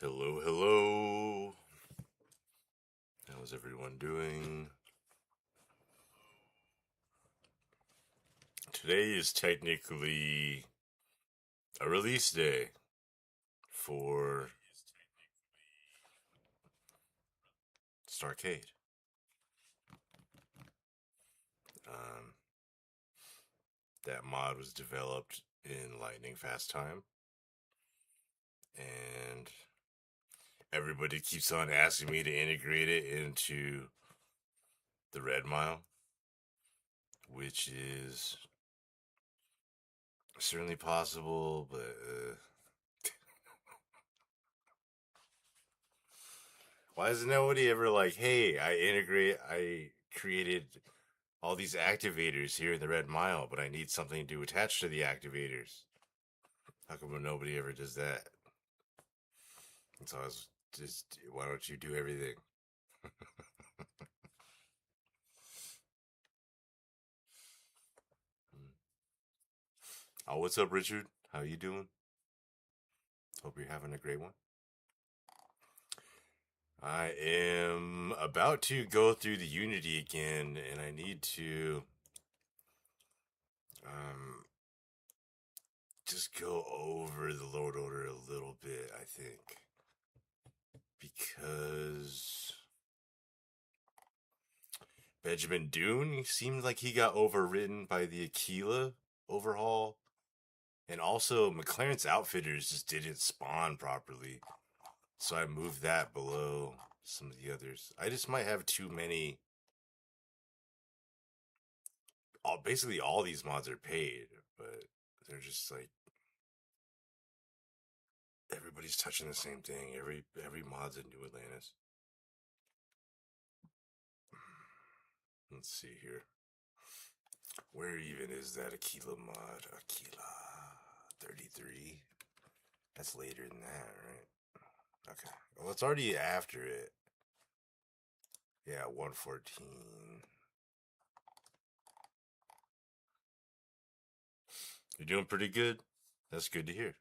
Hello, hello. How's everyone doing? Today is technically a release day for Starcade. Um, that mod was developed in lightning fast time, and everybody keeps on asking me to integrate it into the Red Mile, which is certainly possible, but why isn't nobody ever like, hey, I created all these activators here in the Red Mile, but I need something to attach to the activators. How come nobody ever does that? And so I was just, why don't you do everything? Oh, what's up, Richard? How you doing? Hope you're having a great one. I am about to go through the Unity again, and I need to um, just go over the load order a little bit, I think. Because Benjamin Dune seemed like he got overridden by the Aquila overhaul. And also, McLaren's Outfitters just didn't spawn properly. So I moved that below some of the others. I just might have too many. Basically, all these mods are paid, but they're just like everybody's touching the same thing. Every mod's in New Atlantis. Let's see here. Where even is that Aquila mod? Aquila 33. That's later than that, right? Okay. Well, it's already after it. Yeah, 114. You're doing pretty good. That's good to hear.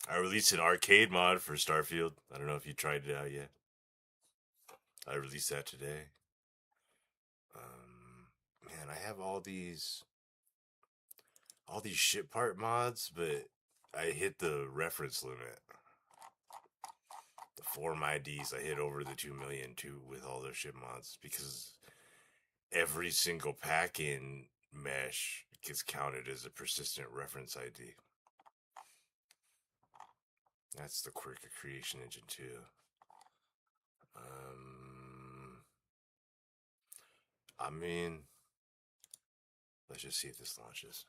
I released an arcade mod for Starfield. I don't know if you tried it out yet. I released that today. Man, I have all these ship part mods, but I hit the reference limit. The form IDs, I hit over the 2 million too with all those ship mods because every single pack in mesh gets counted as a persistent reference ID. That's the quirk of Creation Engine 2. I mean, let's just see if this launches.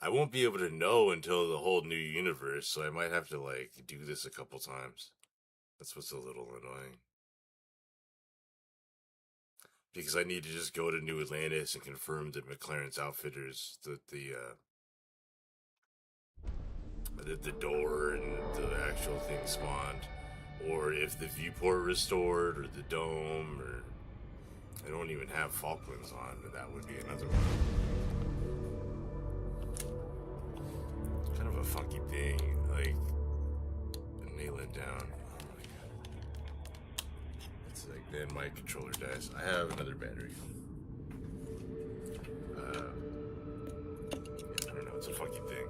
I won't be able to know until the whole new universe, so I might have to like do this a couple times. That's what's a little annoying. Because I need to just go to New Atlantis and confirm that McLaren's Outfitters that the door and the actual thing spawned, or if the viewport restored, or the dome, or I don't even have Falklands on, but that would be another one. It's kind of a funky thing, like nail it down. Oh my god! It's like then my controller dies. I have another battery. I don't know. It's a funky thing.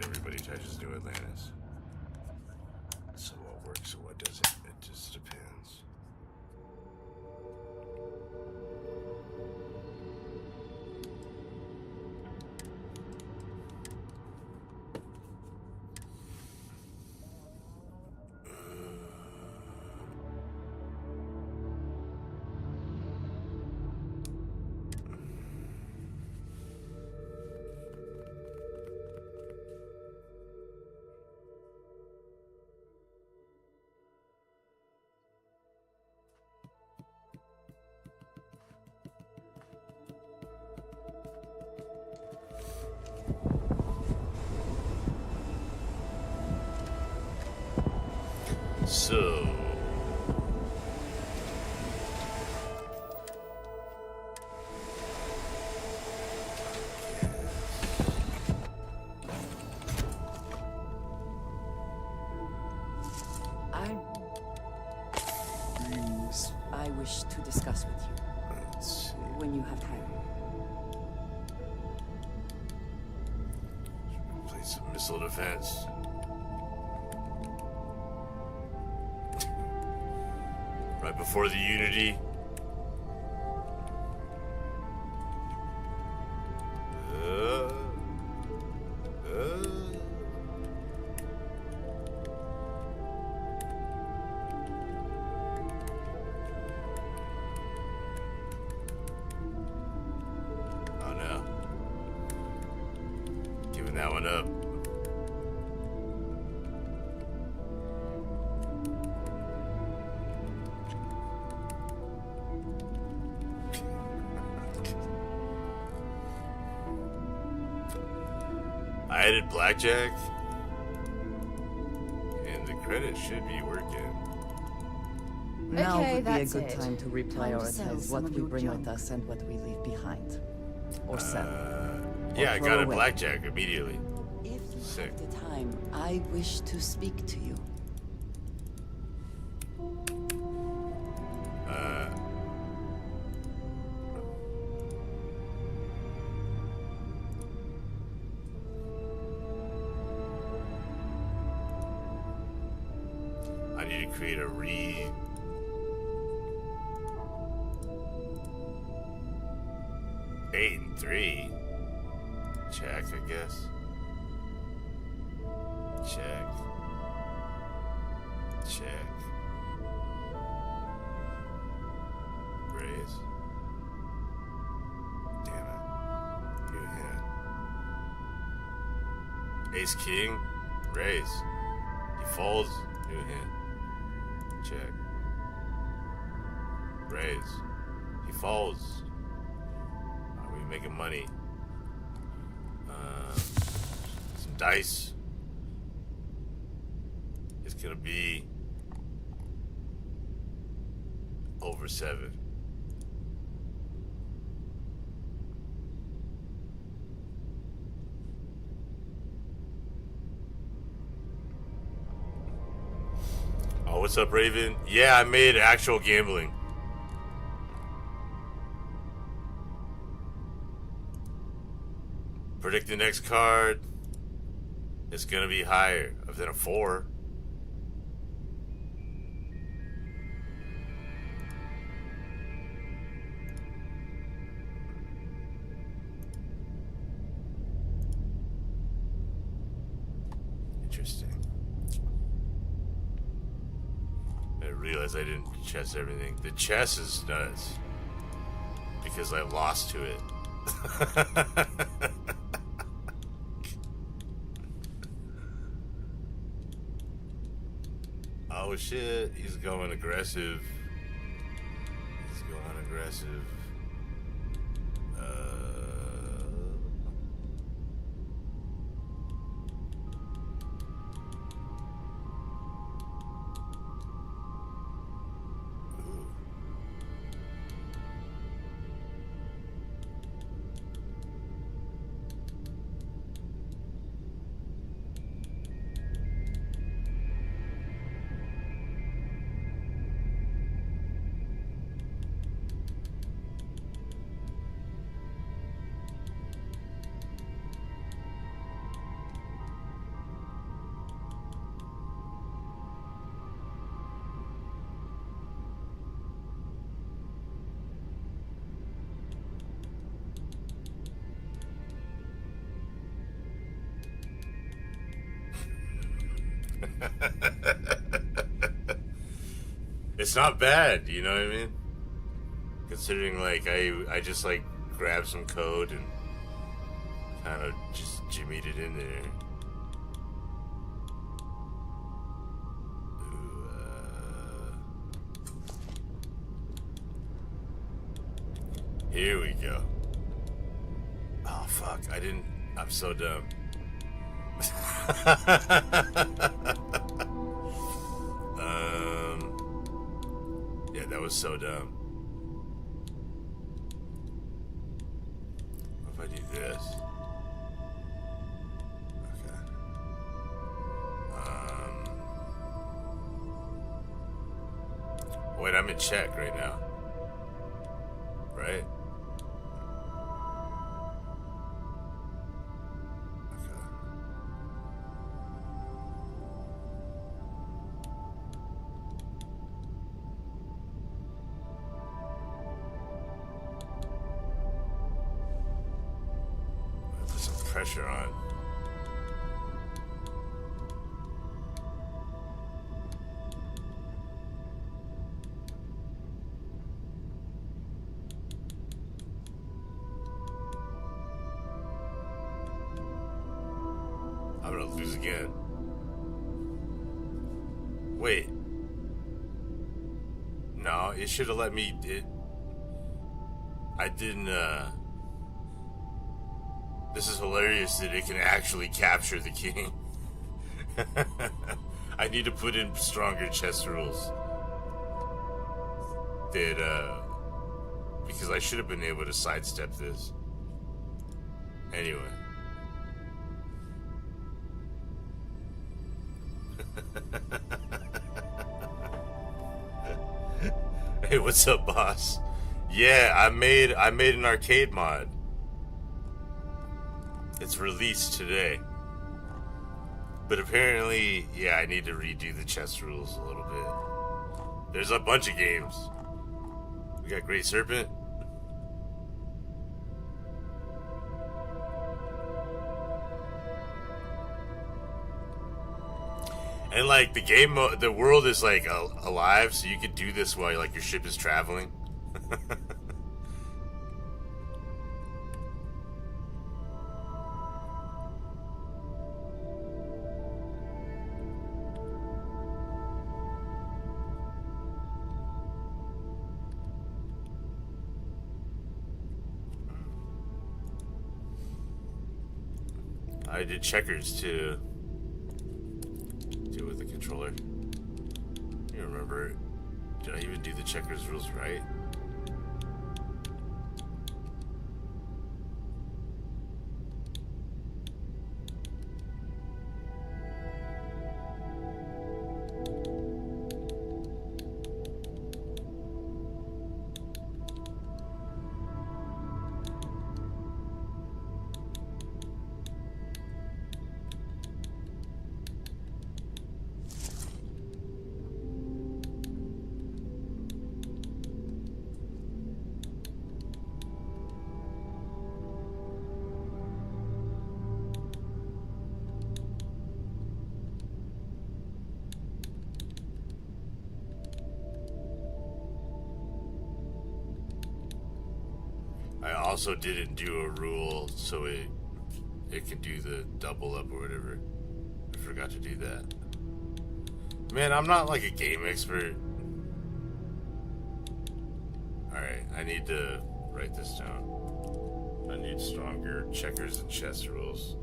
Everybody touches New Atlantis. So what works and what doesn't, it just depends. So. I wish to discuss with you. Let's see. When you have time. Play some missile defense. Right before the Unity. Oh no. Giving that one up. I added blackjack, and the credit should be working. Now Okay, would be a that's good it. time to Time to reprioritize sell what some of we your bring with junk. us and what we leave behind. Or sell. Yeah, I throw got a away. blackjack immediately. If you Sick. have the time, I wish to speak to you. I need to create a eight and 3. Check, I guess. Check. Check. Raise. Damn it. New hand. Ace King. Raise. He folds. New hand. Check. Raise. He folds. Are we making money? Some dice. It's gonna be over 7. Oh, what's up, Raven? Yeah, I made actual gambling. Predict the next card. It's gonna be higher than a 4. Interesting. I realized I didn't chess everything. The chess is nuts because I lost to it. Oh shit, he's going aggressive. He's going aggressive. Ooh. It's not bad, you know what I mean? Considering like I just like grabbed some code and kind of just jimmied it in there. Ooh, here we go. Oh fuck, I'm so dumb. That was so dumb. What if I do this? Okay. Wait, I'm in check right now. Right? Put some pressure on. I'm gonna lose again. Wait. No, it should have let me. I didn't. This is hilarious that it can actually capture the king. I need to put in stronger chess rules. That, because I should have been able to sidestep this. Anyway. Hey, what's up, boss? Yeah, I made an arcade mod. It's released today. But apparently, yeah, I need to redo the chess rules a little bit. There's a bunch of games. We got Great Serpent. And like the game, the world is like alive, so you could do this while like your ship is traveling. I did checkers too. Do it with the controller. You remember? Did I even do the checkers rules right? I also didn't do a rule so it can do the double up or whatever. I forgot to do that. Man, I'm not like a game expert. Alright, I need to write this down. I need stronger checkers and chess rules.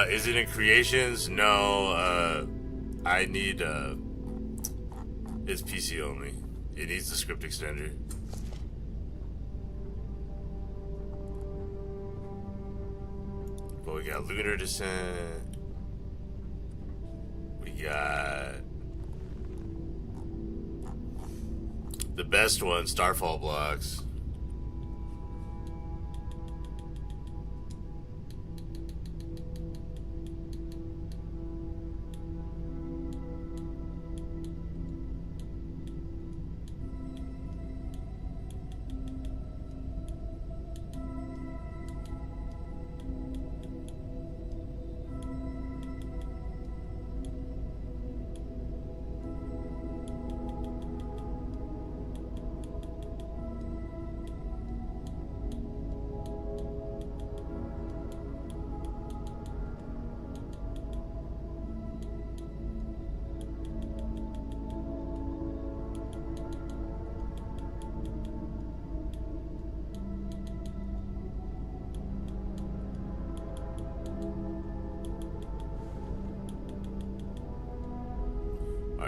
Is it in creations? No, I need, it's PC only. It needs the script extender. But we got Lunar Descent. We got the best one, Starfall blocks.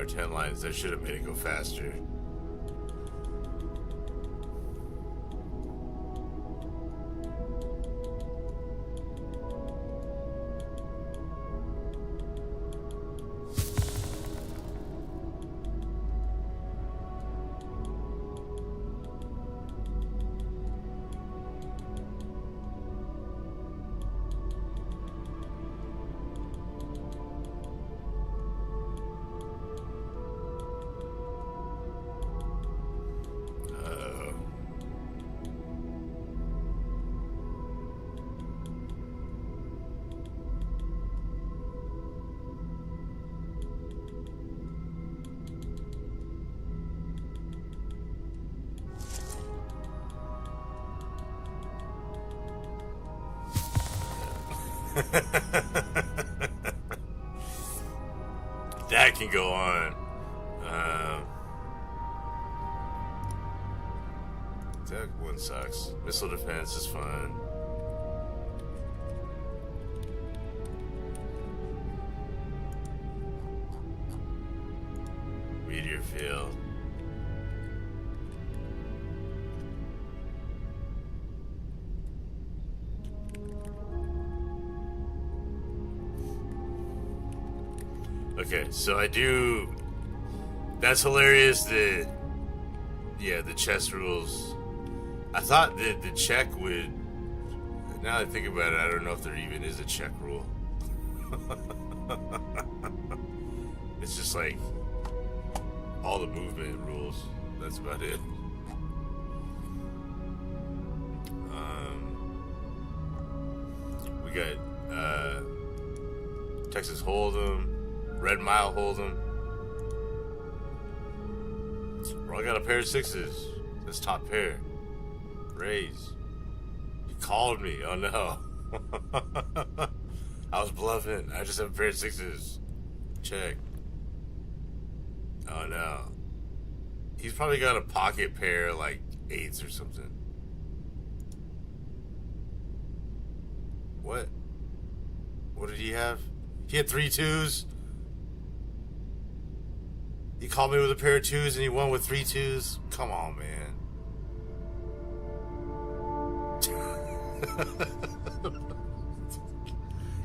or 10 lines. That should have made it go faster. That can go on. That one sucks. Missile defense is fun. Meteor field. Okay, so I do. That's hilarious that. Yeah, the chess rules. I thought that the check would. Now that I think about it, I don't know if there even is a check rule. It's just like all the movement rules. That's about it. We got Texas Hold'em, Red Mile Hold'em. Bro, I got a pair of sixes. That's top pair. Raise. You called me. Oh no. I was bluffing. I just have a pair of sixes. Check. Oh no. He's probably got a pocket pair like eights or something. What? What did he have? He had 3 2s. He called me with a pair of 2s and he won with 3 2s. Come on, man.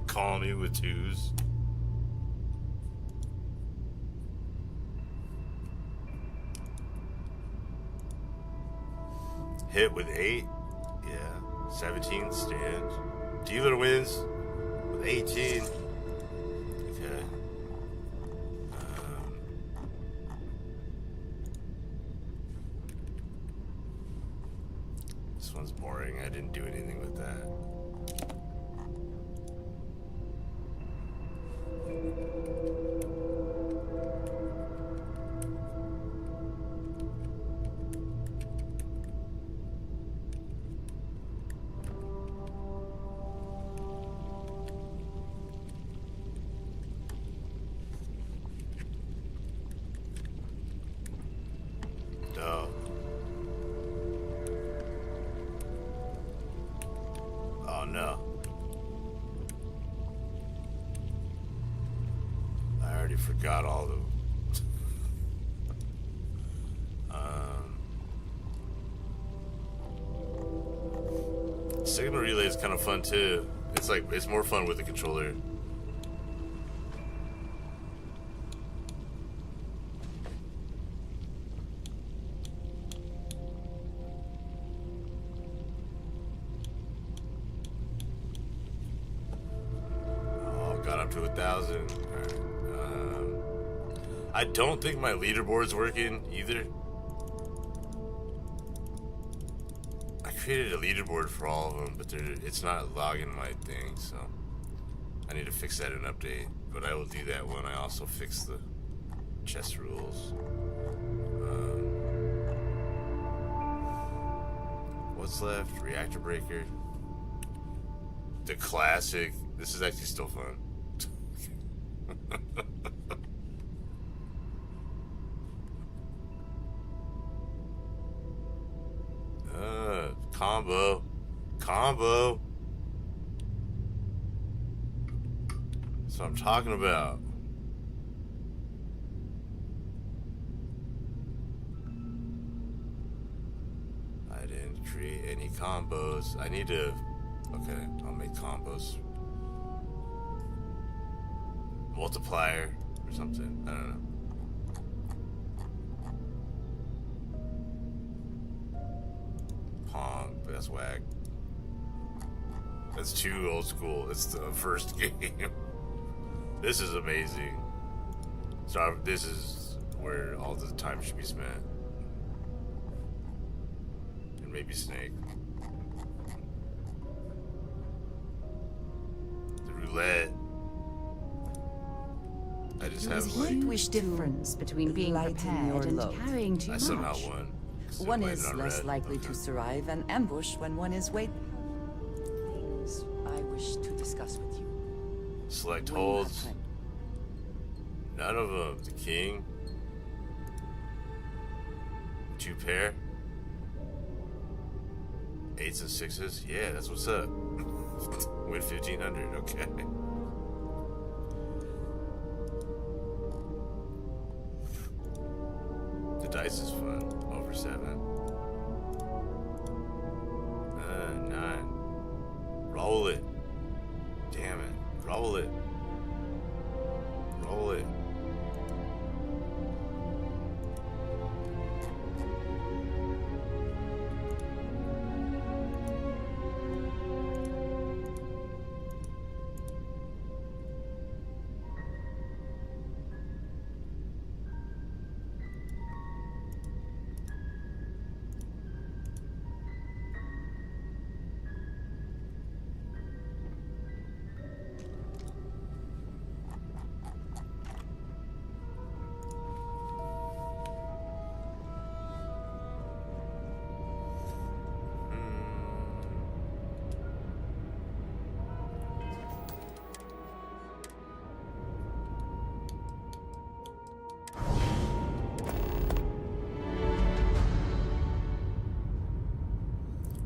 Call me with 2s. Hit with 8. Yeah. 17 stand. Dealer wins with 18. Okay. This one's boring. I didn't do anything with that. No. Oh no. I already forgot all the signal relay is kind of fun too. It's more fun with the controller. Got up to 1,000. Right. I don't think my leaderboard's working either. I created a leaderboard for all of them, but it's not logging my thing, so I need to fix that in update. But I will do that when I also fix the chess rules. What's left? Reactor breaker. The classic. This is actually still fun. Combo. That's what I'm talking about. create any combos. I need to. Okay, I'll make combos. Multiplier or something. I don't know. Pong, but that's whack. That's too old school. It's the first game. This is amazing. So this is where all the time should be spent. And maybe Snake. The roulette. I just have like... Distinguish difference between being prepared and carrying too I much. somehow won. One is less likely to survive an ambush when one is waiting. Things I wish to discuss with you. Select When you have holds. time. None of them. The king. 2 pair. 8s and 6s. Yeah, that's what's up. Win 1500. Okay. The dice is fun. Over 7. 9. Roll it. Damn it. Roll it. Roll it.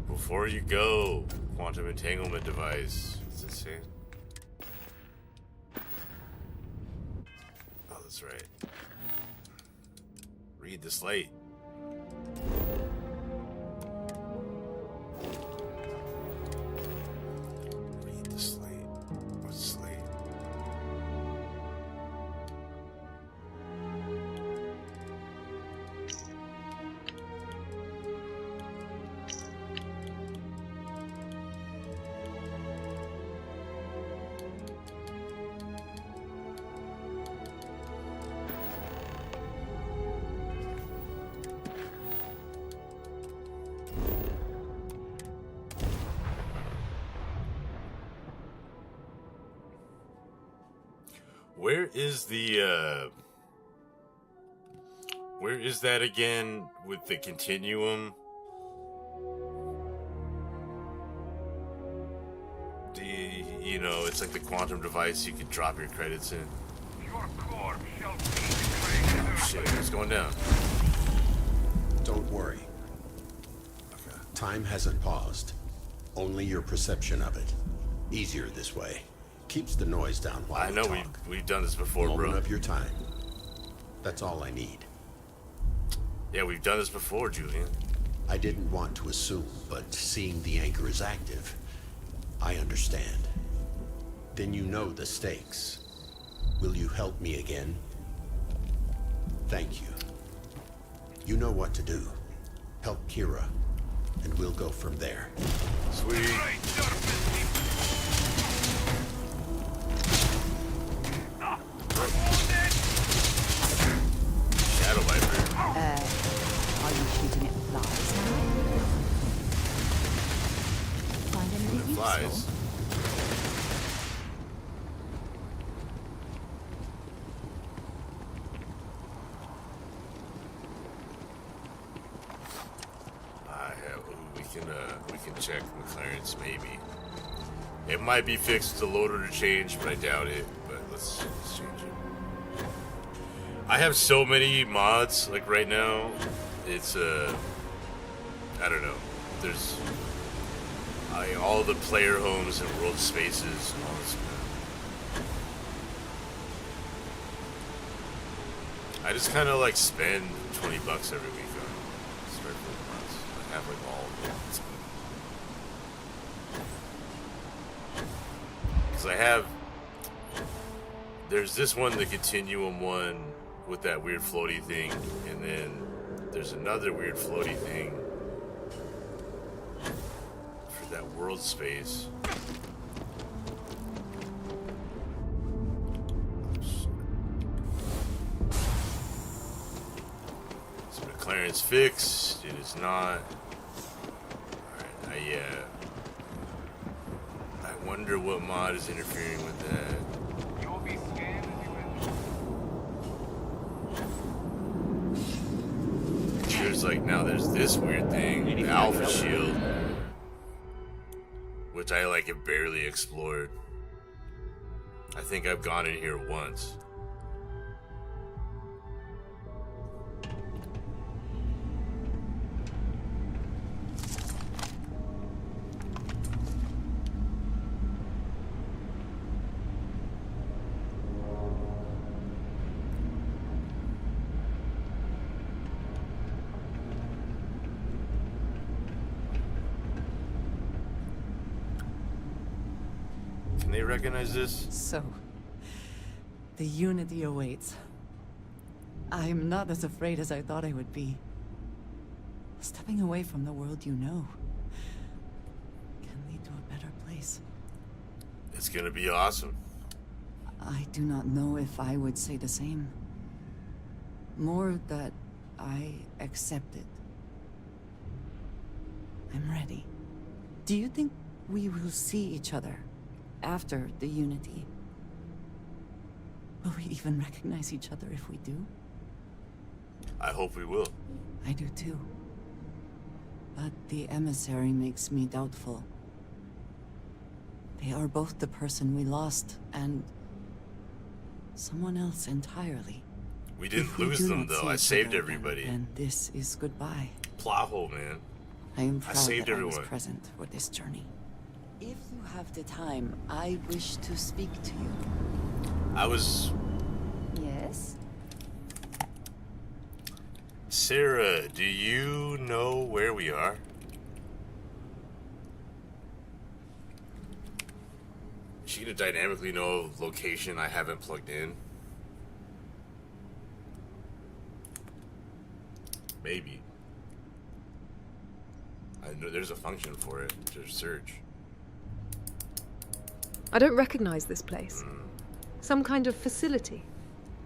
Before you go, quantum entanglement device. What's it say? Oh, that's right. Read the slate. Read the slate. What's slate? Where is the, where is that again with the continuum? You know, it's like the quantum device you can drop your credits in. Your corpse shall be betrayed. Oh shit, it's going down. Don't worry. Okay. Time hasn't paused. Only your perception of it. Easier this way. Keeps the noise down while I know we talk. we've done this before, Moment bro. of your time. That's all I need. Yeah, we've done this before, Julian. I didn't want to assume, but seeing the anchor is active, I understand. Then you know the stakes. Will you help me again? Thank you. You know what to do. Help Kira, and we'll go from there. Sweet. Right, Starfield. Shadow Viper. Are you shooting at flies now? Find anything Flies. useful? We can check McLaren's maybe. It might be fixed to load or to change, but I doubt it. But let's change it. I have so many mods like right now. It's I don't know. There's all the player homes and world spaces and all this stuff. I just kind of like spend $20 every week on Starfield mods. I have have like all of it. Because I have, there's this one, the Continuum one with that weird floaty thing, and then there's another weird floaty thing for that world space. Clearance fixed. It is not. Alright, I wonder what mod is interfering with that. You'll be scanned as you enter. There's like, now there's this weird thing, the Alpha Shield, which I like have barely explored. I think I've gone in here once. They recognize this? So, the Unity awaits. I'm not as afraid as I thought I would be. Stepping away from the world you know can lead to a better place. It's gonna be awesome. I do not know if I would say the same. More that I accept it. I'm ready. Do you think we will see each other after the Unity? Will we even recognize each other if we do? I hope we will. I do too. But the emissary makes me doubtful. They are both the person we lost and someone else entirely. We didn't If we lose do them not though. see I each saved other everybody. again, then this is goodbye. Plot hole, man. I am proud saved that I everyone. was present for this journey. If you have the time, I wish to speak to you. I was... Yes? Sarah, do you know where we are? Is she gonna dynamically know a location I haven't plugged in? Maybe. I know there's a function for it to search. I don't recognize this place. Some kind of facility.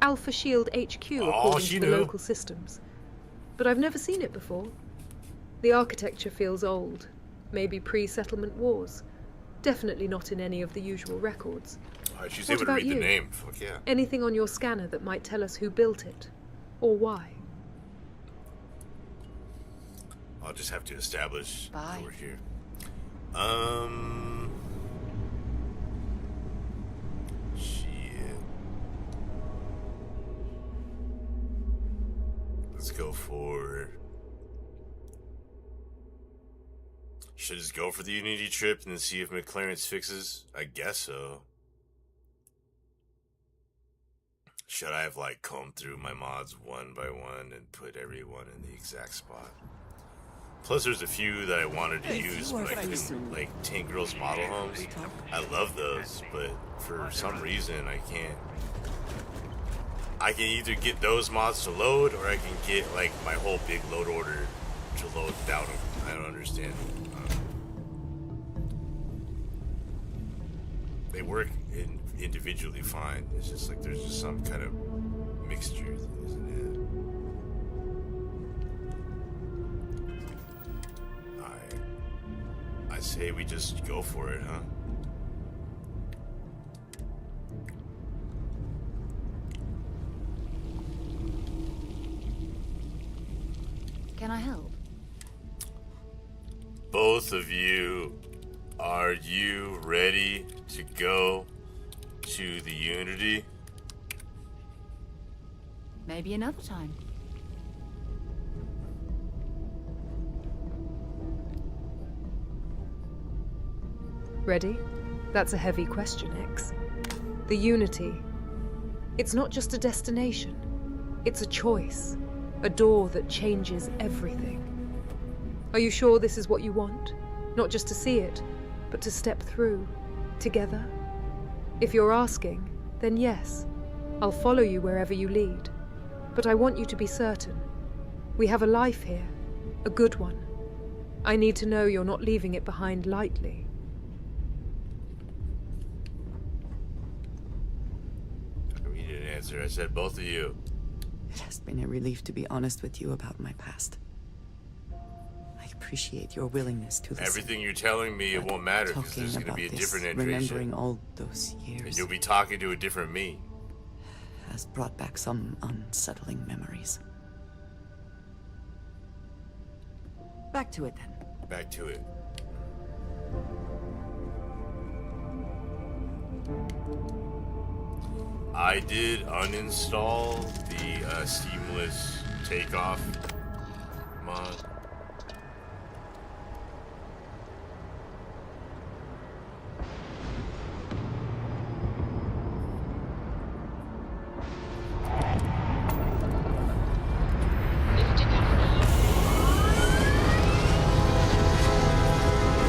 Alpha Shield HQ, according she to the knew. local systems. But I've never seen it before. The architecture feels old. Maybe pre-settlement wars. Definitely not in any of the usual records. Alright, she's What able to about read the you? name. Fuck yeah. Anything on your scanner that might tell us who built it? Or why? I'll just have to establish Bye. over here. Shit. Let's go for... Should just go for the Unity trip and then see if McLaren's fixes? I guess so. Should I have, like, combed through my mods one by one and put everyone in the exact spot? Plus, there's a few that I wanted to use, but I couldn't, like Tank Girl's model homes. I love those, but for some reason, I can't. I can either get those mods to load, or I can get, like, my whole big load order to load without them. I don't understand. They work individually fine. It's just like there's just some kind of mixture, isn't it? I say we just go for it, huh? Can I help? Both of you, are you ready to go to the Unity? Maybe another time. Ready? That's a heavy question, X. The Unity. It's not just a destination. It's a choice. A door that changes everything. Are you sure this is what you want? Not just to see it, but to step through, together? If you're asking, then yes. I'll follow you wherever you lead. But I want you to be certain. We have a life here, a good one. I need to know you're not leaving it behind lightly. How come you didn't answer? I said both of you. It has been a relief to be honest with you about my past. I appreciate your willingness to listen. Everything you're telling me, it won't matter because Talking there's going to about be a this, different remembering iteration. all those And years you'll be talking to a different me. has brought back some unsettling memories. Back to it then. Back to it. I did uninstall the Steamless Takeoff mod.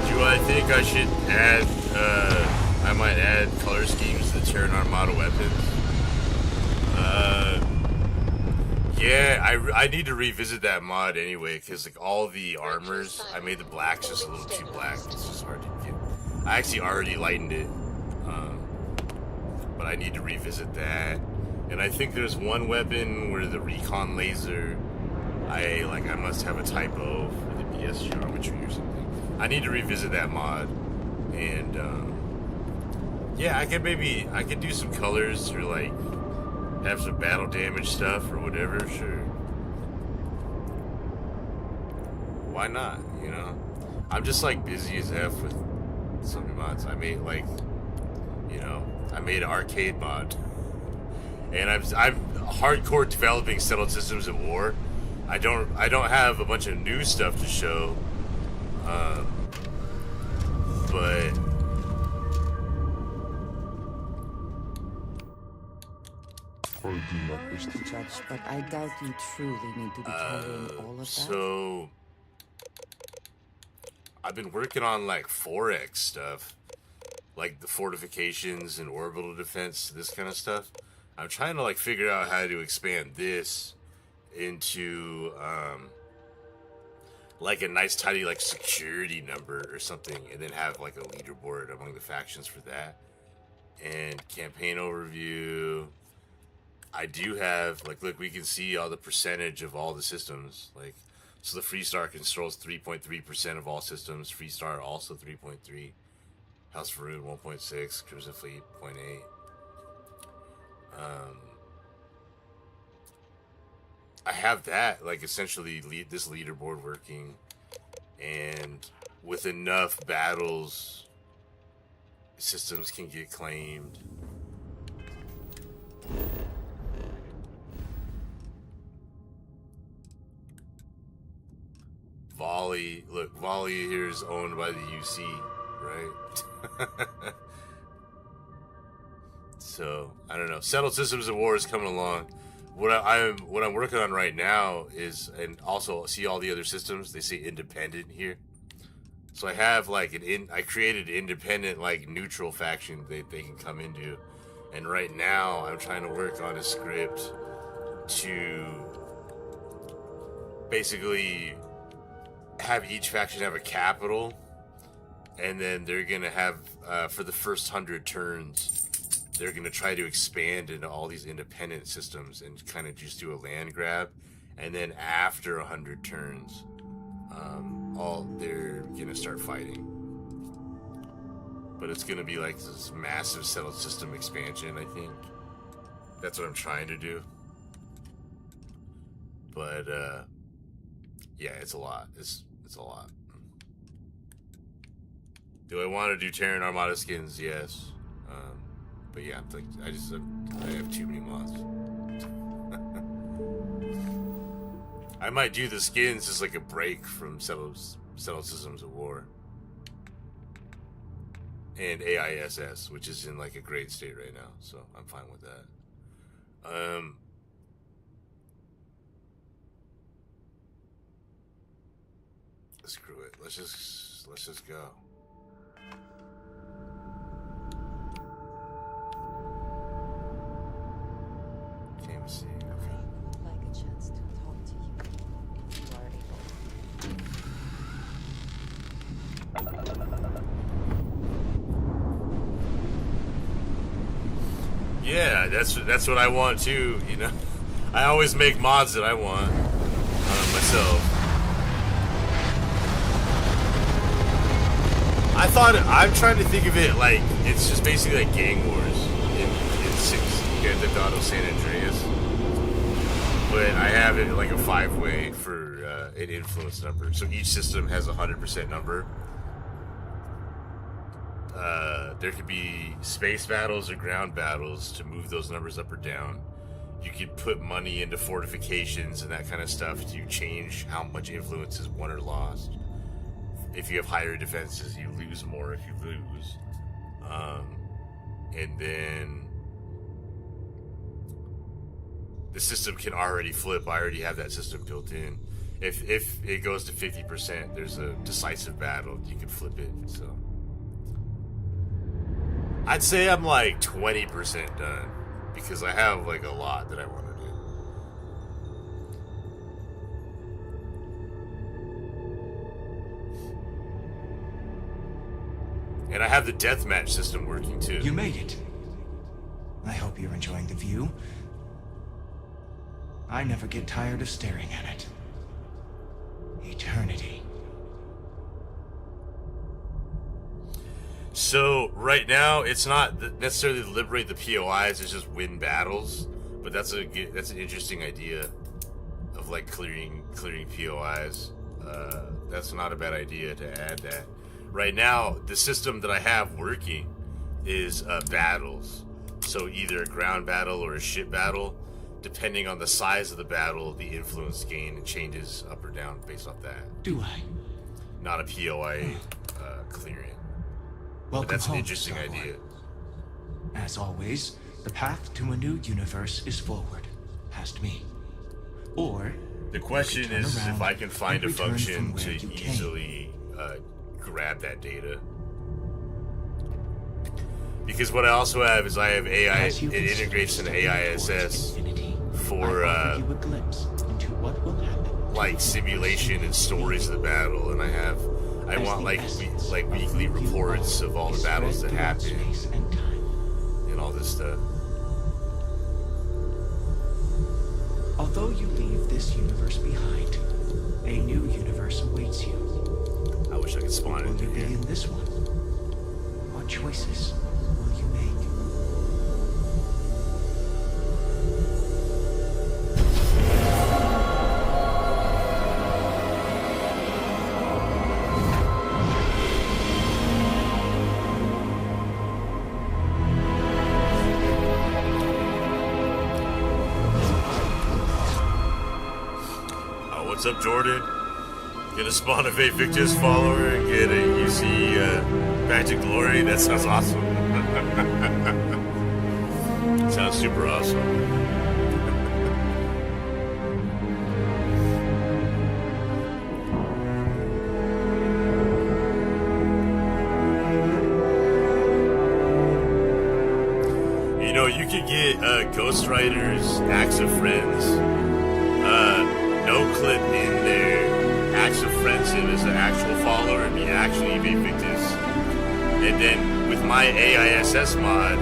Do I think I should add, I might add color schemes to Terran Armada weapons? Yeah, I need to revisit that mod anyway, because like all the armors, I made the blacks just a little too black. It's just hard to get. I actually already lightened it, but I need to revisit that. And I think there's one weapon where the recon laser, I must have a typo for the BS geometry or something. I need to revisit that mod, and yeah, I could do some colors or like have some battle damage stuff or whatever. Sure, why not? You know, I'm just like busy as F with some mods. I made like, you know, I made an arcade mod, and I'm hardcore developing Settled Systems of War. I don't have a bunch of new stuff to show, but I wish to judge, but I doubt you truly need to be carrying all of that. so I've been working on like 4X stuff, like the fortifications and orbital defense, this kind of stuff. I'm trying to like figure out how to expand this into like a nice tidy like security number or something, and then have like a leaderboard among the factions for that. And campaign overview, I do have like, look, we can see all the percentage of all the systems. Like, so the Freestar controls 3.3% of all systems. Freestar also 3.3. House Varun 1.6. Cruiser Fleet 0.8. I have that, like, essentially this leaderboard working, and with enough battles, systems can get claimed. Volley, look, Volley here is owned by the UC, right? So I don't know. Settled Systems of War is coming along. What I'm working on right now is, and also see all the other systems. They say independent here. So I have like I created an independent like neutral faction that they can come into, and right now I'm trying to work on a script to basically have each faction have a capital, and then they're gonna have for the first 100 turns, they're gonna try to expand into all these independent systems and kind of just do a land grab, and then after 100 turns, they're gonna start fighting. But it's gonna be like this massive settled system expansion. I think that's what I'm trying to do. But yeah, it's a lot. It's a lot. Do I want to do Terran Armada skins? Yes. But yeah, like I have too many mods. I might do the skins as like a break from Settled Systems of War and AISS, which is in like a great state right now, so I'm fine with that. screw it. Let's just go. Can't even see. Okay. I'd like a chance to talk to you. You are Yeah, that's what I want too. You know, I always make mods that I want myself. I'm trying to think of it like it's just basically like Gang Wars in Grand Theft Auto San Andreas, but I have it like a 5-way for an influence number. So each system has a 100% number. There could be space battles or ground battles to move those numbers up or down. You could put money into fortifications and that kind of stuff to change how much influence is won or lost. If you have higher defenses, you lose more if you lose. And then the system can already flip. I already have that system built in. If it goes to 50%, there's a decisive battle. You can flip it. So I'd say I'm like 20% done because I have like a lot that I want to do. And I have the deathmatch system working too. You made it. I hope you're enjoying the view. I never get tired of staring at it. Eternity. So right now, it's not necessarily to liberate the POIs; it's just win battles. But that's an interesting idea of like clearing POIs. That's not a bad idea to add that. Right now, the system that I have working is battles. So either a ground battle or a ship battle. Depending on the size of the battle, the influence gain changes up or down based off that. Do I? Not a POI clearing. Welcome But that's an home, interesting Starboy. idea. As always, the path to a new universe is forward, past me. Or The question turn is around if I can find a and return function from where to you came. easily grab that data. Because what I also have is I have AI. As you It integrates an AISS for I offer you a glimpse into what will happen. like simulation and stories of the battle, and I want like weekly reports of all the battles that happen And time. and all this stuff. Although you leave this universe behind, a new universe awaits you. I wish I could spawn Will it you in be here. in this one? What choices will you make? Oh, what's up, Jordan? Gonna spawn a Victus follower and get a UC back to glory? That sounds awesome. Sounds super awesome. You know, you could get Ghost Rider's Acts of Friends. No clip in there. Acts of Friends him as an actual follower and be actually Victus. And then with my AISS mod,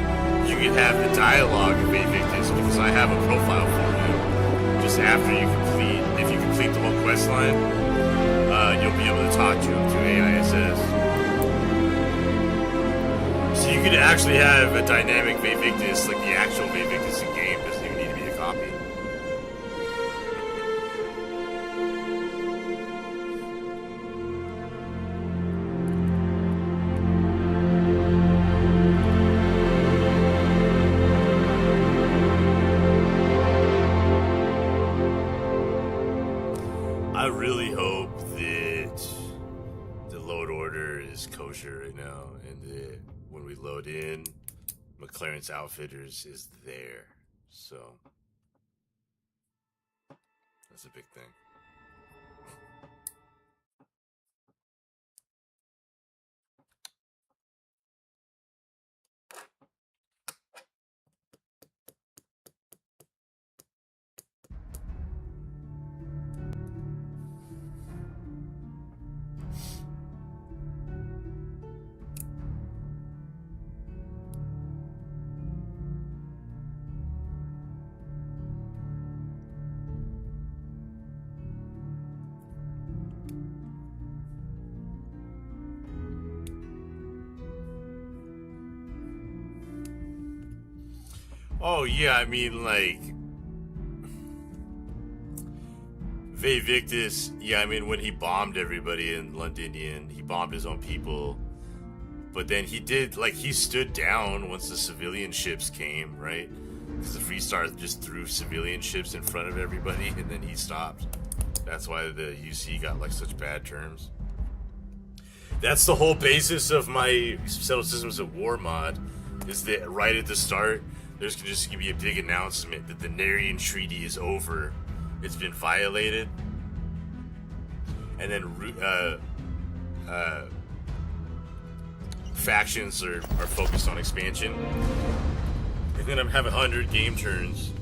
you can have the dialogue of Victus because I have a profile for him. Just after you if you complete the whole quest line, you'll be able to talk to him through AISS. So you could actually have a dynamic Victus, like the actual Victus in game, doesn't even need to be a copy. I really hope that the load order is kosher right now, and that when we load in, McLaren's Outfitters is there. So that's a big thing. Oh yeah, I mean like Vae Victus. Yeah, I mean when he bombed everybody in Londinian, he bombed his own people. But then he did, like, he stood down once the civilian ships came, right? Because the Freestar just threw civilian ships in front of everybody, and then he stopped. That's why the UC got, like, such bad terms. That's the whole basis of my Settled Systems of War mod, is that right at the start, there's just going to be a big announcement that the Narian Treaty is over. It's been violated. And then, factions are focused on expansion, and then I'm having 100 game turns,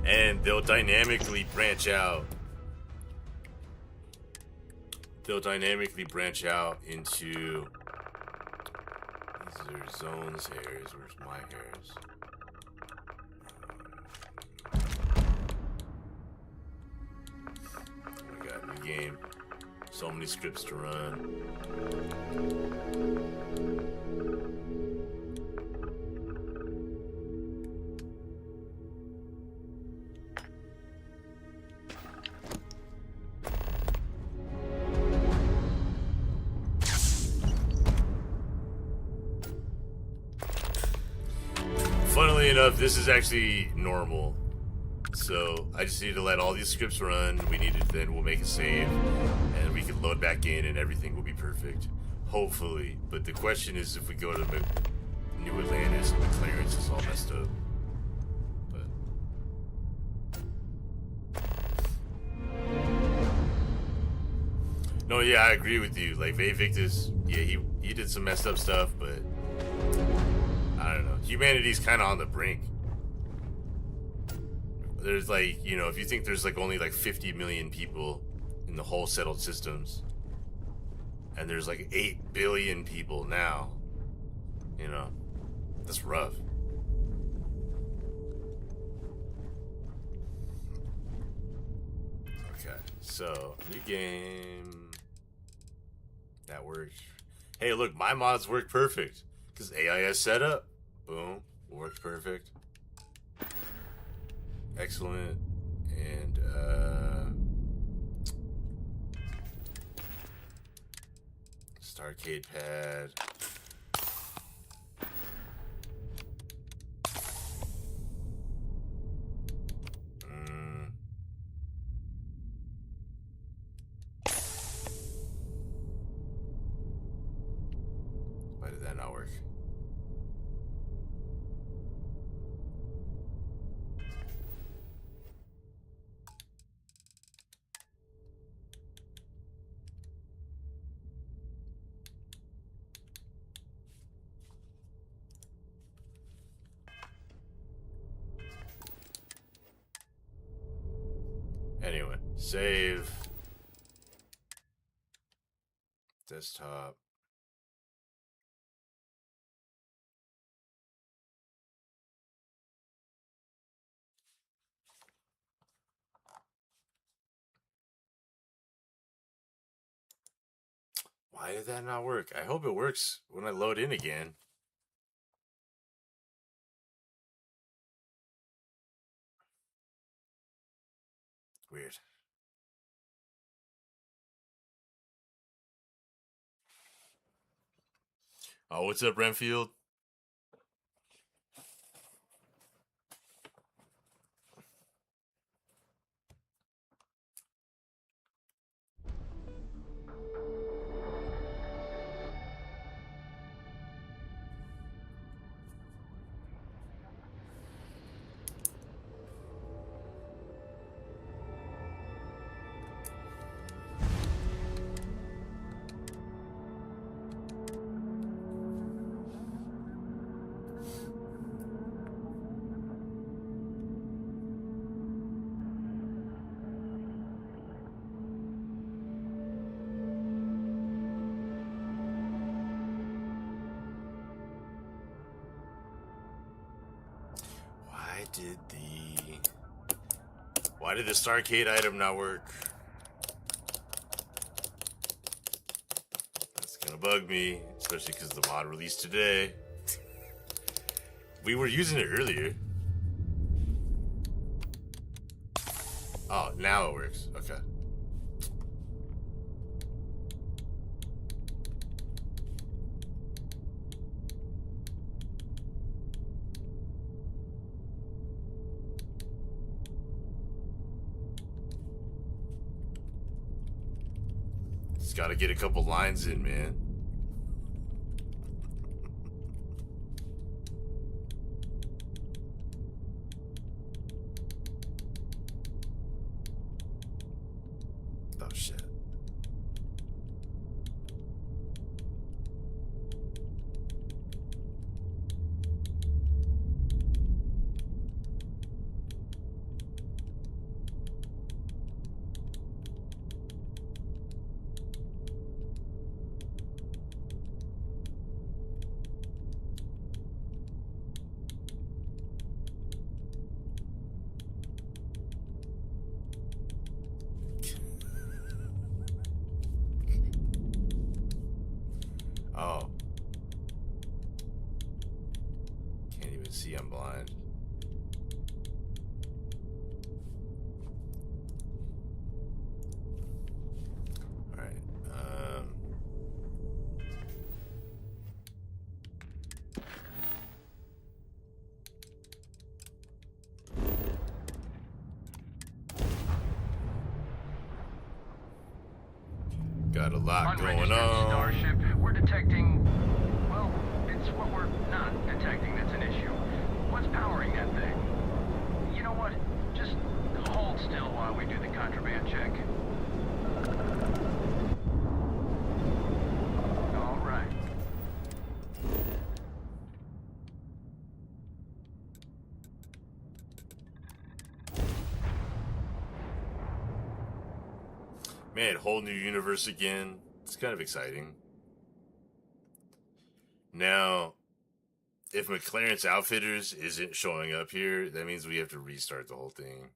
and they'll dynamically branch out. They'll dynamically branch out into these are zones hairs. Where's my hairs? Oh my god, new game. So many scripts to run. Funnily enough, this is actually normal. So I just need to let all these scripts run. Then we'll make a save, and we can load back in, and everything will be perfect, hopefully. But the question is, if we go to New Atlantis and the clearance is all messed up. But no, yeah, I agree with you. Like Vae Victus, yeah, he did some messed up stuff, but I don't know. Humanity's kind of on the brink. There's like, you know, if you think there's like only like 50 million people in the whole settled systems, and there's like 8 billion people now, you know, that's rough. Okay, so new game. That works. Hey, look, my mods work perfect because AIS setup, boom, works perfect. Excellent. And Starcade pad. Why did that not work? Anyway, save. Desktop. Why did that not work? I hope it works when I load in again. Weird. Oh, what's up, Renfield? Why did the Starcade item not work? That's gonna bug me, especially because the mod released today. We were using it earlier. Oh, now it works. Okay. Just gotta get a couple lines in, man. Oh, shit. Oh. Can't even see, I'm blind. Alright, got a lot going Unregistered on. Starship, we're detecting... Well, it's what we're not detecting that's an issue. What's powering that thing? You know what? Just hold still while we do the contraband check. All right. Man, whole new universe again. It's kind of exciting. Now, if McLaren's Outfitters isn't showing up here, that means we have to restart the whole thing.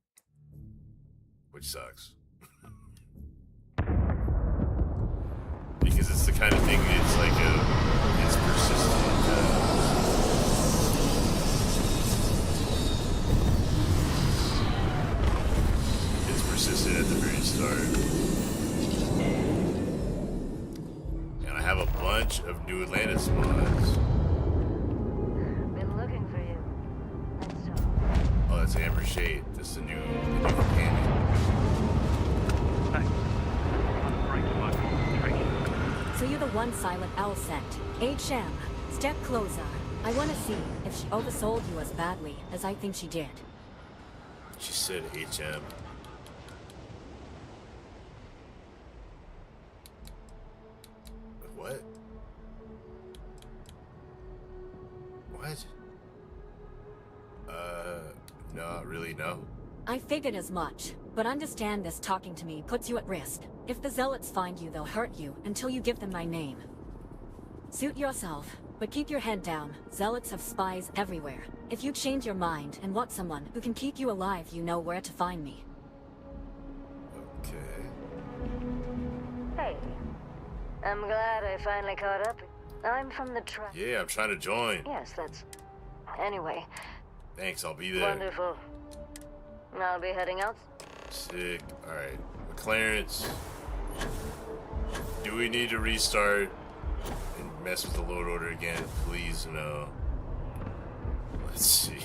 Which sucks. Because it's the kind of thing that's like it's persistent. It's persistent at the very start. And I have a bunch of new Atlantis mods. Been looking for you. That's all. Oh, that's Amber Shade. That's the new companion. Thanks. I'm breaking my concentration. So you're the one Silent Owl sent. HM, step closer. I want to see if she oversold you as badly as I think she did. She said HM. What? What? No, really, no. I figured as much, but understand this talking to me puts you at risk. If the Zealots find you, they'll hurt you until you give them my name. Suit yourself, but keep your head down. Zealots have spies everywhere. If you change your mind and want someone who can keep you alive, you know where to find me. Okay. Hey. I'm glad I finally caught up. I'm from the Yeah, I'm trying to join. Yes, that's... Anyway, Thanks, I'll be there. wonderful. I'll be heading out. Sick. Alright. McLaren's. Do we need to restart and mess with the load order again? Please, no. Let's see.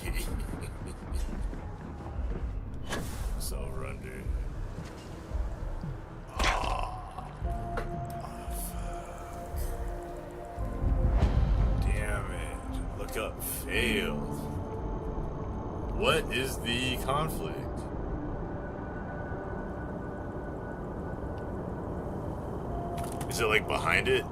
It's over under. Damn it. Look up failed. What is the conflict? Is it like behind it?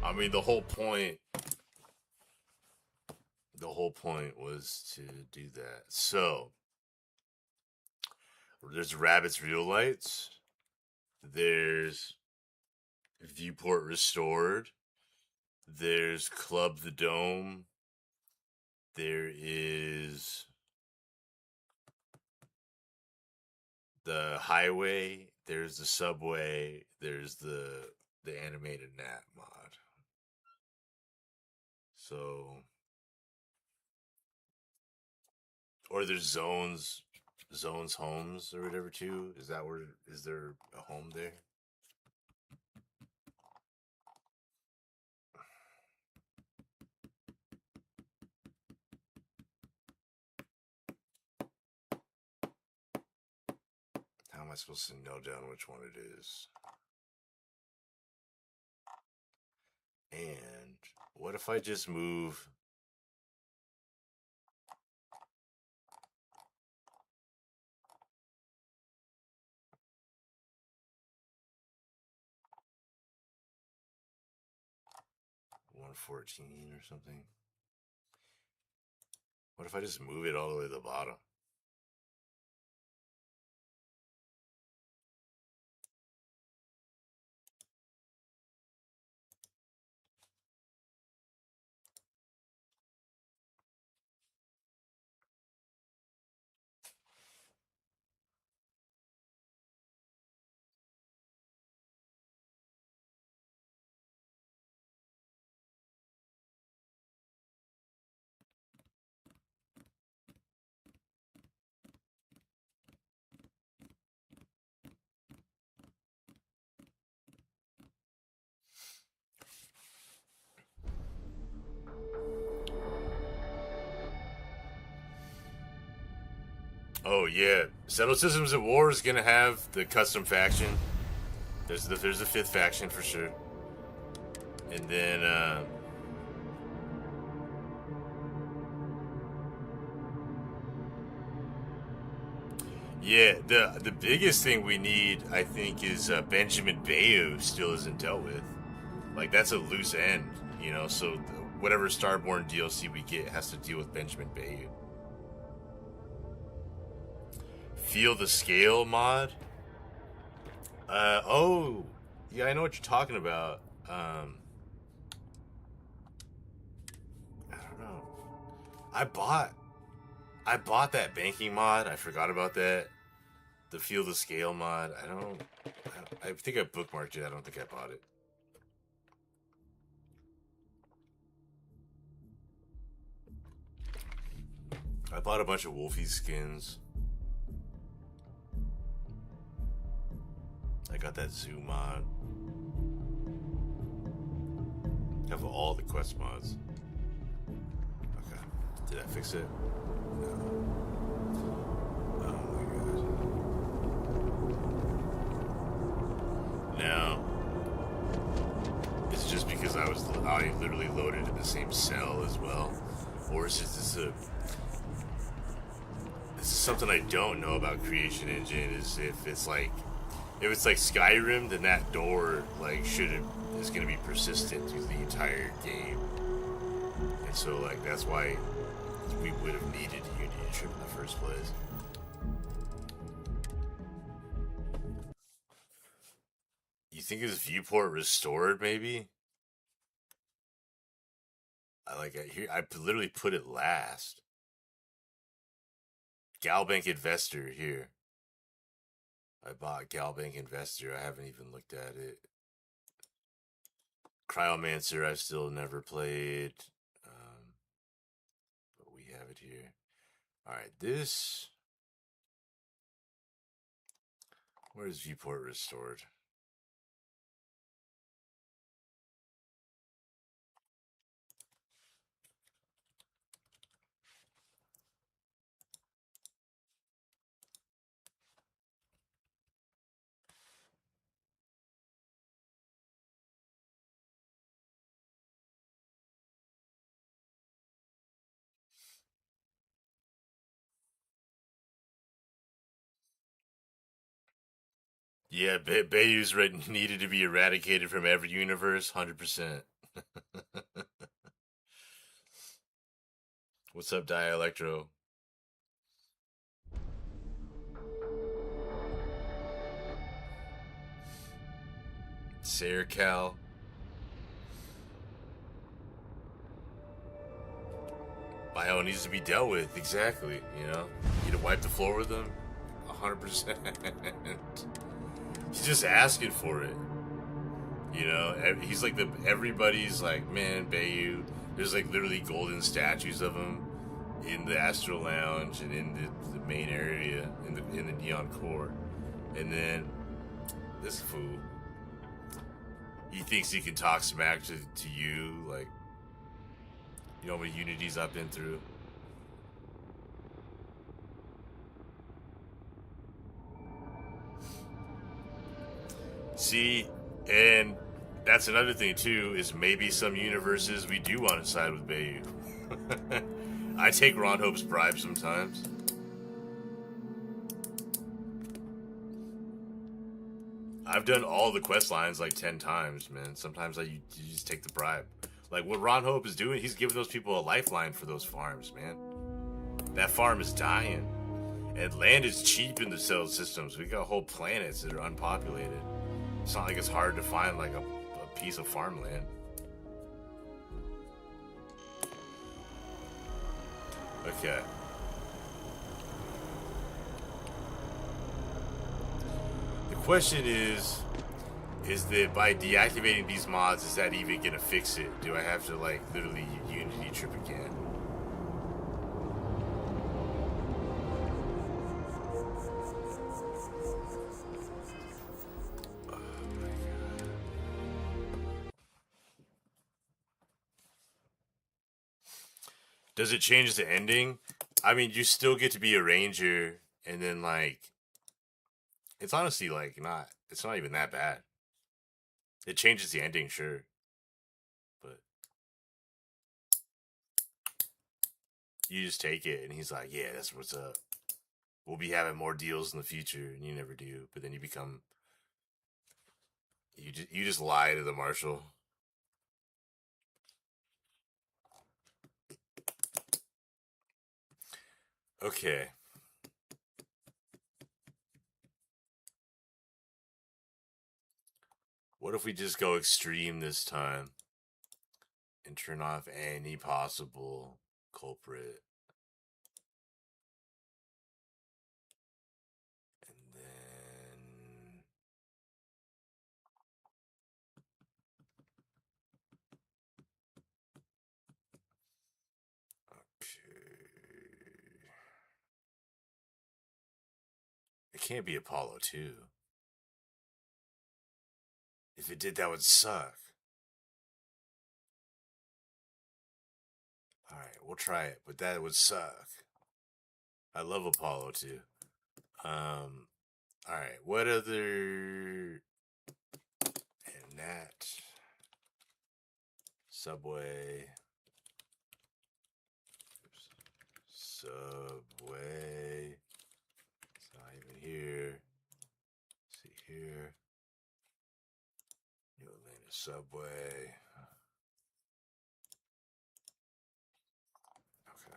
I mean, the whole point was to do that. So, There's Rabbit's Real Lights. There's Viewport Restored. There's Club the Dome. There is the Highway. There's the Subway. There's the animated Nat mod. So, or there's Zones Homes or whatever too. Is there a home there? How am I supposed to know down which one it is? And what if I just move? $114 or something. What if I just move it all the way to the bottom? Oh yeah, Settled Systems of War is gonna have the custom faction. There's the fifth faction for sure, and then yeah, the biggest thing we need, I think, is Benjamin Bayou still isn't dealt with. Like that's a loose end, you know. So whatever Starborn DLC we get has to deal with Benjamin Bayou. Feel the Scale mod. Oh, yeah, I know what you're talking about. I don't know. I bought that banking mod. I forgot about that. The Feel the Scale mod. I think I bookmarked it. I don't think I bought it. I bought a bunch of Wolfie skins. I got that zoo mod. I have all the quest mods. Okay. Did I fix it? No. Oh my god. No. It's just because I literally loaded in the same cell as well. Or is this is something I don't know about Creation Engine, is if it's like Skyrim, then that door is gonna be persistent through the entire game. And so that's why we would have needed Unity Trip in the first place. You think it's Viewport Restored, maybe? I literally put it last. Galbank Investor here. I bought Galbank Investor. I haven't even looked at it. Cryomancer, I've still never played. But we have it here. Alright, this. Where's Viewport Restored? Yeah, Bayou's needed to be eradicated from every universe, 100%. What's up, Dielectro? Sercal. Bio needs to be dealt with, exactly, you know? You to wipe the floor with him? 100%. He's just asking for it. You know, he's like everybody's like, man, Bayu. There's like literally golden statues of him in the Astral Lounge and in the main area, in the Neon Core. And then this fool, he thinks he can talk smack to you, like, you know what Unity's I've been through. See, and that's another thing too, is maybe some universes we do want to side with Bayu. I take Ron Hope's bribe sometimes. I've done all the quest lines like 10 times, man. Sometimes you just take the bribe. Like what Ron Hope is doing, he's giving those people a lifeline for those farms, man. That farm is dying. And land is cheap in the cell systems. We got whole planets that are unpopulated. It's not like it's hard to find like a piece of farmland. Okay. The question is that by deactivating these mods, is that even gonna fix it? Do I have to like literally Unity trip again? Does it change the ending? I mean, you still get to be a ranger, and then like, it's honestly like it's not even that bad. It changes the ending, sure, but you just take it, and he's like, yeah, that's what's up. We'll be having more deals in the future, and you never do. But then you become, you just lie to the marshal. Okay. What if we just go extreme this time and turn off any possible culprit? And then it can't be Apollo 2. If it did, that would suck. Alright, we'll try it, but that would suck. I love Apollo 2. Alright, what other... And that... Subway... Subway... It's not even here. Let's see here. New Atlanta Subway. Okay.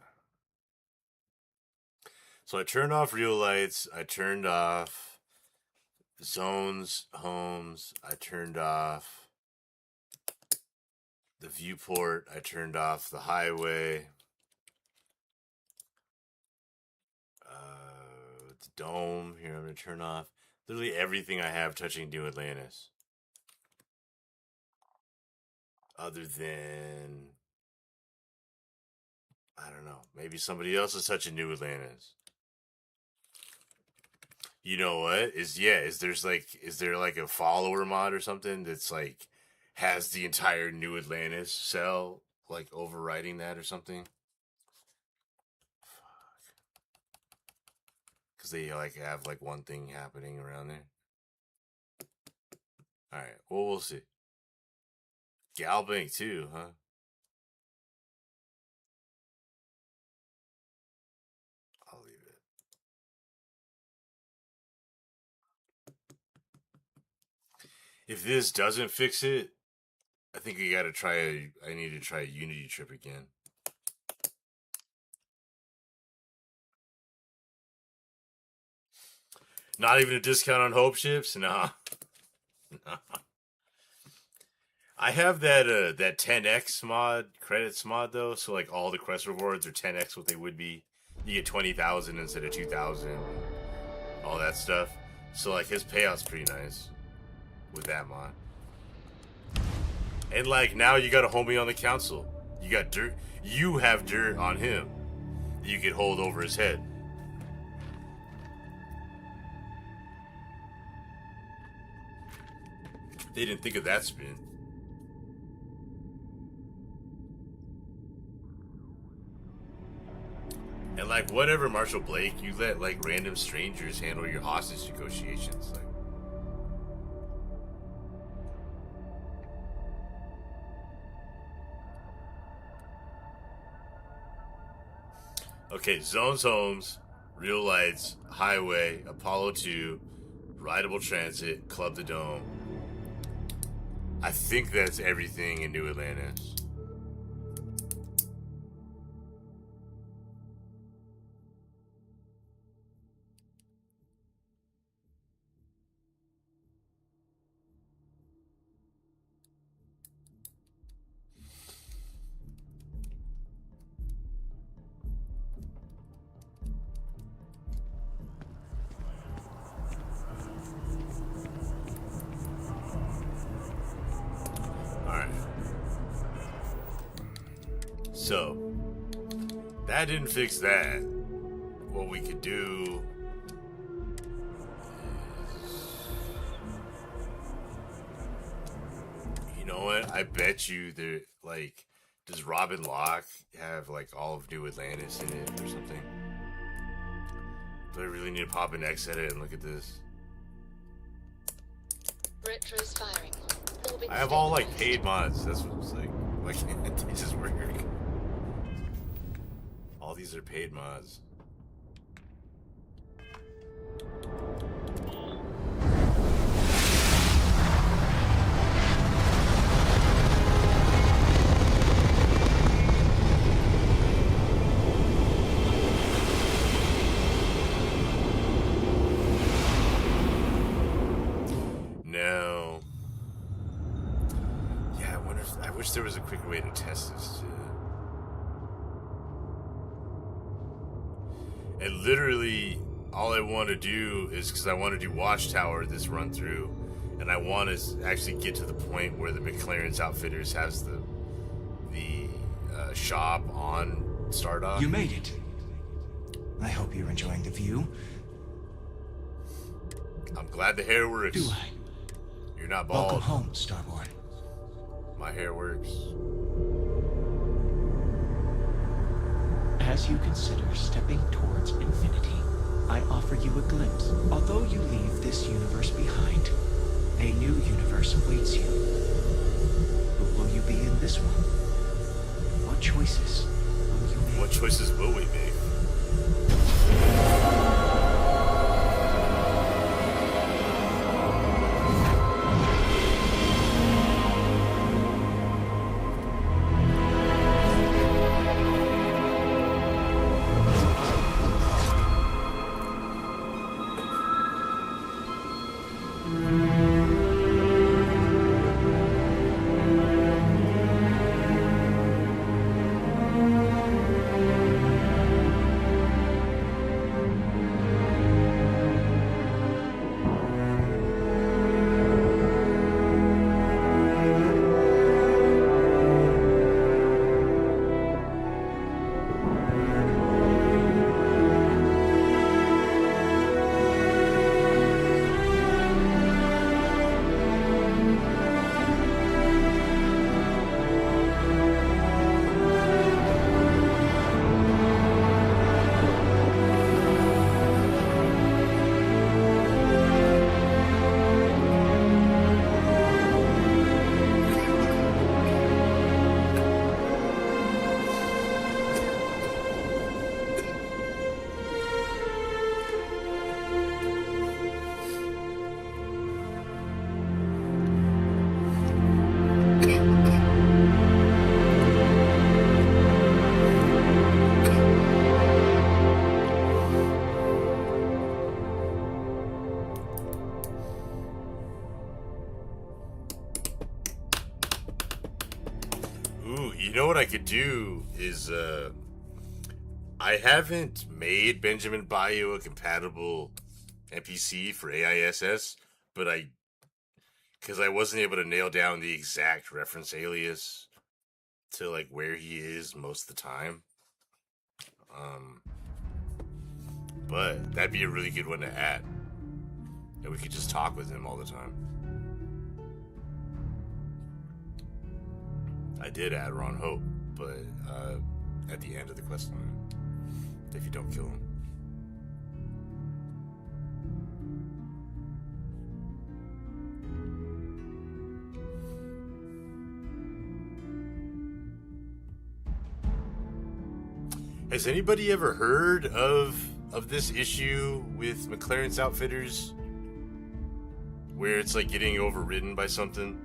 So I turned off real lights. I turned off zones, homes. I turned off the viewport. I turned off the highway. The dome. Here, I'm going to turn off literally everything I have touching New Atlantis. Other than, I don't know, maybe somebody else is touching New Atlantis. You know what? Is there like a follower mod or something that's like has the entire New Atlantis cell like overriding that or something? Because they like have like one thing happening around there. All right. Well, we'll see. Galbank too, huh? I'll leave it. If this doesn't fix it, I think we gotta try I need to try a Unity trip again. Not even a discount on Hope ships? Nah. Nah. I have that 10x mod, credits mod though, so like all the quest rewards are 10x what they would be. You get 20,000 instead of 2,000, all that stuff. So like his payout's pretty nice with that mod. And like now you got a homie on the council. You got dirt. You have dirt on him that you could hold over his head. They didn't think of that spin. And like whatever, Marshall Blake, you let like random strangers handle your hostage negotiations. Like, okay, Zones Homes, Real Lights, Highway, Apollo 2, Rideable Transit, Club the Dome. I think that's everything in New Atlantis. So, that didn't fix that. What we could do is... You know what? I bet you there, like, does Robin Locke have, like, all of New Atlantis in it or something? Do I really need to pop an X edit and look at this? Retro's firing. I have all, like, paid mods. That's what it's like. Why can't they just work? All these are paid mods. No. Yeah, I wish there was a quicker way to test this too. And literally, all I want to do is because I want to do Watchtower this run through, and I want to actually get to the point where the McLaren's Outfitters has the shop on Stardock. You made it. I hope you're enjoying the view. I'm glad the hair works. Do I? You're not bald. Welcome home, Starboard. My hair works. As you consider stepping towards infinity, I offer you a glimpse. Although you leave this universe behind, a new universe awaits you. Who will you be in this one? What choices will you make? What choices will we make? could do is I haven't made Benjamin Bayou a compatible NPC for AISS, but because I wasn't able to nail down the exact reference alias to like where he is most of the time. But that'd be a really good one to add, and we could just talk with him all the time. I did add Ron Hope, but at the end of the quest line, if you don't kill him. Has anybody ever heard of this issue with McLaren's Outfitters, where it's like getting overridden by something?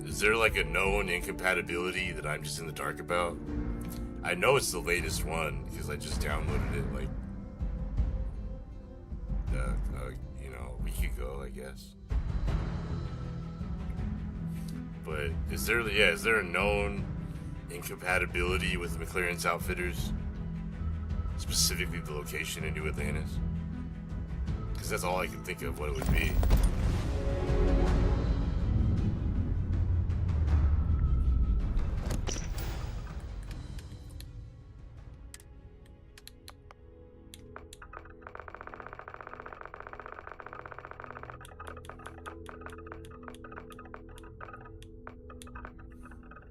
Is there like a known incompatibility that I'm just in the dark about? I know it's the latest one because I just downloaded it like a week ago, I guess. But is there a known incompatibility with McLaren's Outfitters, specifically the location in New Atlantis? Because that's all I can think of what it would be.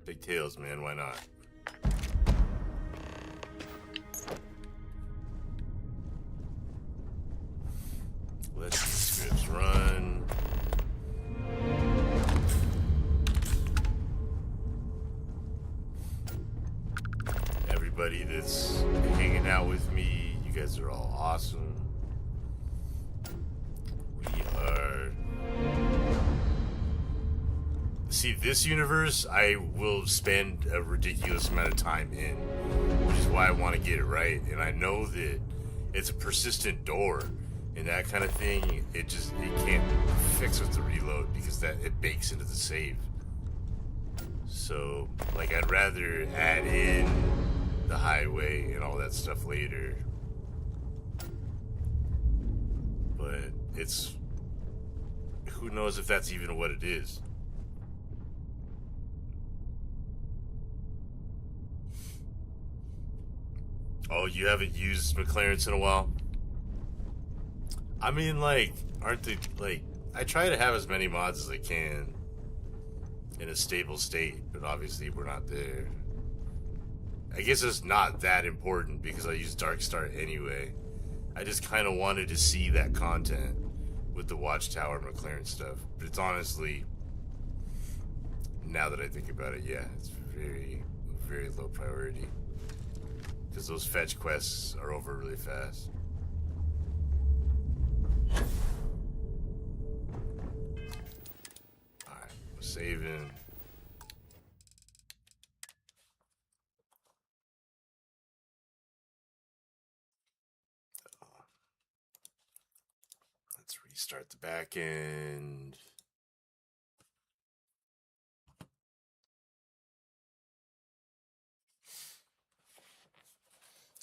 Big tails, man, why not? Let the scripts run. Everybody that's hanging out with me, you guys are all awesome. We are... See, this universe, I will spend a ridiculous amount of time in, which is why I want to get it right. And I know that it's a persistent door and that kind of thing. It can't fix with the reload because it bakes into the save. So, like, I'd rather add in the highway and all that stuff later. But who knows if that's even what it is. Oh, you haven't used McLaren's in a while? I mean, like, aren't they, like, I try to have as many mods as I can in a stable state, but obviously we're not there. I guess it's not that important because I use Darkstar anyway. I just kind of wanted to see that content with the Watchtower McLaren stuff. But it's honestly, now that I think about it, yeah, it's very, very low priority. Because those fetch quests are over really fast. Alright, we're saving. Let's restart the back end.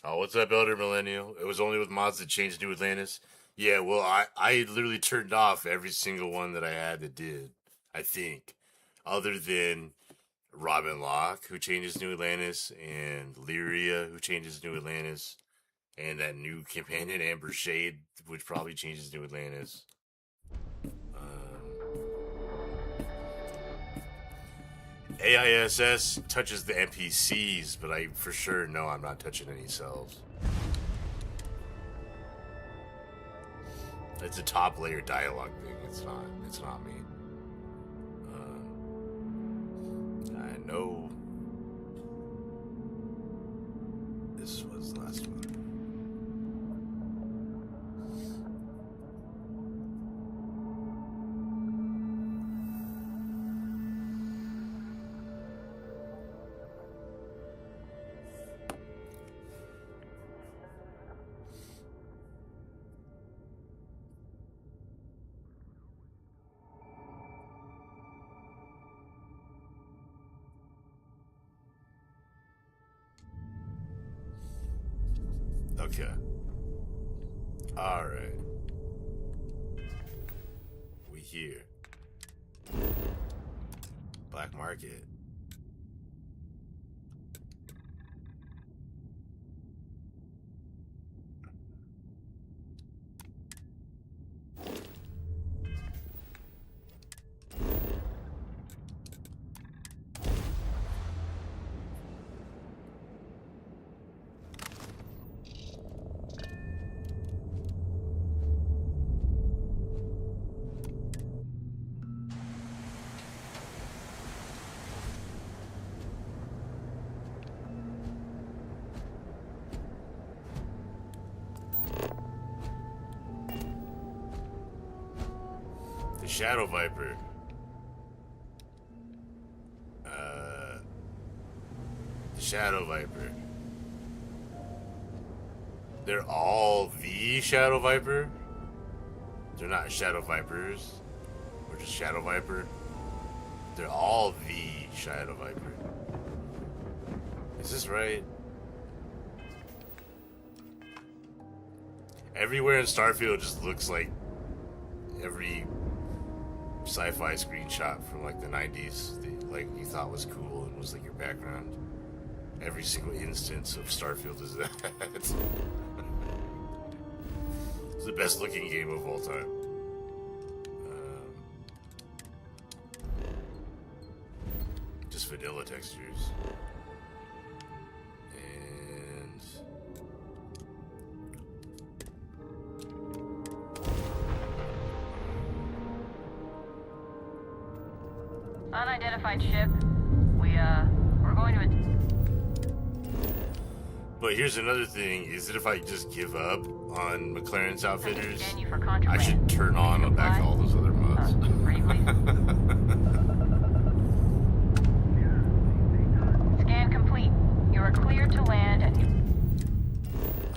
Oh, what's up, Elder Millennial? It was only with mods that changed New Atlantis. Yeah, well, I literally turned off every single one that I had that did, I think. Other than Robin Locke, who changes New Atlantis, and Lyria, who changes New Atlantis, and that new companion, Amber Shade, which probably changes New Atlantis. AISS touches the NPCs, but I for sure know I'm not touching any cells. It's a top layer dialogue thing. It's not me. I know this was the last one. Okay. Alright. We here. Black market. The Shadow Viper. The Shadow Viper. They're all the Shadow Viper? They're not Shadow Vipers. Or just Shadow Viper. They're all the Shadow Viper. Is this right? Everywhere in Starfield just looks like every sci-fi screenshot from like the 90s that like you thought was cool and was like your background. Every single instance of Starfield is that. It's the best looking game of all time. Just vanilla textures. And Unidentified ship. We're going to... But here's another thing, is that if I just give up on McLaren's Outfitters, Scan you for I contraband. should turn on back all those other mods. Ready, please? Scan complete. You are cleared to land and...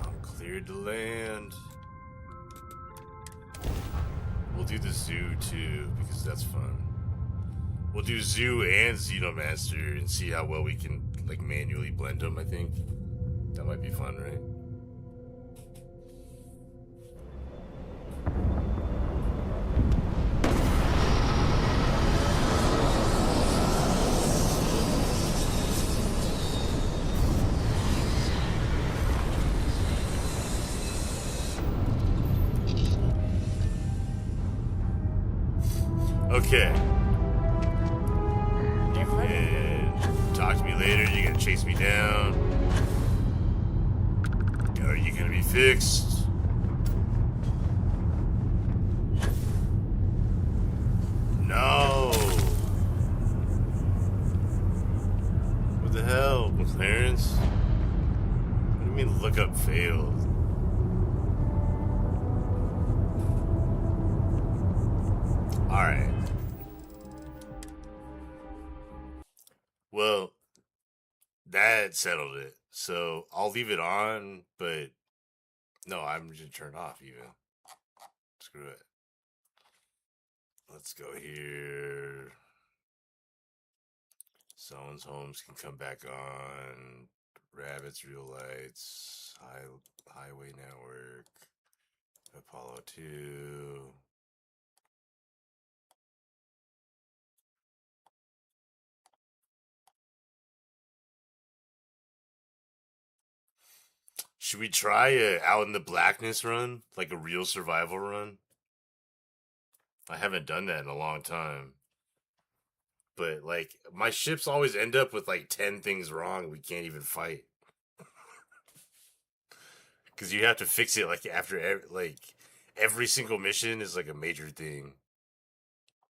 I'm cleared to land. We'll do the zoo too, because that's fun. We'll do zoo and Xenomaster and see how well we can like manually blend them, I think. That might be fun, right? Okay. And talk to me later. You're gonna chase me down. Are you gonna be fixed? No. What the hell, Clarence? What do you mean lookup failed? Alright. Well, that settled it. So I'll leave it on, but no, I'm just turn off even. Screw it. Let's go here. Someone's homes can come back on. Rabbits, real lights, highway network, Apollo 2. Should we try a Out in the Blackness run? Like a real survival run? I haven't done that in a long time. But, like, my ships always end up with, like, 10 things wrong we can't even fight. Because you have to fix it, like, after, every single mission is, like, a major thing.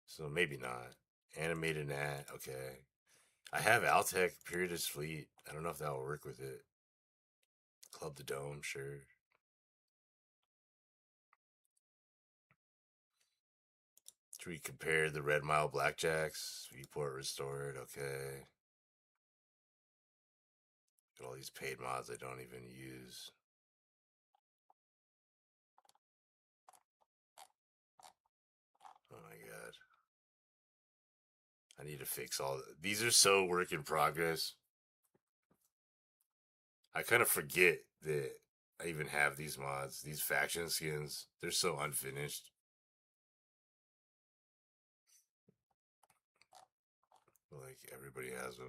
So maybe not. Animated Nat, okay. I have Altec Periodist Fleet. I don't know if that'll work with it. Club the Dome, sure. Should we compare the Red Mile Blackjacks? Viewport restored, okay. Got all these paid mods I don't even use. Oh my god. I need to fix all... These are so work in progress. I kind of forget that I even have these mods, these faction skins. They're so unfinished. Like, everybody has them.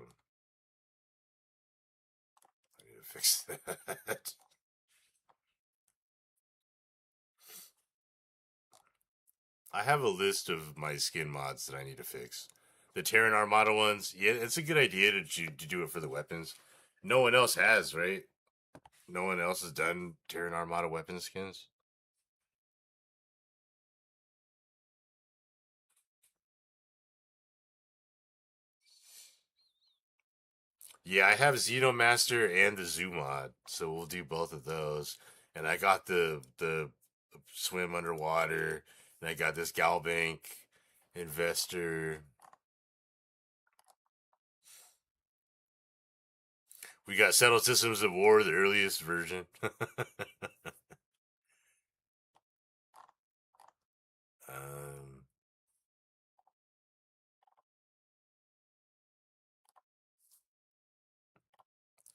I need to fix that. I have a list of my skin mods that I need to fix. The Terran Armada ones, yeah, it's a good idea to do it for the weapons. No one else has, right? No one else has done Terran Armada weapon skins. Yeah, I have Xenomaster and the Zoo mod, so we'll do both of those. And I got the swim underwater, and I got this Galbank investor. We got Settled Systems of War, the earliest version.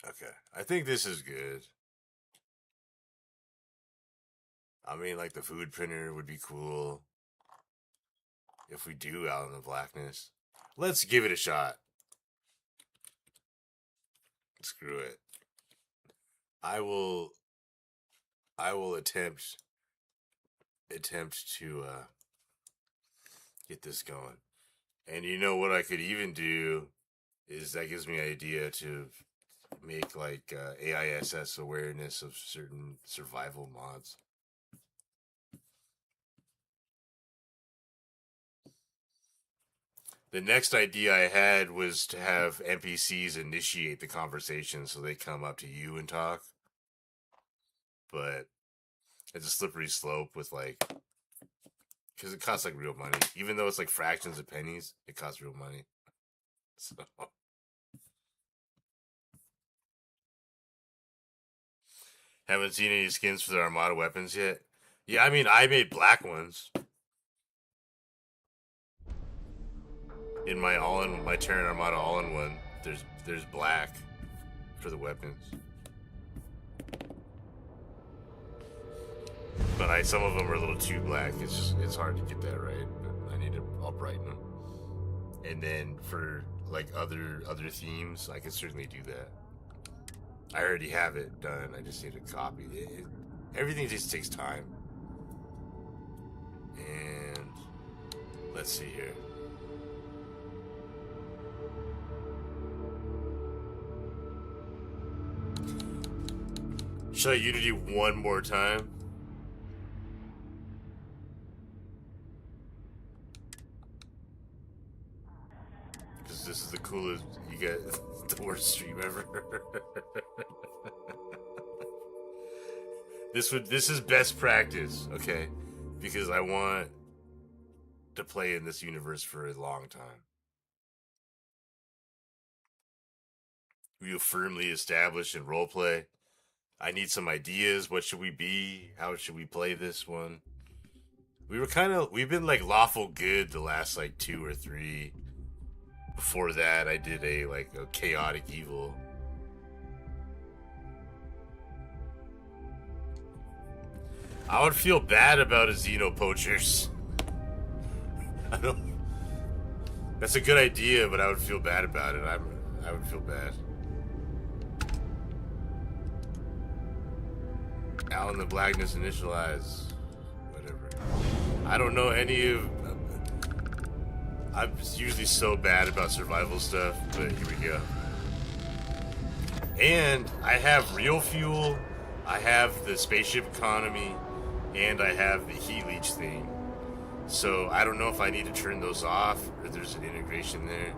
Okay, I think this is good. I mean, like, the food printer would be cool if we do Out in the Blackness. Let's give it a shot. Screw it. I will attempt to get this going. And you know what I could even do is that gives me an idea to make like AISS awareness of certain survival mods. The next idea I had was to have NPCs initiate the conversation so they come up to you and talk. But it's a slippery slope with like, because it costs like real money. Even though it's like fractions of pennies, it costs real money. So haven't seen any skins for the Armada weapons yet. Yeah, I mean, I made black ones. In my my Terran Armada all-in-one, there's black for the weapons. But some of them are a little too black. It's hard to get that right. But I'll brighten them. And then for like other themes, I could certainly do that. I already have it done. I just need to copy it. Everything just takes time. And let's see here. Should I Unity one more time? Because this is the coolest. You get the worst stream ever. This is best practice, okay? Because I want to play in this universe for a long time. We will firmly establish and roleplay. I need some ideas. What should we be? How should we play this one? We've been like lawful good the last like 2 or 3. Before that, I did a chaotic evil. I would feel bad about a Xeno poachers. I don't. That's a good idea, but I would feel bad about it. I would feel bad. Out in the Blackness initialize. Whatever. I don't know any of. I'm usually so bad about survival stuff, but here we go. And I have real fuel, I have the spaceship economy, and I have the heat leech thing. So I don't know if I need to turn those off or there's an integration there.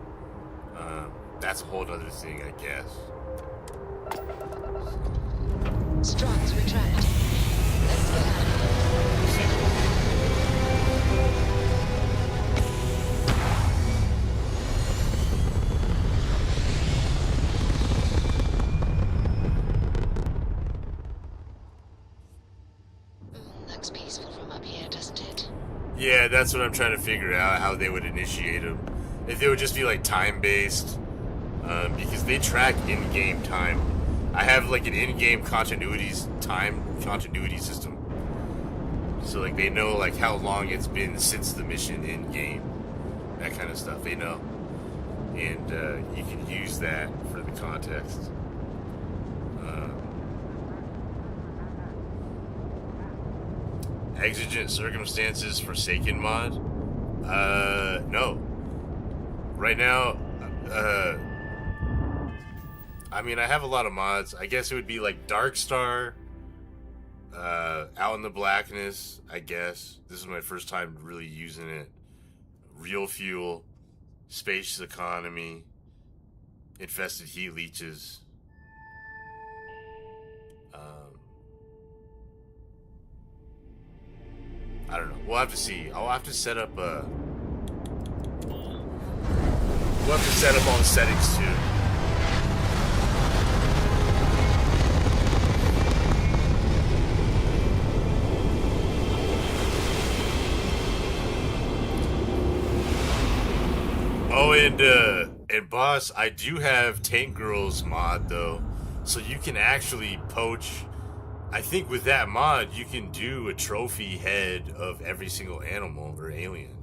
That's a whole other thing, I guess. Strong's retract. Let's go. Looks peaceful from up here, doesn't it? Yeah, that's what I'm trying to figure out, how they would initiate them. If they would just be like time-based, because they track in-game time. I have like an in-game time continuity system. So like they know like how long it's been since the mission in game, that kind of stuff they know, and you can use that for the context. Exigent circumstances Forsaken mod? No. Right now, I mean, I have a lot of mods. I guess it would be like Darkstar, Out in the Blackness, I guess. This is my first time really using it. Real Fuel, Space Economy, Infested Heat Leeches. I don't know. We'll have to see. I'll have to set up we'll have to set up all the settings too. Oh, and boss, I do have Tank Girls mod though, so you can actually poach. I think with that mod, you can do a trophy head of every single animal or alien.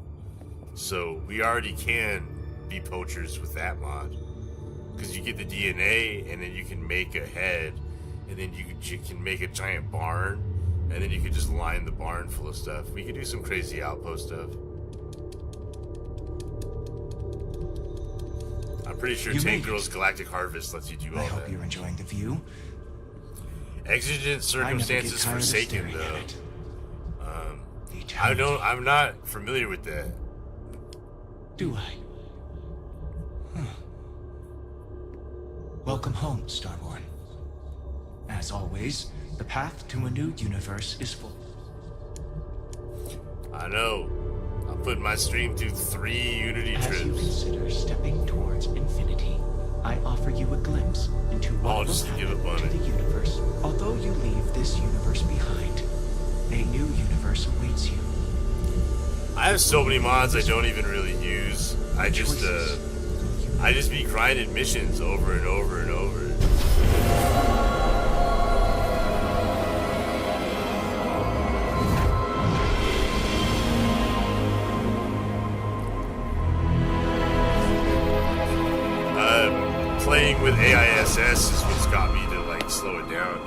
So we already can be poachers with that mod. Because you get the DNA, and then you can make a head, and then you can make a giant barn, and then you can just line the barn full of stuff. We could do some crazy outpost stuff. I'm pretty sure Tank Girls Galactic Harvest lets you do all that. I hope you're enjoying the view. Exigent circumstances Forsaken though. I'm not familiar with that. Do I? Huh. Welcome home, Starborn. As always, the path to a new universe is full. I know. I'm putting my stream through 3 Unity trips. As you consider stepping towards infinity, I offer you a glimpse into what will happen to the universe. Although you leave this universe behind, a new universe awaits you. I have so many mods I don't even really use. I just be grinding missions over and over and over. Playing with AISS is what's got me to like slow it down.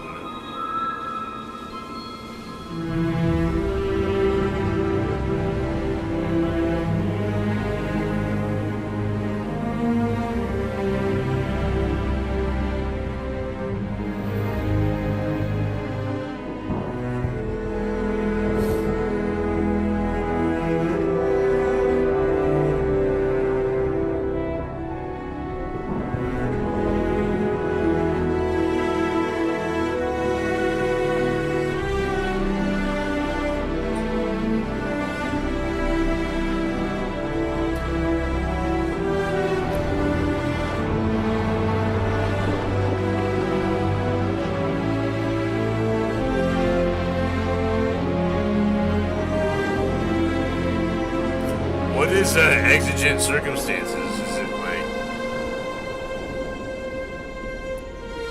What is exigent circumstances? Is it like,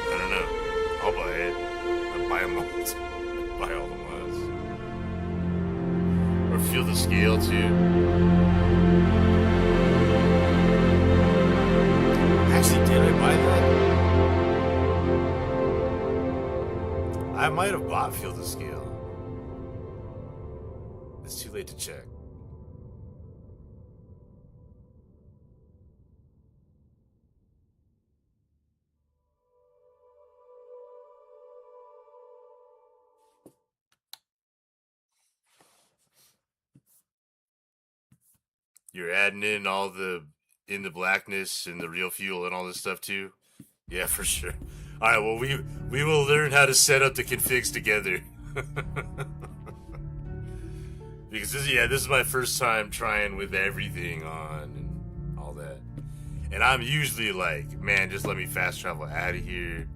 I don't know. I'll buy it. I'll buy them all. Buy all the mods. Or feel the scale too. Actually, did I buy that? I might have bought Feel the Scale. It's too late to check. You're adding in all the In the Blackness and the Real Fuel and all this stuff too? Yeah, for sure. All right, well, we will learn how to set up the configs together. Because this is my first time trying with everything on and all that. And I'm usually like, man, just let me fast travel out of here.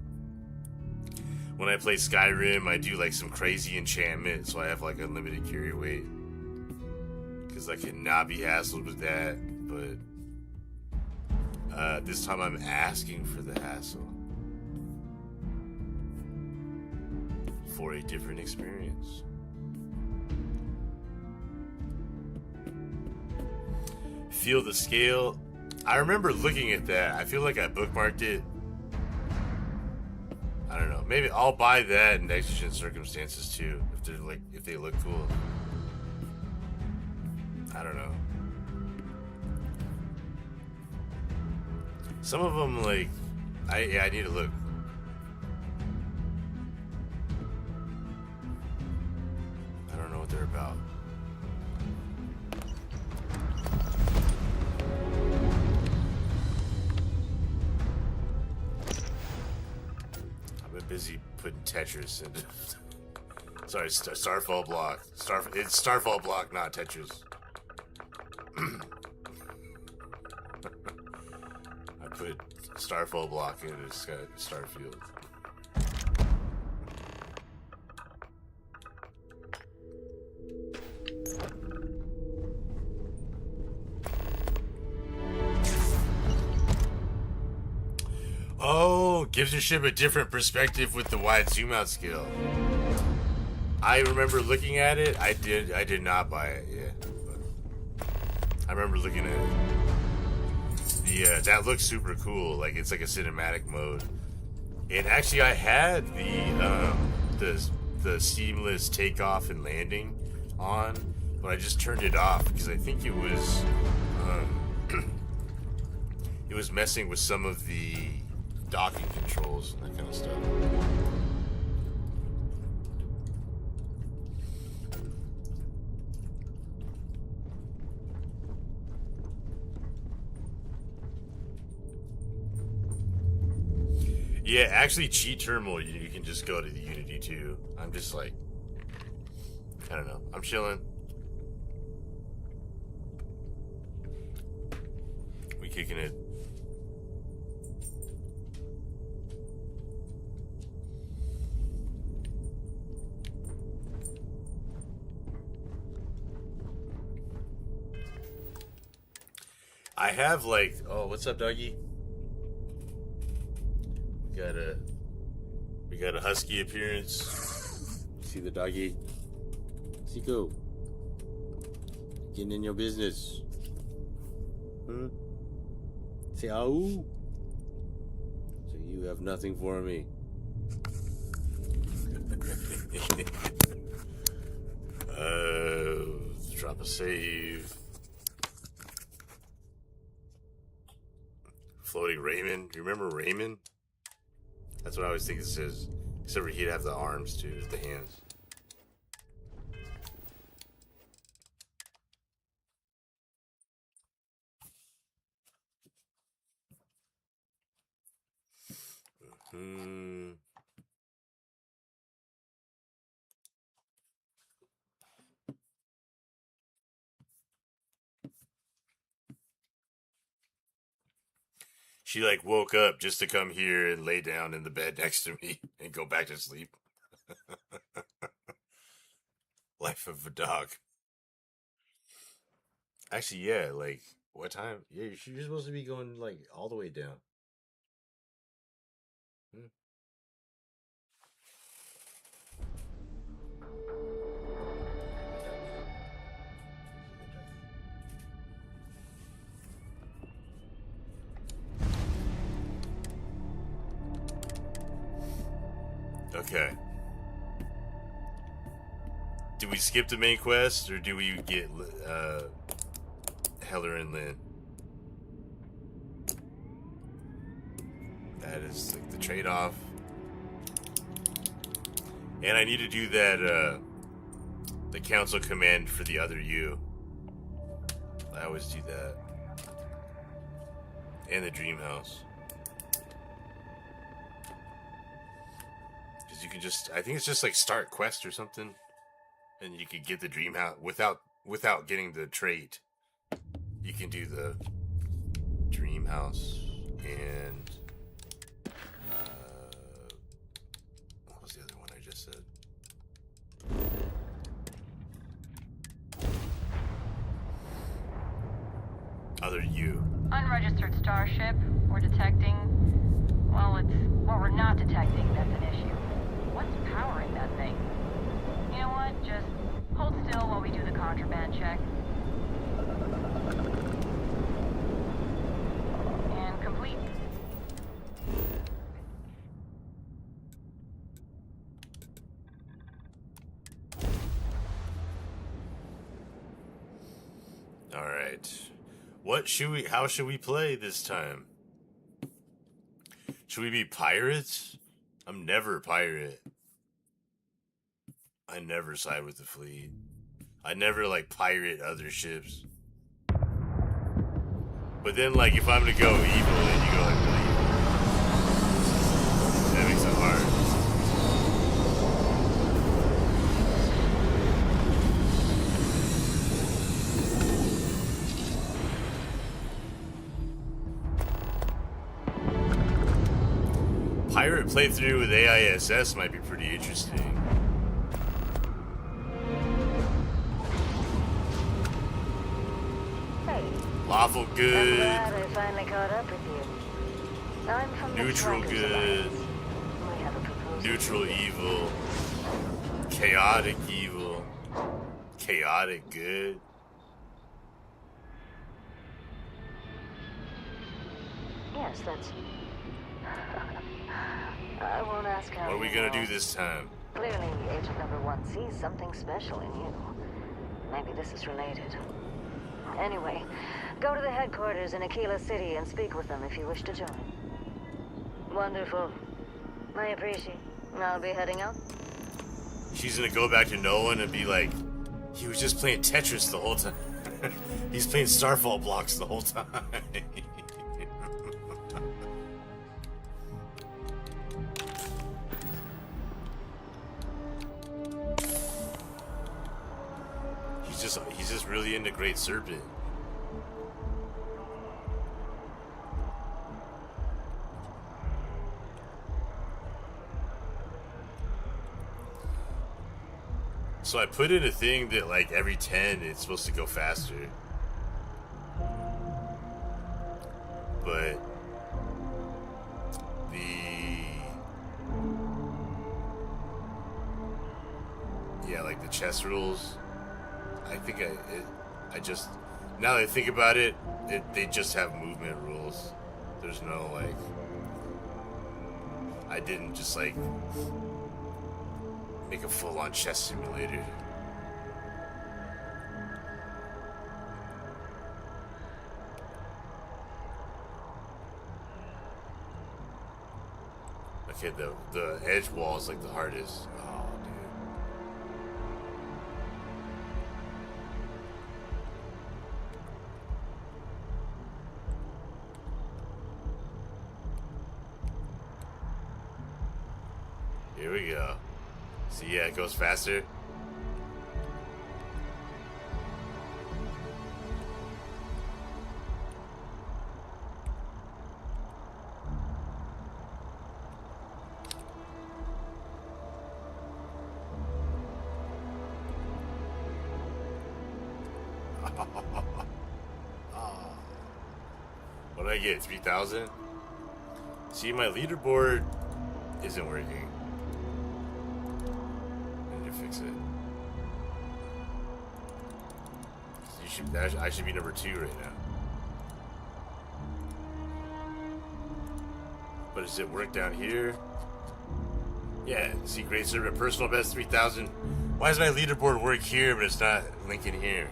When I play Skyrim, I do like some crazy enchantment, so I have like unlimited carry weight. Because I cannot be hassled with that, but this time I'm asking for the hassle. for a different experience. Feel the scale. I remember looking at that. I feel like I bookmarked it. I don't know. Maybe I'll buy that in Exigent Circumstances too. If they look cool. I don't know. Some of them like I need to look. I don't know what they're about. I've been busy putting Tetris into. Sorry, Starfall block. It's Starfall block, not Tetris. I put Starfall block into Starfield. Oh, gives your ship a different perspective with the wide zoom out skill. I remember looking at it. I did not buy it. Yeah, but I remember looking at it. That looks super cool. Like it's like a cinematic mode. And actually, I had the seamless takeoff and landing on, but I just turned it off because I think it was it was messing with some of the docking controls and that kind of stuff. Yeah, actually, cheat terminal, you can just go to the Unity too. I'm just like, I don't know. I'm chilling. We kicking it. I have like, oh, what's up, doggy? We got a husky appearance. See the doggy? Seiko. Getting in your business. Huh? Say ow. So you have nothing for me. Drop a save. Floating Raymond. You remember Raymond? That's what I always think it says. Except for he'd have the arms too, the hands. She like woke up just to come here and lay down in the bed next to me and go back to sleep. Life of a dog. Actually, yeah, like what time? Yeah, you're supposed to be going like all the way down. Okay. Do we skip the main quest, or do we get Heller and Lynn? That is like the trade-off. And I need to do that, the council command for the other you. I always do that. And the dream house. Because you can just, I think it's just like start quest or something. And you could get the dream house without getting the trait. You can do the dream house and what was the other one I just said? Other you. Unregistered starship. We're detecting. Well, we're not detecting. That's an issue. What's powering that thing? right. How should we play this time? Should we be pirates? I'm never a pirate. I never side with the fleet. I never, like, pirate other ships. But then, like, if I'm gonna go evil, then you go, like, really evil. That makes it hard. Pirate playthrough with AISS might be pretty interesting. Hey. Lawful I'm good, glad I finally caught up with you. I'm from neutral the good, We have a proposal. neutral evil, chaotic evil, chaotic good. Yes, that's... I won't ask how What are we you gonna know. do this time? Clearly, Agent Number 1 sees something special in you. Maybe this is related. Anyway, go to the headquarters in Aquila City and speak with them if you wish to join. Wonderful. I appreciate. I'll be heading out. She's gonna go back to Nolan and be like, he was just playing Tetris the whole time. He's playing Starfall blocks the whole time. He's just really into Great Serpent. So I put in a thing that, like, every 10 it's supposed to go faster. But like the chess rules, I think I just, now that I think about it, they just have movement rules. There's no, like, I didn't just, like, make a full-on chess simulator. Okay, the edge wall is, like, the hardest. Oh, dude. Here we go. See, yeah, it goes faster. What did I get? 3,000? See, my leaderboard isn't working. I need to fix it. I should be number 2 right now. But does it work down here? Yeah, see, Great Serpent, personal best 3,000. Why does my leaderboard work here, but it's not linking here?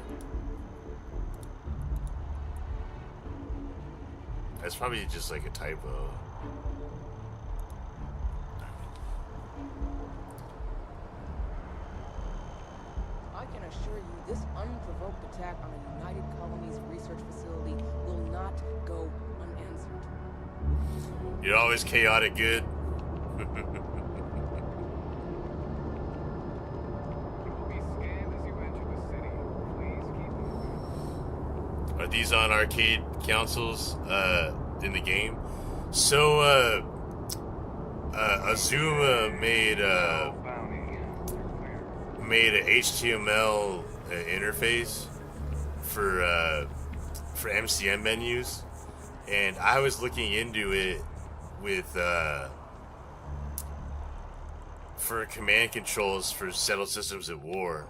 That's probably just like a typo. I can assure you this unprovoked attack on a United Colonies research facility will not go unanswered. You're always chaotic good. Are these on arcade consoles in the game? So Azuma made an HTML interface for MCM menus, and I was looking into it with for command controls for Settled Systems at War,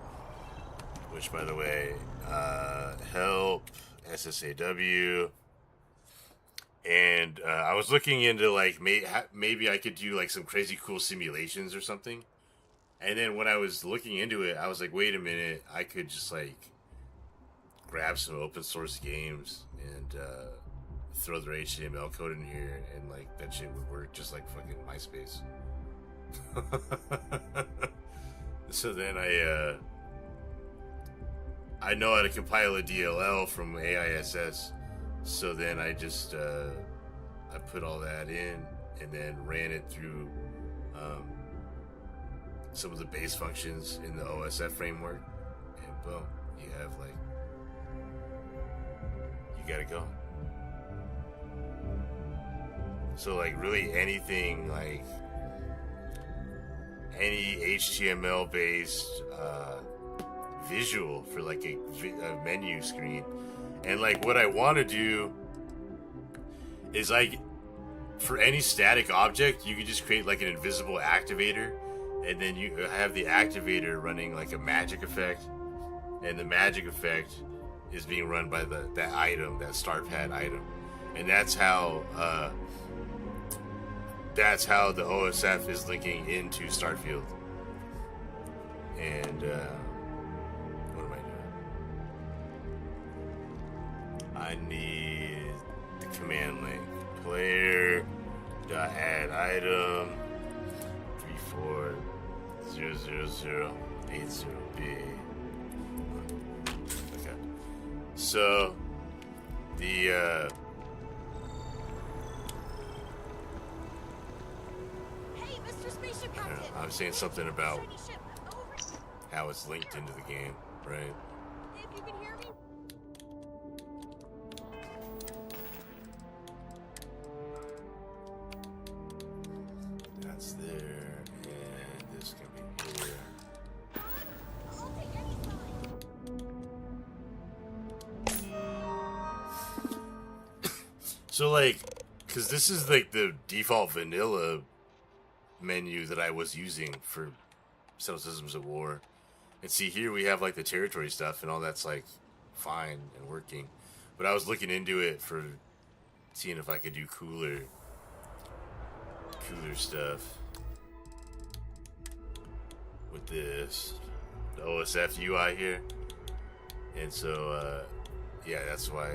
which, by the way, help SSAW. And I was looking into, like, maybe I could do, like, some crazy cool simulations or something. And then when I was looking into it, I was like, wait a minute, I could just, like, grab some open source games and throw their HTML code in here, and like that shit would work just like fucking MySpace. So then I know how to compile a DLL from AISS. So then I just I put all that in and then ran it through some of the base functions in the OSF framework, and boom, you have like, you gotta go. So like really anything, like any HTML based visual for like a menu screen. And like what I want to do is like for any static object, you can just create like an invisible activator, and then you have the activator running like a magic effect, and the magic effect is being run by that item, that StarPad item. And that's how the OSF is linking into Starfield. And what am I doing? I need the command link. Player.add item 3400080B. Okay. So the I'm saying something about how it's linked into the game, right? If you can hear me. That's there, and this can be here. I'll take any sign. So like, because this is like the default vanilla menu that I was using for Settled Systems of War. And see, here we have like the territory stuff and all that's like fine and working. But I was looking into it for seeing if I could do cooler stuff with this, the OSF UI here. And so, yeah, that's why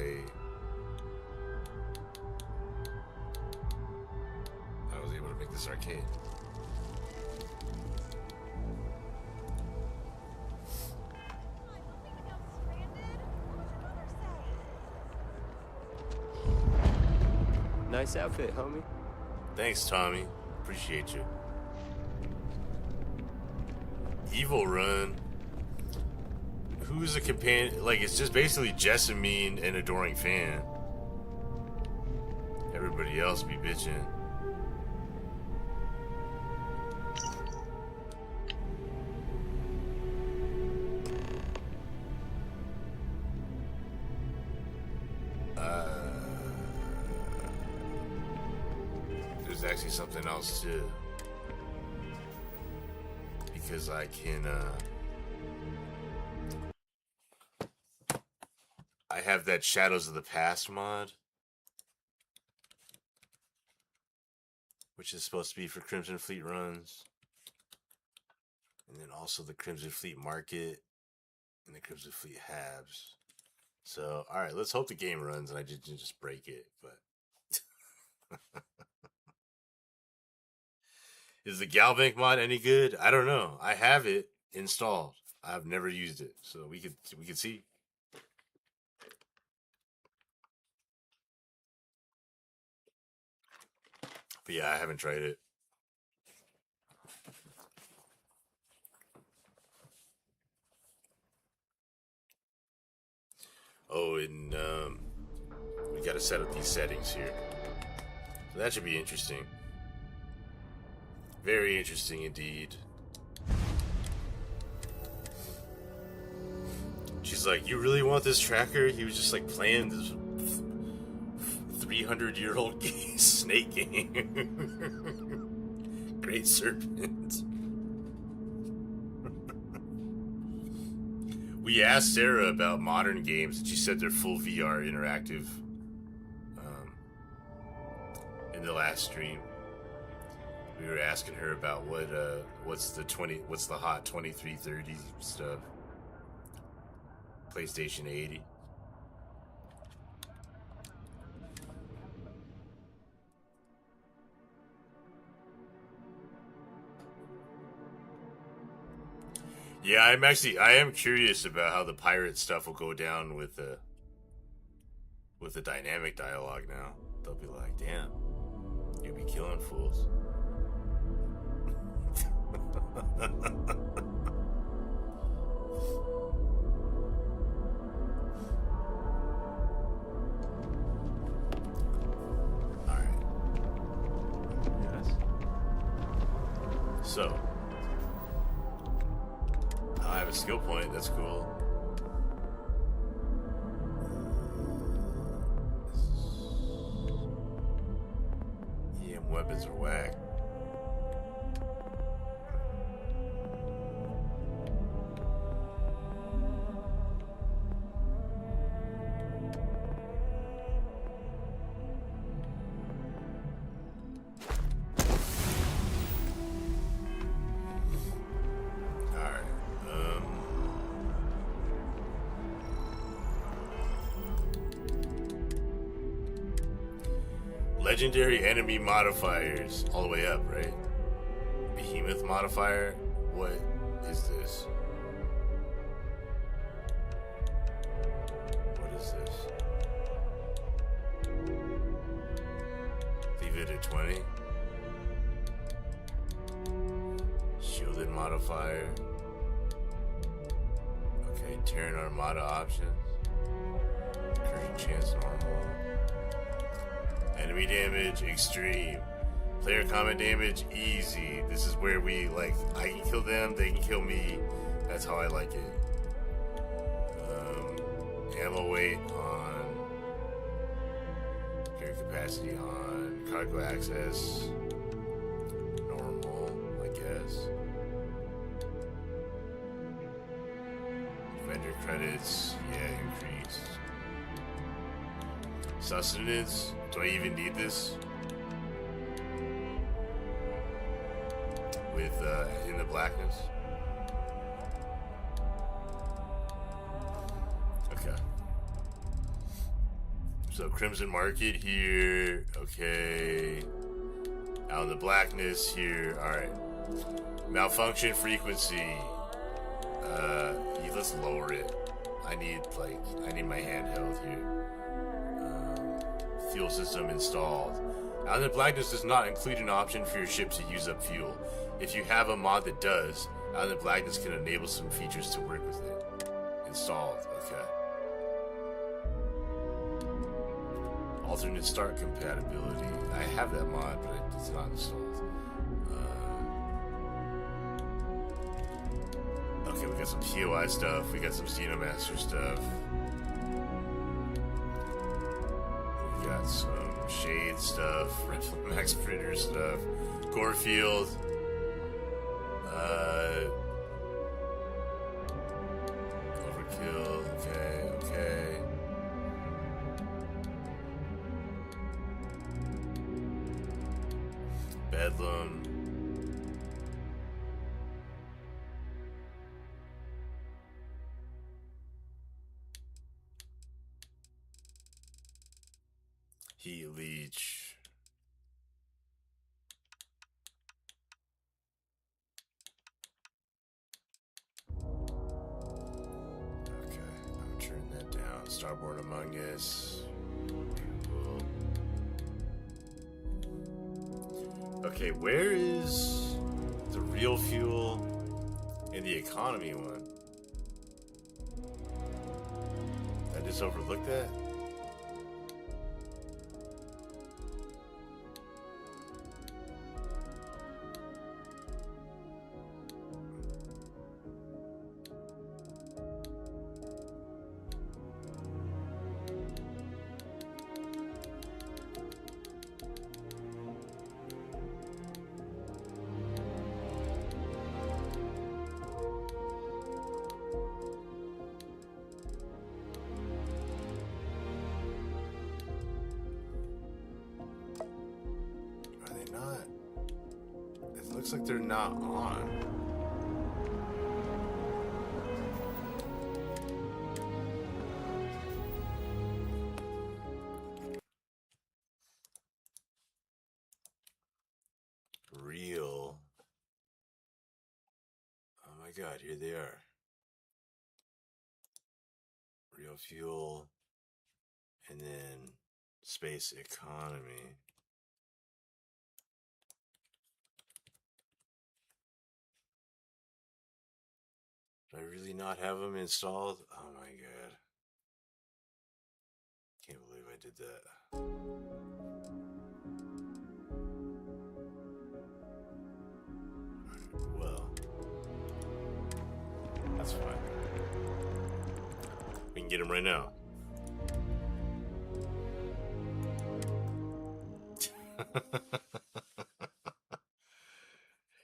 I was able to make this arcade. Nice outfit, homie. Thanks, Tommy. Appreciate you. Evil Run. Who's a companion? Like, it's just basically Jessamine and Adoring Fan. Everybody else be bitching. There's actually something else too. Because I can, I have that Shadows of the Past mod, which is supposed to be for Crimson Fleet runs. And then also the Crimson Fleet Market and the Crimson Fleet Habs. So, alright, let's hope the game runs and I didn't just break it, but... Is the Galbank mod any good? I don't know. I have it installed. I've never used it, so we could see. But yeah, I haven't tried it. Oh, and we got to set up these settings here. So that should be interesting. Very interesting indeed. She's like, you really want this tracker? He was just like playing this 300-year-old snake game. Great Serpent. We asked Sarah about modern games, and she said they're full VR interactive in the last stream. We were asking her about what's the hot 2330 stuff. PlayStation 80. Yeah, I am curious about how the pirate stuff will go down with the dynamic dialogue now. They'll be like, damn, you be killing fools. Alright. Yes. So, I have a skill point, that's cool. EM weapons are whack. Legendary enemy modifiers all the way up, right? Behemoth modifier? What is this? What is this? Leave it at 20. Shielded modifier. Okay, Terran Armada options. Incursion chance normal. Enemy damage, extreme. Player combat damage, easy. This is where we, like, I can kill them, they can kill me. That's how I like it. Ammo weight on. Carry capacity on. Cargo access. Normal, I guess. Vendor credits, yeah, increased. Sustenance. Do I even need this? With, in the blackness? Okay. So, Crimson Market here. Okay. Out in the blackness here. Alright. Malfunction frequency. Let's lower it. I need my handheld here. Fuel system installed. Out in the blackness does not include an option for your ship to use up fuel. If you have a mod that does, Out in the blackness can enable some features to work with it. Installed. Okay. Alternate start compatibility. I have that mod, but it's not installed. Okay, we got some POI stuff. We got some Xenomaster stuff. We got some Shade stuff. Max Printer stuff. Gorefield. Overkill. Okay. Bedlam. Heat Leech. Okay, I'm turning that down. Starboard Among Us. Cool. Okay, where is the real fuel and the economy one? I just overlooked that? Looks like they're not on. Real. Oh my my god, here they are. Real fuel. And then space economy. Do I really not have them installed? Oh my god. Can't believe I did that. Well, that's fine. We can get them right now.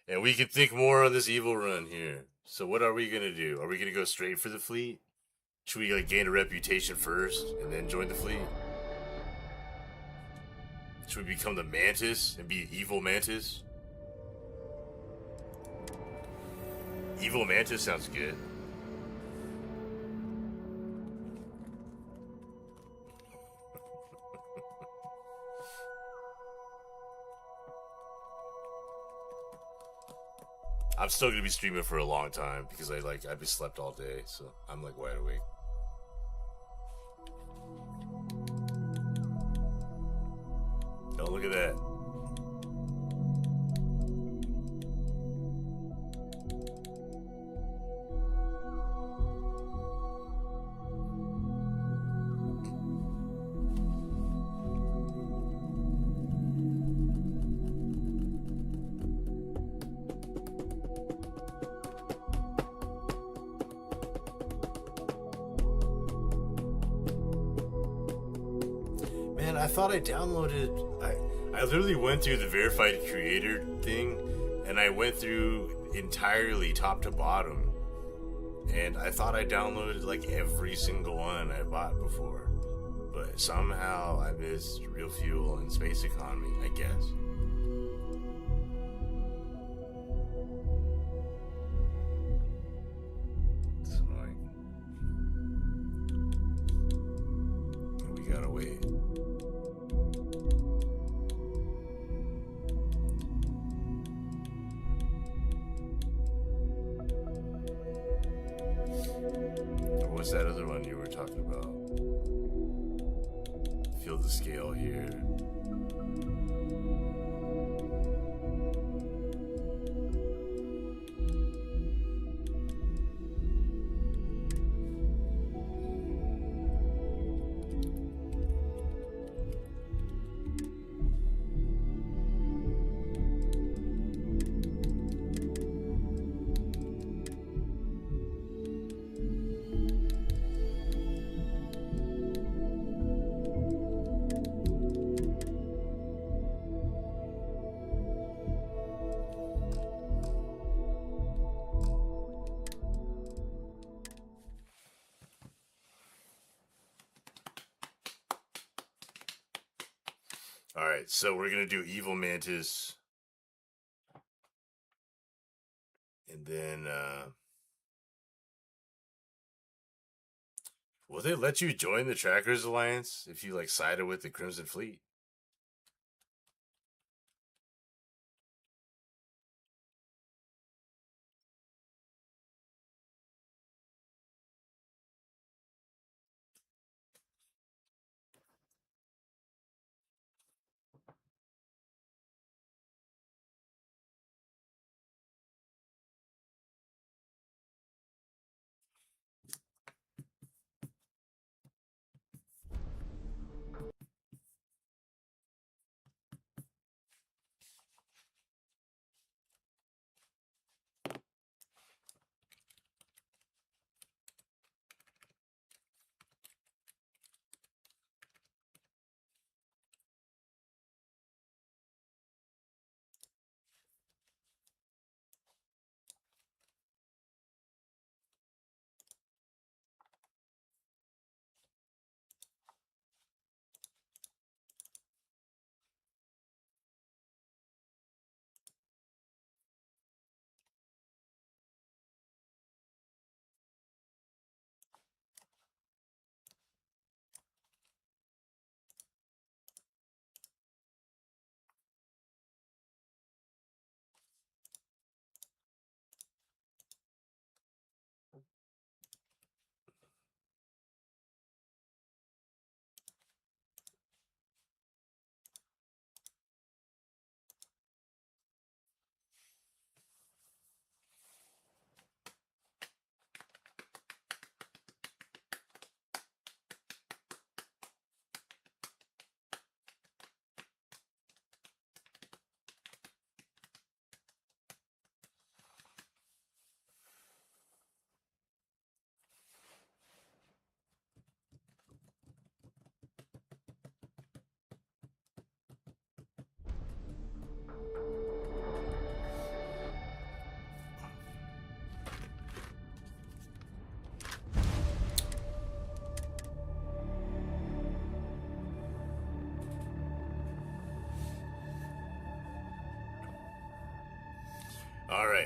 And we can think more on this evil run here. So what are we gonna do? Are we gonna go straight for the fleet? Should we like gain a reputation first and then join the fleet? Should we become the Mantis and be evil Mantis? Evil Mantis sounds good. I'm still gonna be streaming for a long time because I've been slept all day, so I'm like wide awake. Oh, look at that. Man, I thought I downloaded. I literally went through the verified creator thing, and I went through entirely top to bottom, and I thought I downloaded like every single one I bought before, but somehow I missed Real Fuel and Space Economy, I guess. It's annoying. We gotta wait. What's that other one you were talking about? Feel the scale here. Alright, so we're gonna do Evil Mantis. And then, will they let you join the Trackers Alliance if you, like, sided with the Crimson Fleet?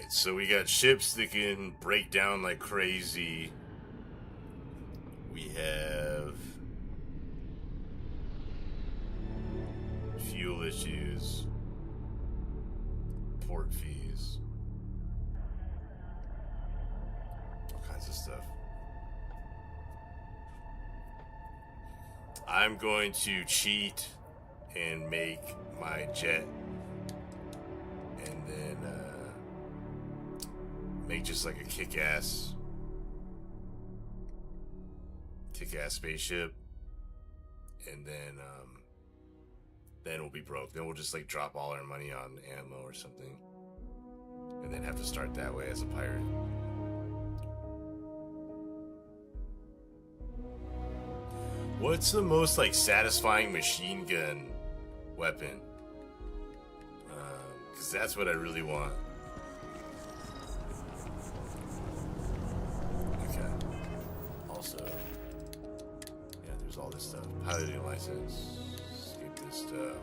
Alright, so we got ships that can break down like crazy. We have fuel issues, port fees, all kinds of stuff. I'm going to cheat and make my jet, and then make just like a kick-ass spaceship, and then we'll be broke. Then we'll just like drop all our money on ammo or something, and then have to start that way as a pirate. What's the most like satisfying machine gun weapon? Because that's what I really want. Okay. Also, yeah, there's all this stuff. Piloting license. Skip this stuff.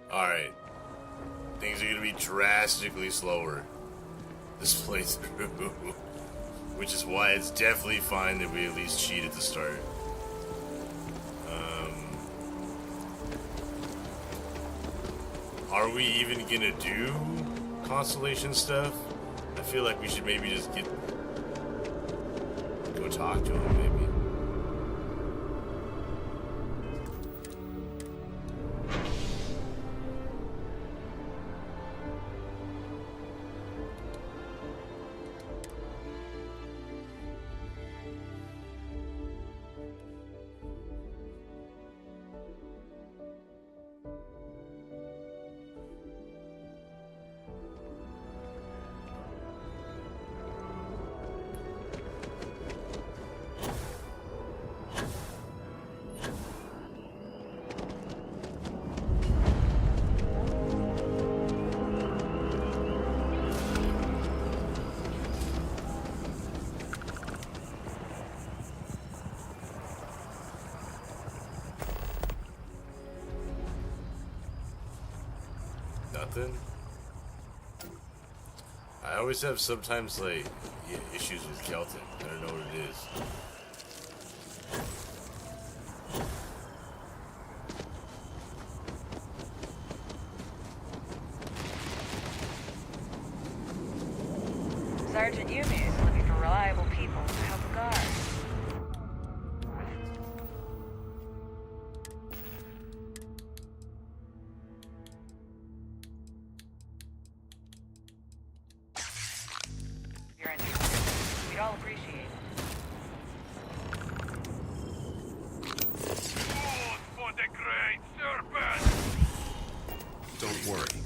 Alright. Things are going to be drastically slower this playthrough. Which is why it's definitely fine that we at least cheat at the start. Are we even going to do constellation stuff? I feel like we should maybe just go talk to him, maybe. Nothing? I always have sometimes like issues with Kelton. I don't know what it is. Sergeant Yumi is looking for reliable people to help a guard. You're interested. We'd all appreciate it. Food for the great serpent! Don't worry.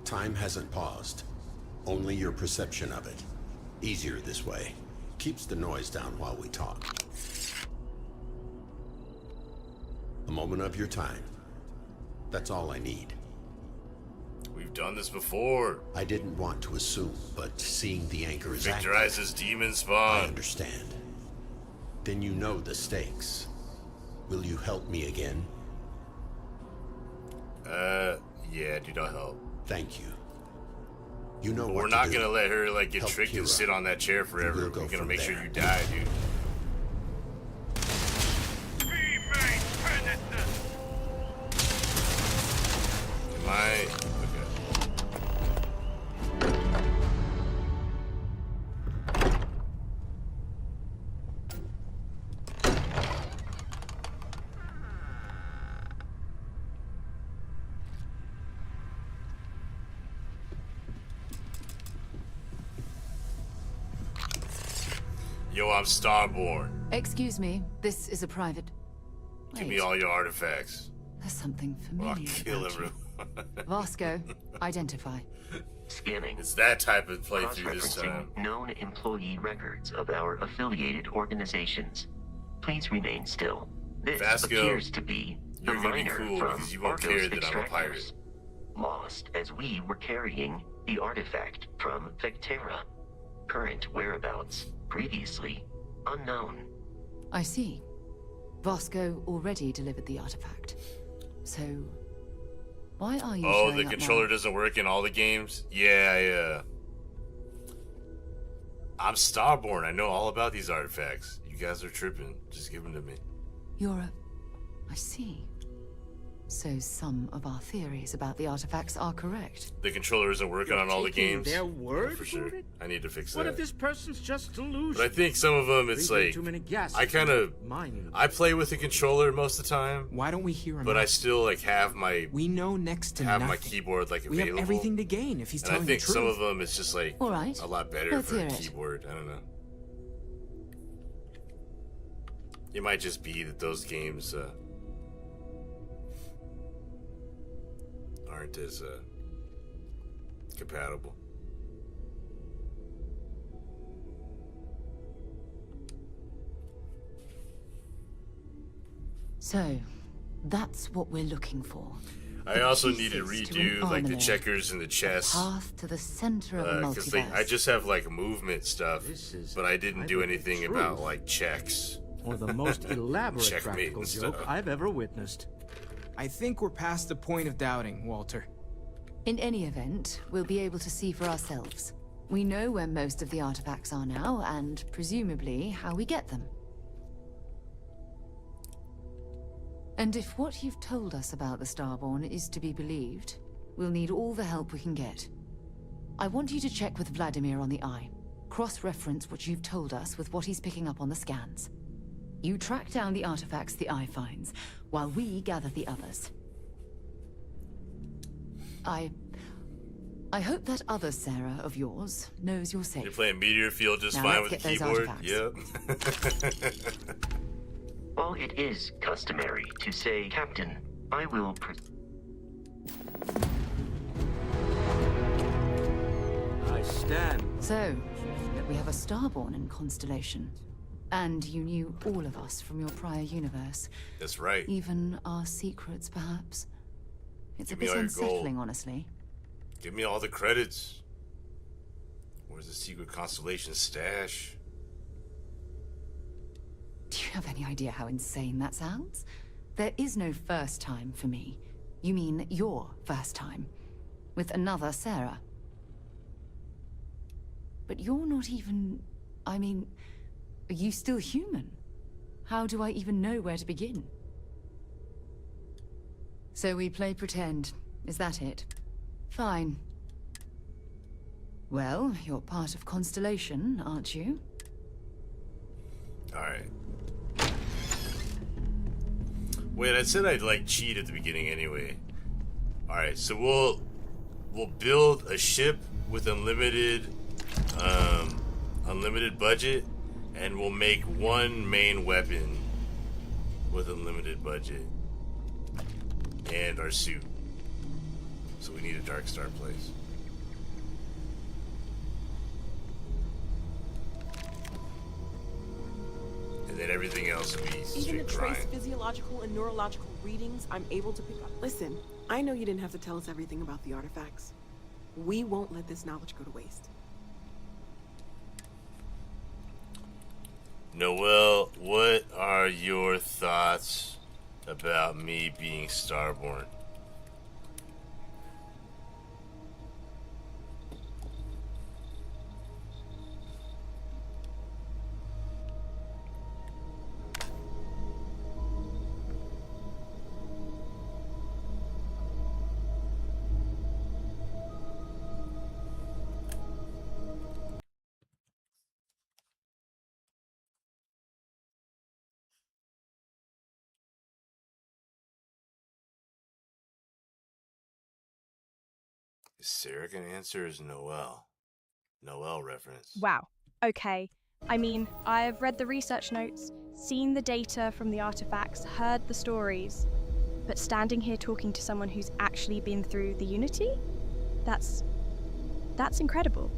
Time hasn't paused. Only your perception of it. Easier this way. Keeps the noise down while we talk. A moment of your time. That's all I need. We've done this before. I didn't want to assume, but seeing the anchor is active, Victorize this demon spawn. I understand. Then you know the stakes. Will you help me again? Yeah, dude, I'll help. Thank you. You know But what we're to not do. gonna let her like get Help tricked and Kira. sit on that chair forever. We'll go We're gonna from make sure there. you die, dude. Am I? Okay. Yo, I'm Starborn. Excuse me, this is a private... Give me Wait, all your artifacts. there's something Or I'll familiar kill about you. everyone. Vasco, identify. Scanning. It's that type of playthrough this Cross-referencing time. known employee records of our affiliated organizations. Please remain still. This Vasco, appears to be the you're gonna be miner cool from because you won't Argos care that I'm a pirate. Extractors. Lost as we were carrying the artifact from Vectera. Current whereabouts previously unknown. I see. Vasco already delivered the artifact. So, why are you Oh, showing the up controller now? doesn't work in all the games? Yeah, I'm Starborn. I know all about these artifacts. You guys are tripping. Just give them to me. You're a... I see. So some of our theories about the artifacts are correct. The controller isn't working on all the taking games. their word for sure. for it? I need to fix What that. if this person's just delusional? But I think some of them, it's Reading like too many guesses. I kind of Mine. I play with the controller most of the time. Why don't we hear him But out? I still like have my We know next to have my nothing. keyboard like We available. have everything to gain if he's and I telling think the truth. some of them it's just like All right. a lot better Let's for a hear it. keyboard. I don't know. It might just be that those games aren't as compatible. So, that's what we're looking for. I also need to Pieces to an redo like the armament. checkers in the chest. Path to the center of a Because multiverse. I just have like movement stuff, but I didn't do either the anything truth about like checks. Or the most elaborate Checkmate practical and joke stuff. I've ever witnessed. I think we're past the point of doubting, Walter. In any event, we'll be able to see for ourselves. We know where most of the artifacts are now, and presumably how we get them. And if what you've told us about the Starborn is to be believed, we'll need all the help we can get. I want you to check with Vladimir on the Eye. Cross-reference what you've told us with what he's picking up on the scans. You track down the artifacts the Eye finds, while we gather the others. I hope that other Sarah of yours knows you're safe. You're playing Meteor Field just Now fine let's with the get those keyboard. Yep. While it is customary to say, Captain, I will. I stand. So, we have a Starborn in Constellation. And you knew all of us from your prior universe. That's right. Even our secrets, perhaps. It's Give a me bit all your gold. unsettling, honestly. Give me all the credits. Where's the secret constellation stash? Do you have any idea how insane that sounds? There is no first time for me. You mean your first time. With another Sarah. But you're not even... I mean... Are you still human? How do I even know where to begin? So we play pretend. Is that it? Fine. Well, you're part of Constellation, aren't you? Alright. Wait, I said I'd like cheat at the beginning anyway. Alright, so we'll build a ship with unlimited budget, and we'll make one main weapon with unlimited budget. And our suit. So we need a Dark Star place. And then everything else will be Even the straight trace grind. physiological and neurological readings I'm able to pick up. Listen, I know you didn't have to tell us everything about the artifacts. We won't let this knowledge go to waste. Noel, what are your thoughts about me being Starborn? Sarah can answer is Noel. Noel reference. Wow. Okay. I mean, I've read the research notes, seen the data from the artifacts, heard the stories, but standing here talking to someone who's actually been through the Unity? That's incredible.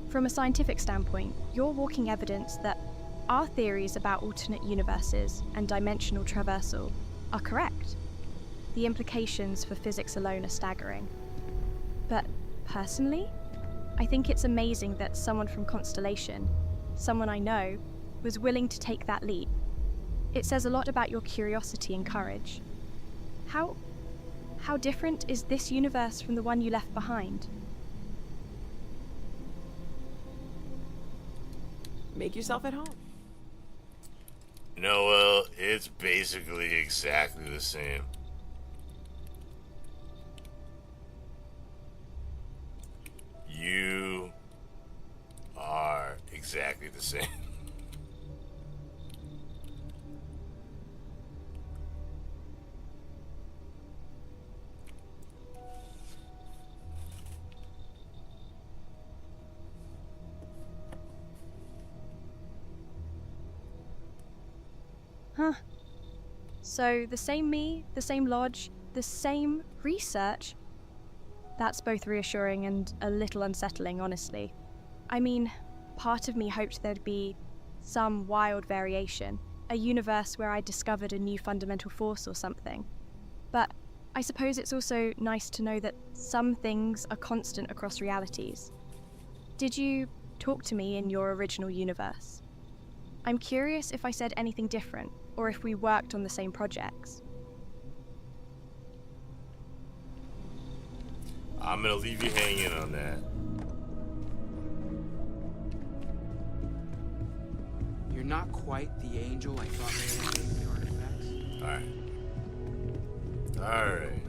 From a scientific standpoint, you're walking evidence that our theories about alternate universes and dimensional traversal are correct. The implications for physics alone are staggering. But personally, I think it's amazing that someone from Constellation, someone I know, was willing to take that leap. It says a lot about your curiosity and courage. How different is this universe from the one you left behind? Make yourself at home. Noel, it's basically exactly the same. You are exactly the same. Huh. So the same me, the same lodge, the same research? That's both reassuring and a little unsettling, honestly. I mean, part of me hoped there'd be some wild variation, a universe where I discovered a new fundamental force or something. But I suppose it's also nice to know that some things are constant across realities. Did you talk to me in your original universe? I'm curious if I said anything different, or if we worked on the same projects. I'm gonna leave you hanging on that. You're not quite the angel I thought may have the artifacts. Alright.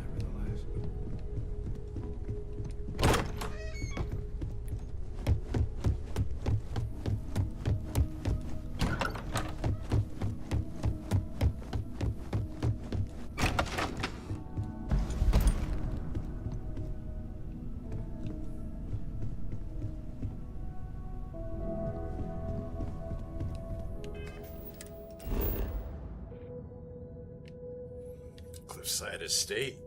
Cliffside Estate.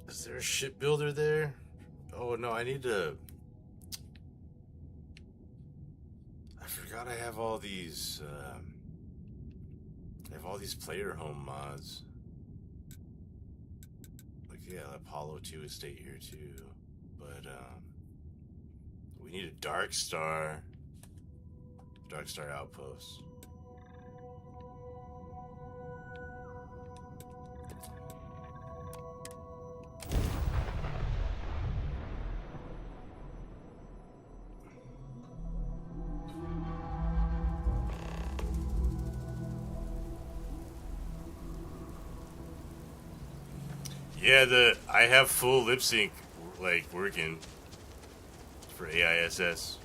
Is there a shipbuilder there? Oh no, I need to... I forgot I have all these, I have all these player home mods. Like, yeah, Apollo 2 Estate here too. But, we need a Dark Star Outpost. Yeah, I have full lip sync like working for AISS.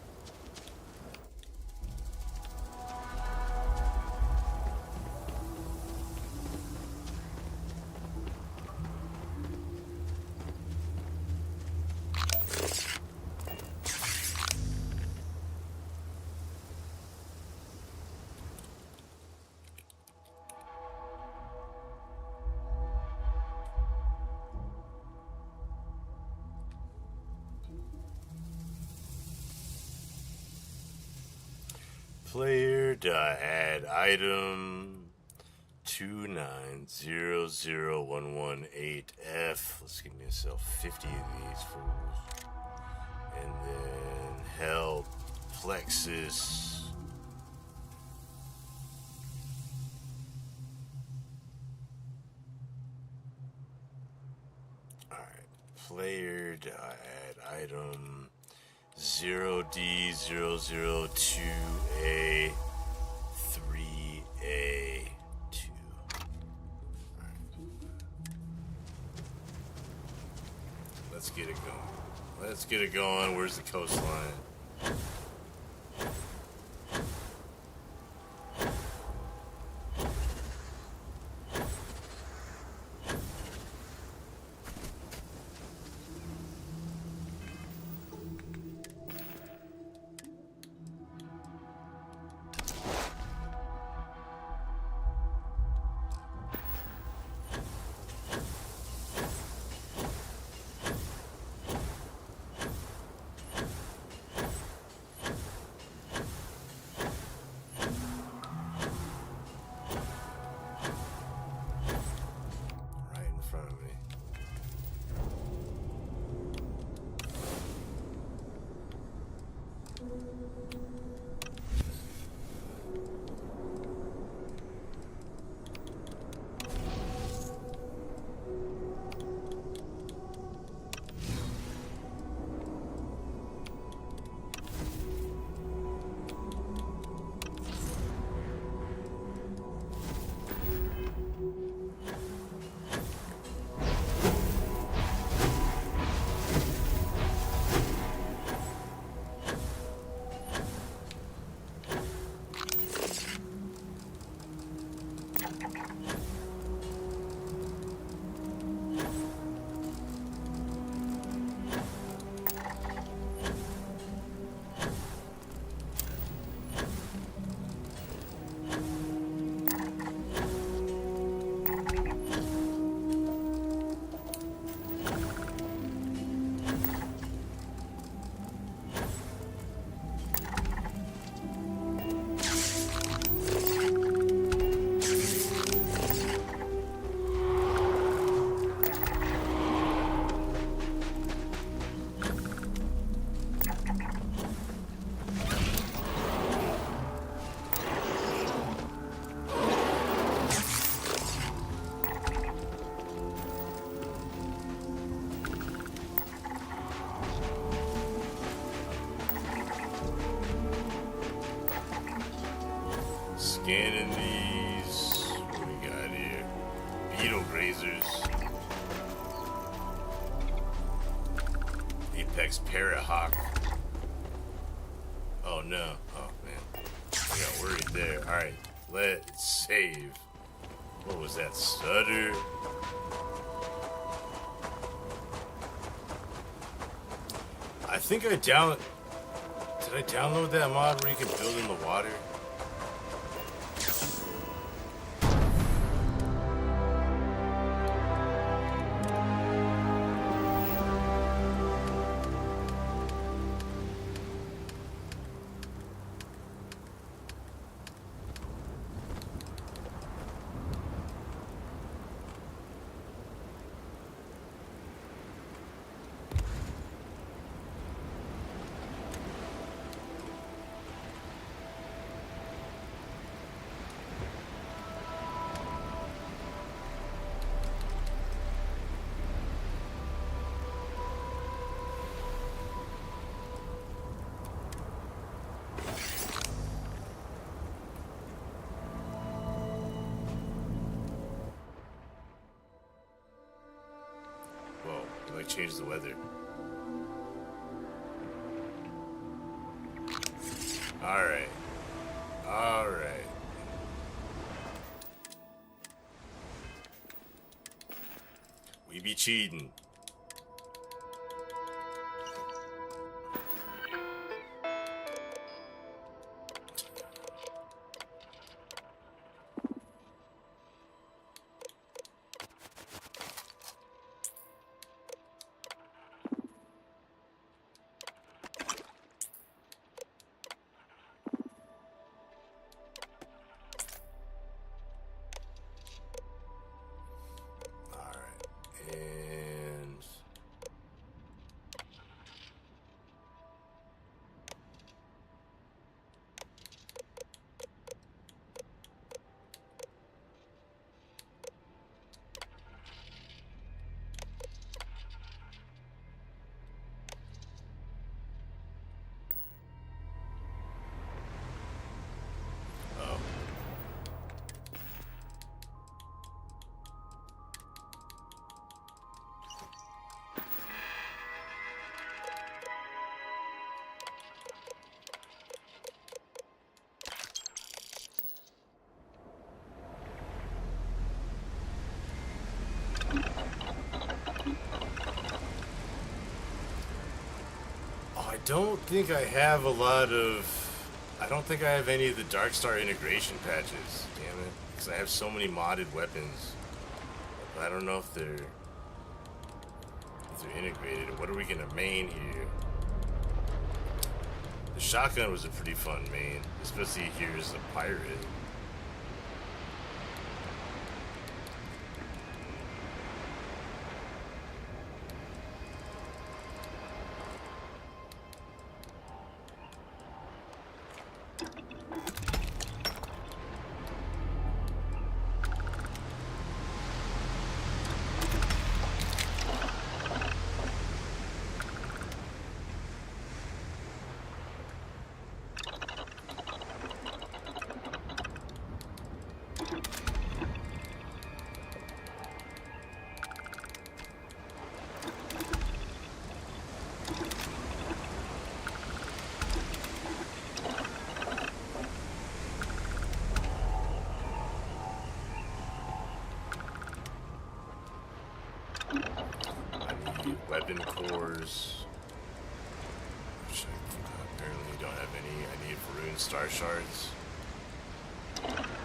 Player.add item 2900118F. Let's give myself 50 of these fools. And then help Plexus. Alright. Player.add item 0D002A 3A2. Let's get it going. Let's get it going. Where's the coastline? scanning these. What we got here? Beetle grazers. Apex Parahawk. Oh no. Oh man. I got worried there. Alright, let's save. What was that? Stutter? I think I Did I download that mod where you can build in the water? Change the weather. Alright. Alright. We be cheating. Don't think I have a lot of... I don't think I have any of the Darkstar integration patches, damn it. Because I have so many modded weapons. But I don't know if they're integrated. What are we going to main here? The shotgun was a pretty fun main, especially here as a pirate. Weapon cores. Which I apparently don't have any. I need Varun star shards. Okay.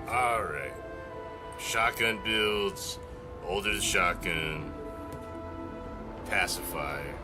Alright. Shotgun builds. Older the shotgun. Pacifier.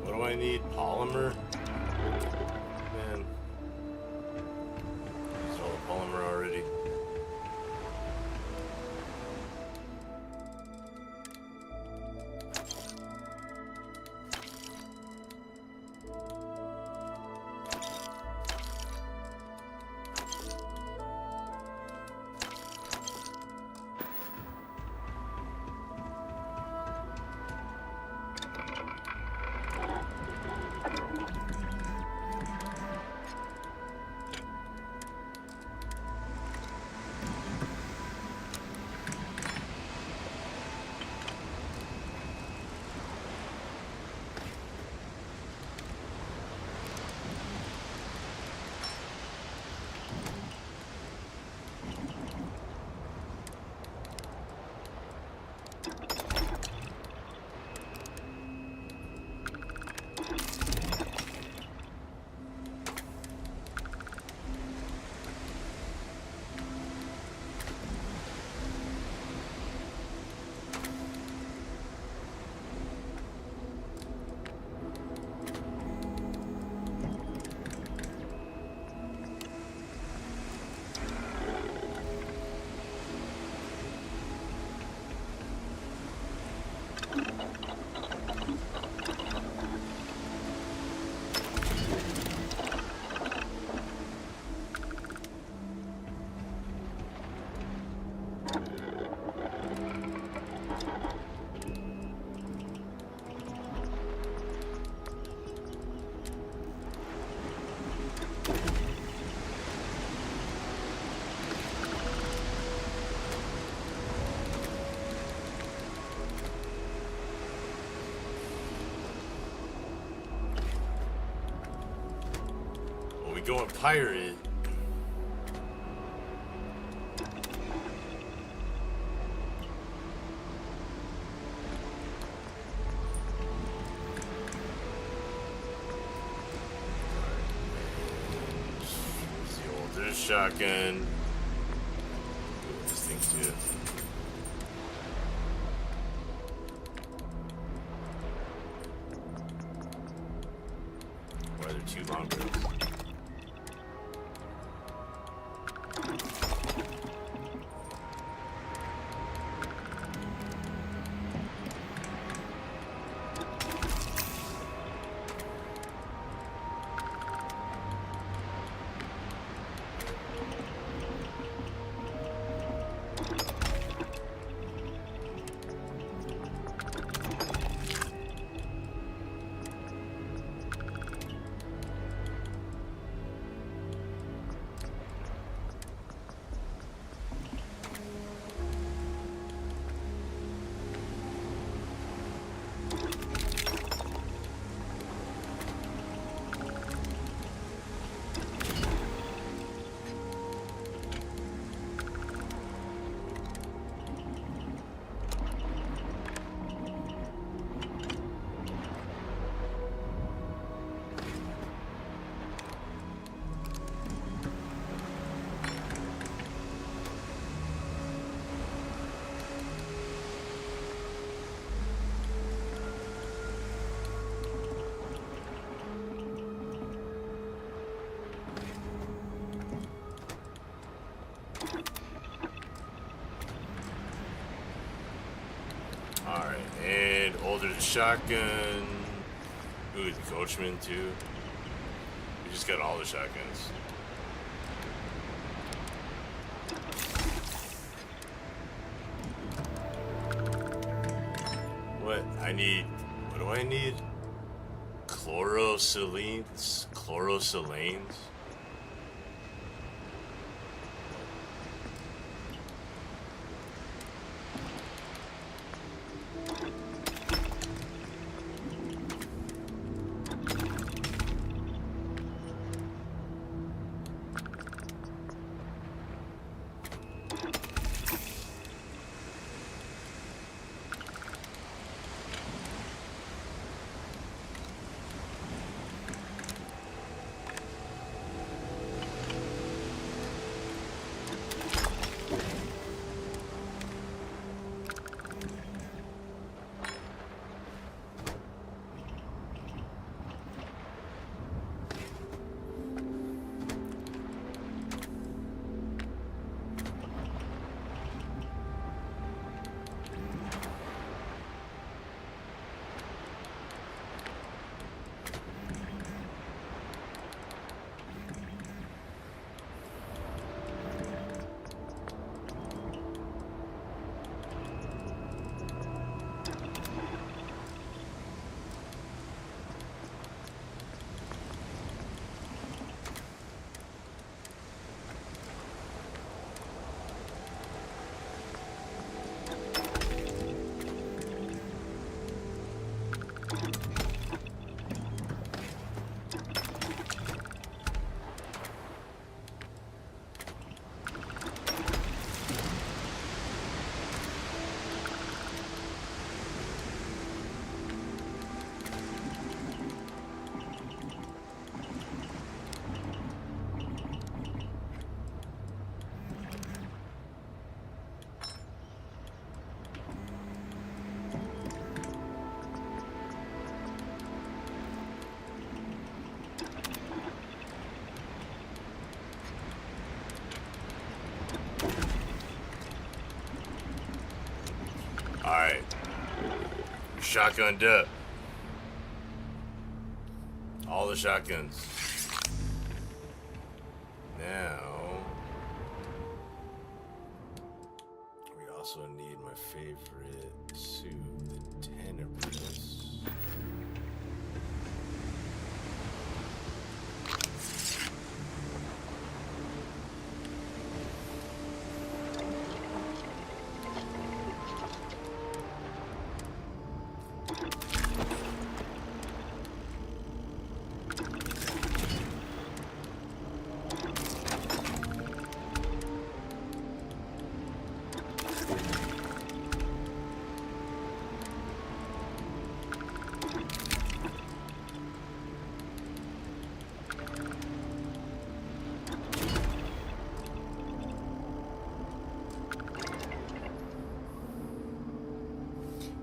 What do I need? Polymer? Man. Used all the polymer already. Going pirate. It's the older shotgun. This thing too. Why are there two long barrels? Alright, and older shotgun. Ooh, the coachman too. We just got all the shotguns. I need. What do I need? Chlorosilines? Chlorosilanes? Alright. Shotgunned up. All the shotguns. Now, we also need my favorite suit, the Tenebris.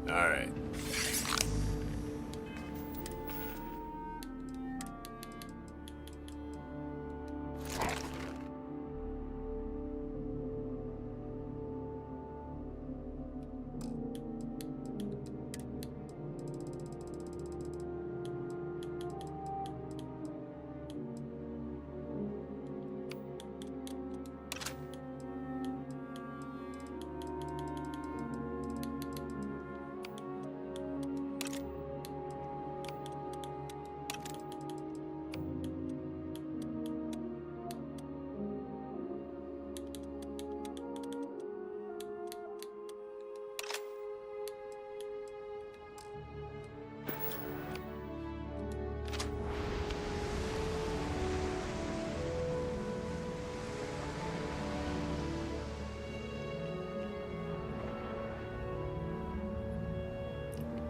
Alright.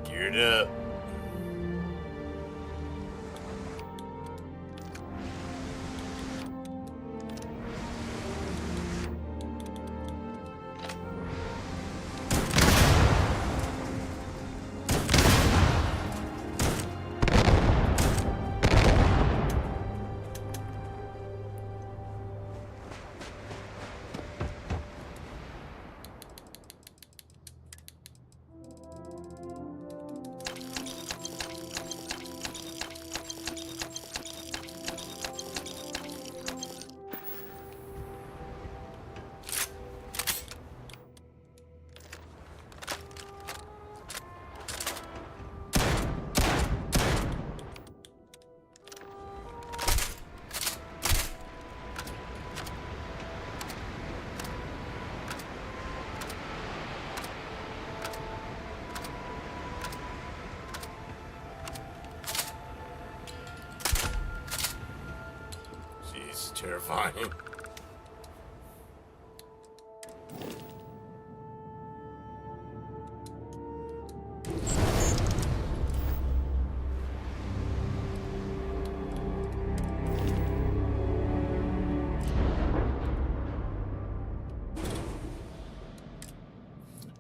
Geared up. terrifying.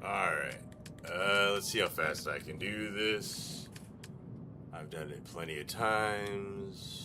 Alright. Let's see how fast I can do this. I've done it plenty of times.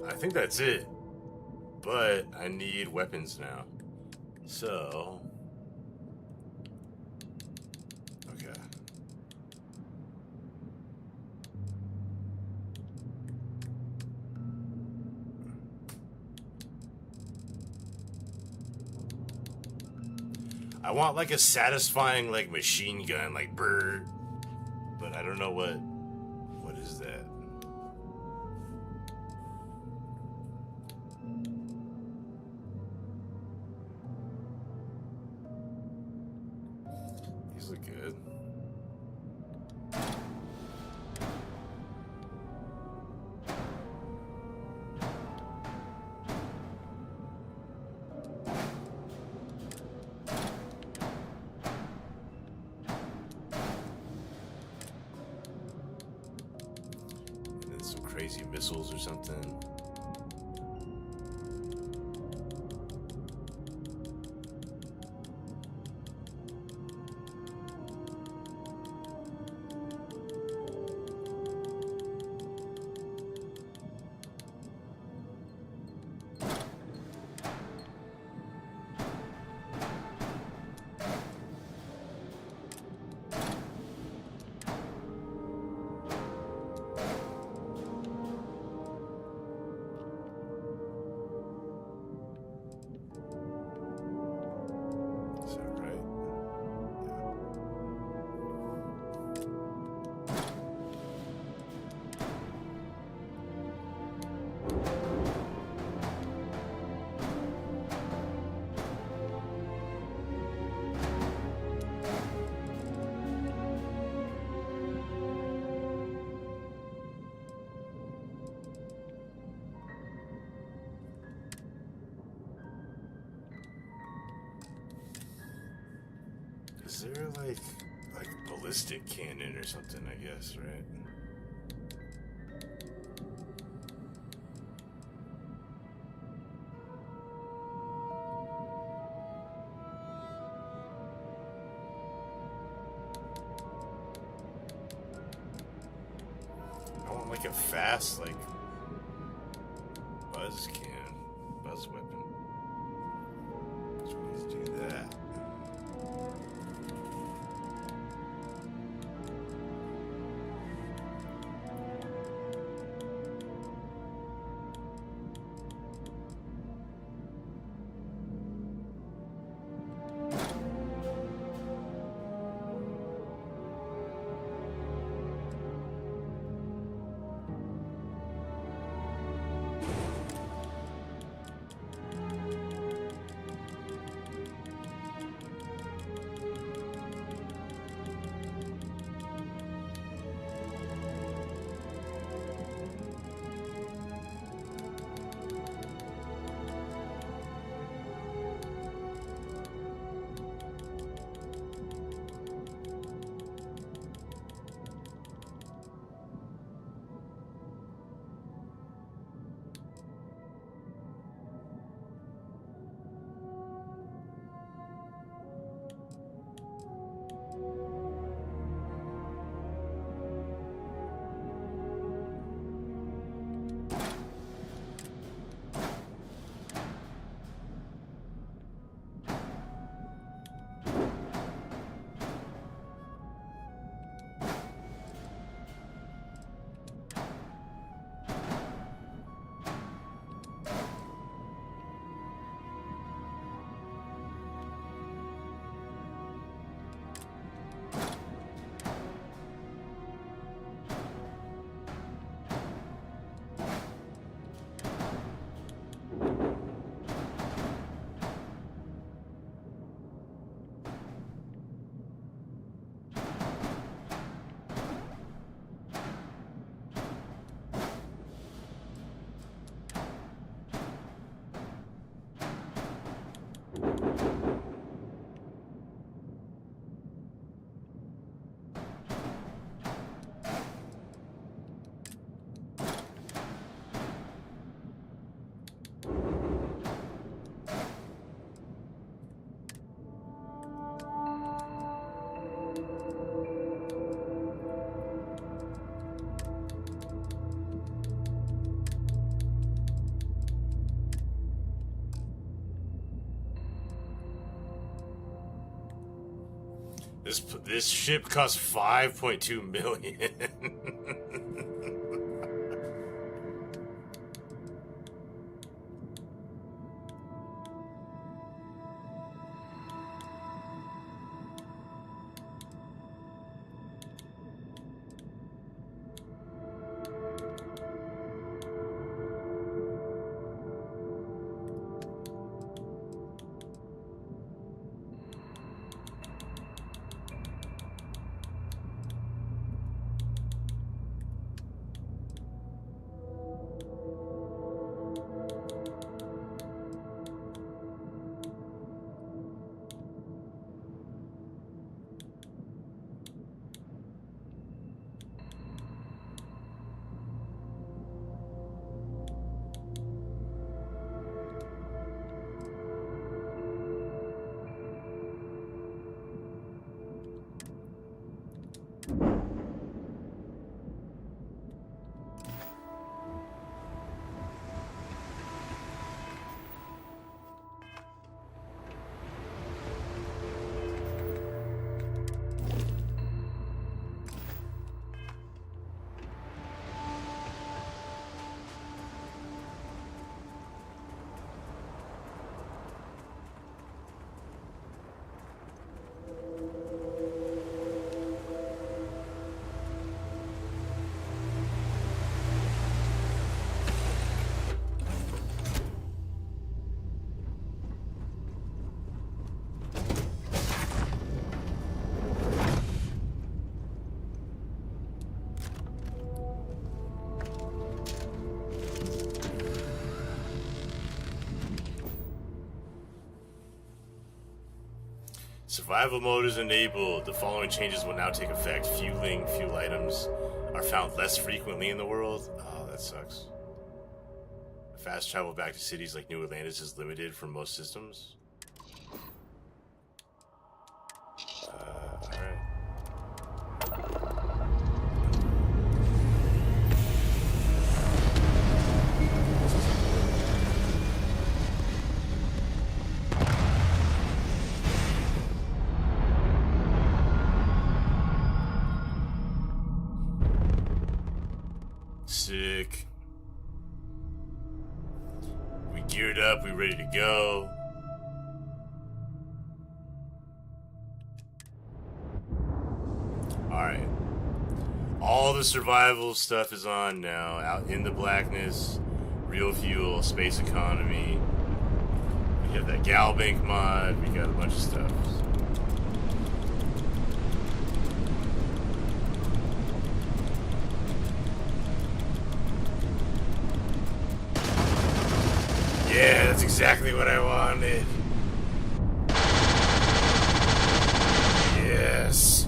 I think that's it. But I need weapons now. So... okay. I want like a satisfying like machine gun, like brr. But I don't know what is that. These look good. Crazy missiles or something. Is there like ballistic cannon or something? I guess, right? I want like a fast buzz weapon. So let's do that. This ship costs 5.2 million. Survival mode is enabled. The following changes will now take effect. Fuel items are found less frequently in the world. Oh, that sucks. Fast travel back to cities like New Atlantis is limited for most systems. Alright. Sick. We geared up, we ready to go. Alright. All the survival stuff is on now. Out in the blackness, real fuel, space economy. We have that Galbank mod, we got a bunch of stuff. Yeah, that's exactly what I wanted. Yes.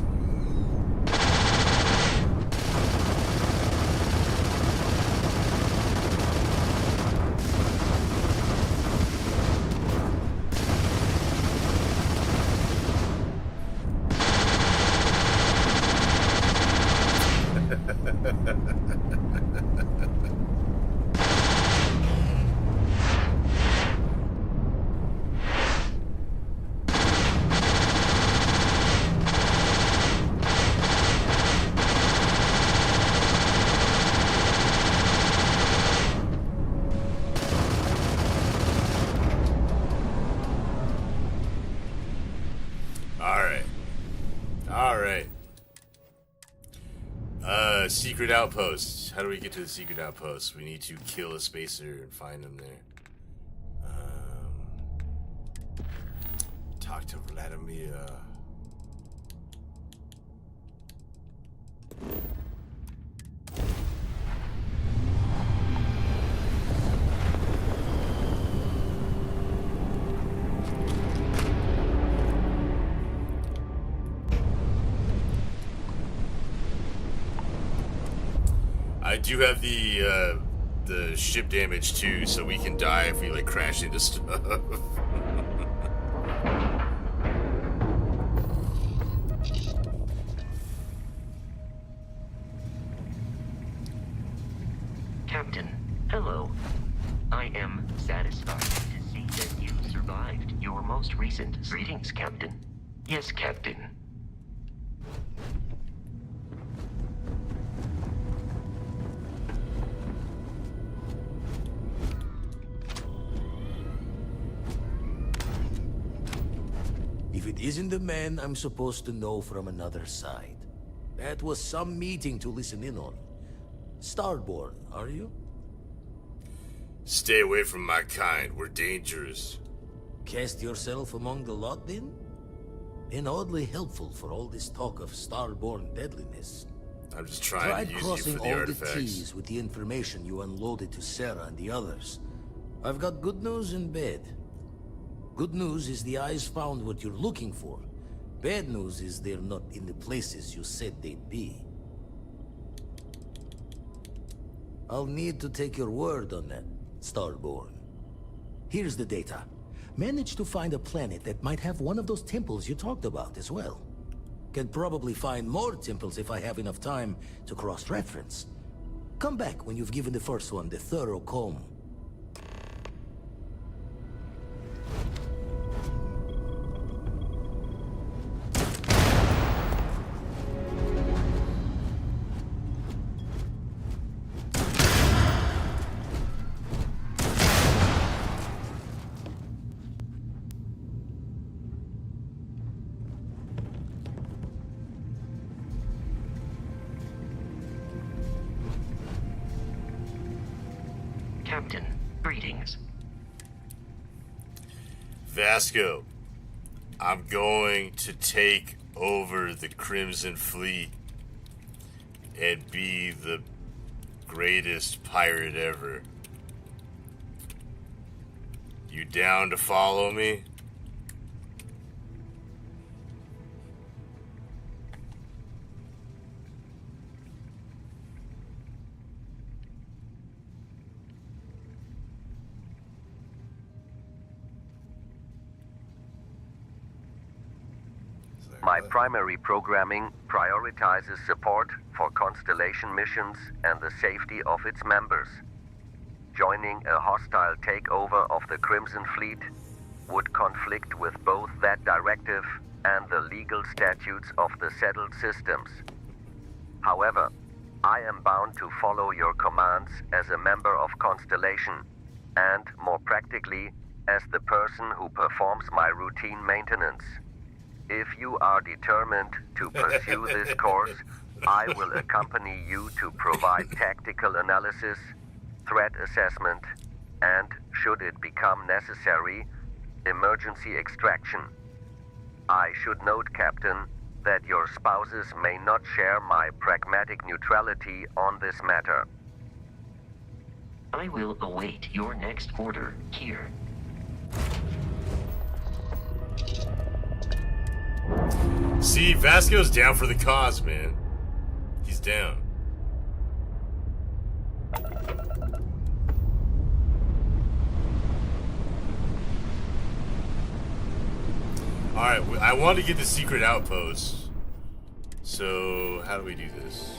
Secret outpost. How do we get to the secret outpost? We need to kill a spacer and find him there. Talk to Vladimir. I do have the ship damage too, so we can die if we like crash into stuff. Captain, hello. I am satisfied to see that you survived your most recent greetings, Captain. Yes, Captain. If it isn't the man I'm supposed to know from another side. That was some meeting to listen in on. Starborn, are you? Stay away from my kind. We're dangerous. Cast yourself among the lot, then? Been oddly helpful for all this talk of Starborn deadliness. I'm just trying to use crossing you for the all artifacts. the T's with the information you unloaded to Sarah and the others. I've got good news and bad. Good news is the eyes found what you're looking for. Bad news is they're not in the places you said they'd be. I'll need to take your word on that, Starborn. Here's the data. Managed to find a planet that might have one of those temples you talked about as well. Can probably find more temples if I have enough time to cross-reference. Come back when you've given the first one the thorough comb. Captain, greetings. Vasco, I'm going to take over the Crimson Fleet and be the greatest pirate ever. You down to follow me? My primary programming prioritizes support for Constellation missions and the safety of its members. Joining a hostile takeover of the Crimson Fleet would conflict with both that directive and the legal statutes of the settled systems. However, I am bound to follow your commands as a member of Constellation, and more practically, as the person who performs my routine maintenance. If you are determined to pursue this course, I will accompany you to provide tactical analysis, threat assessment, and, should it become necessary, emergency extraction. I should note, Captain, that your spouses may not share my pragmatic neutrality on this matter. I will await your next order here. See, Vasco's down for the cause, man. He's down. Alright, I want to get the secret outpost. So, how do we do this?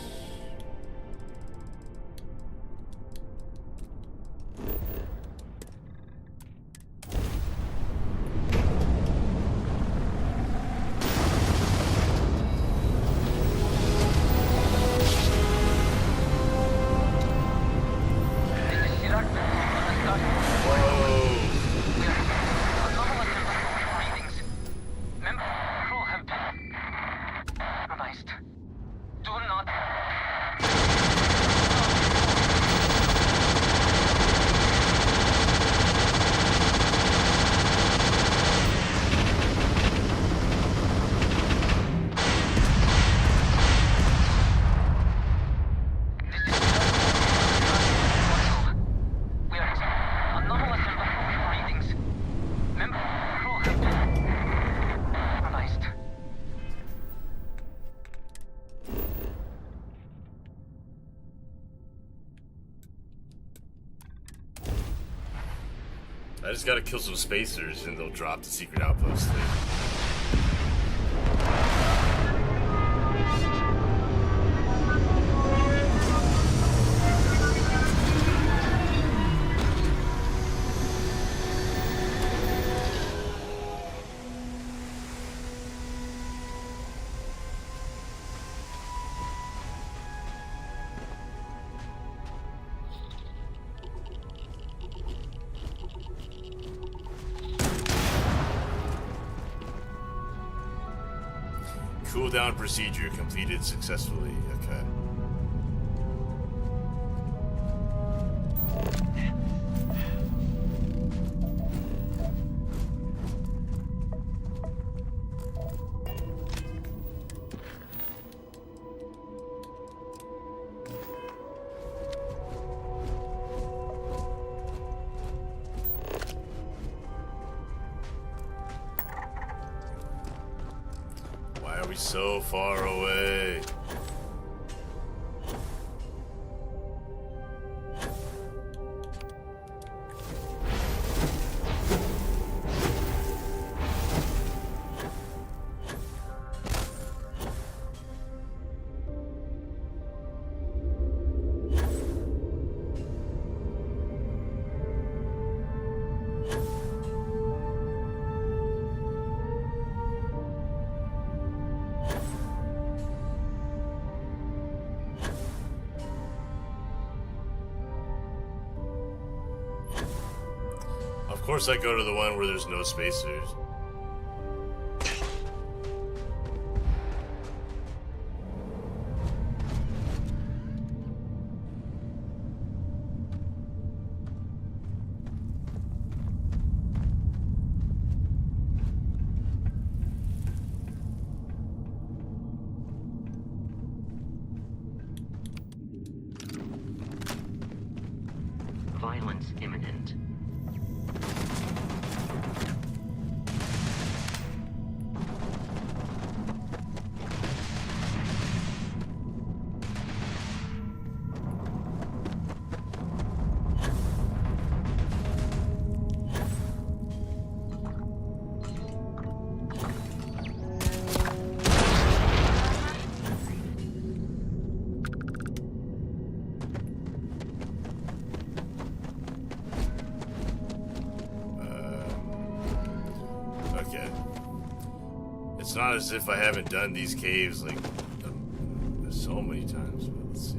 I just gotta kill some spacers and they'll drop the secret outpost thing. Cooldown procedure completed successfully. Okay. So far away. Of course I go to the one where there's no spacers. Violence imminent. not as if I haven't done these caves like so many times, but let's see.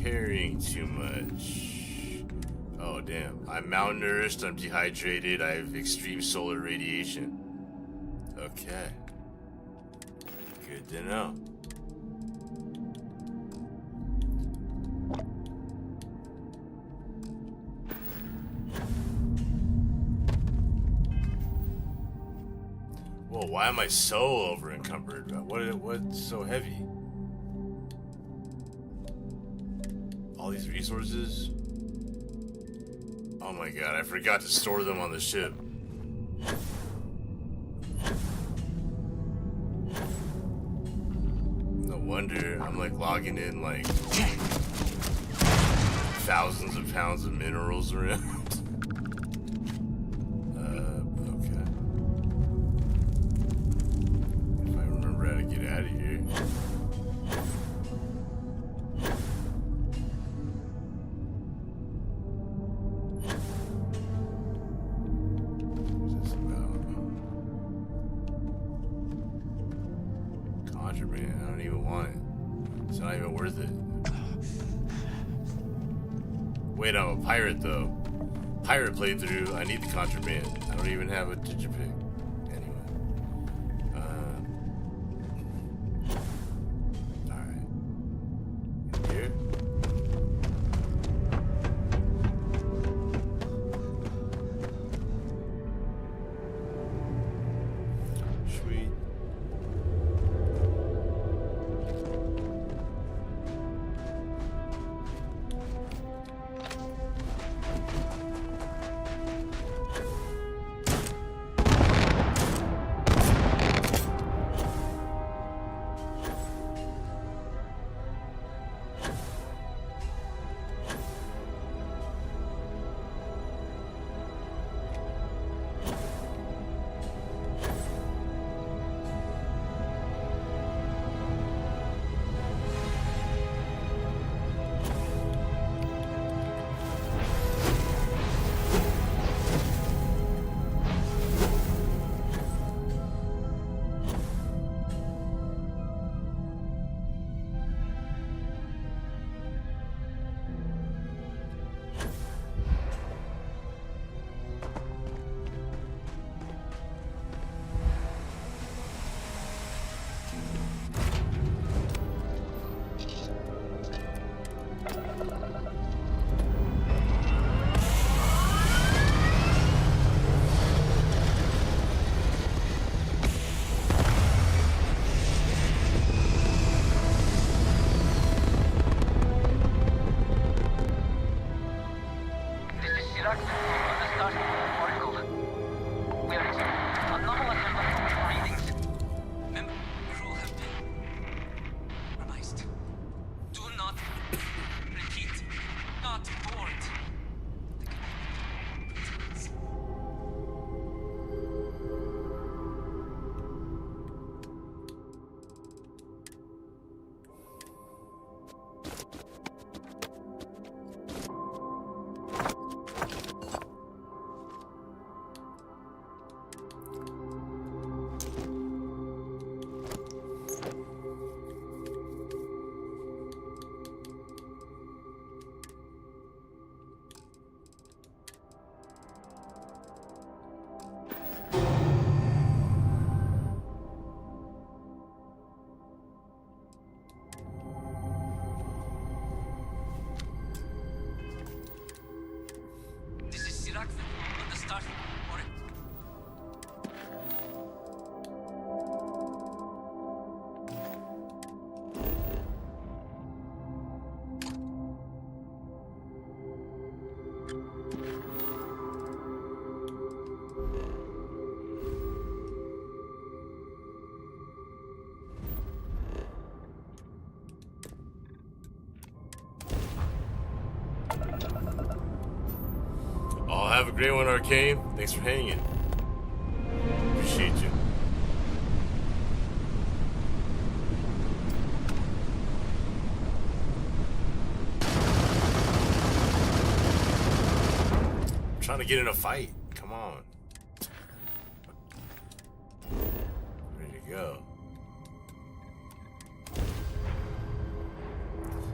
Carrying too much. Oh damn. I'm malnourished, I'm dehydrated, I have extreme solar radiation. Okay. Good to know. Whoa, why am I so over encumbered? What's so heavy? All these resources? Oh my god, I forgot to store them on the ship. No wonder I'm like logging in like thousands of pounds of minerals around. Okay. If I remember how to get out of here. Contraband, I don't even want it. It's not even worth it. Wait, I'm a pirate though. Pirate playthrough, I need the contraband. I don't even have a digipic. Anyway. Alright. Here? Sweet. a great one, Arcane. Thanks for hanging. Appreciate you. I'm trying to get in a fight. Come on. Ready to go.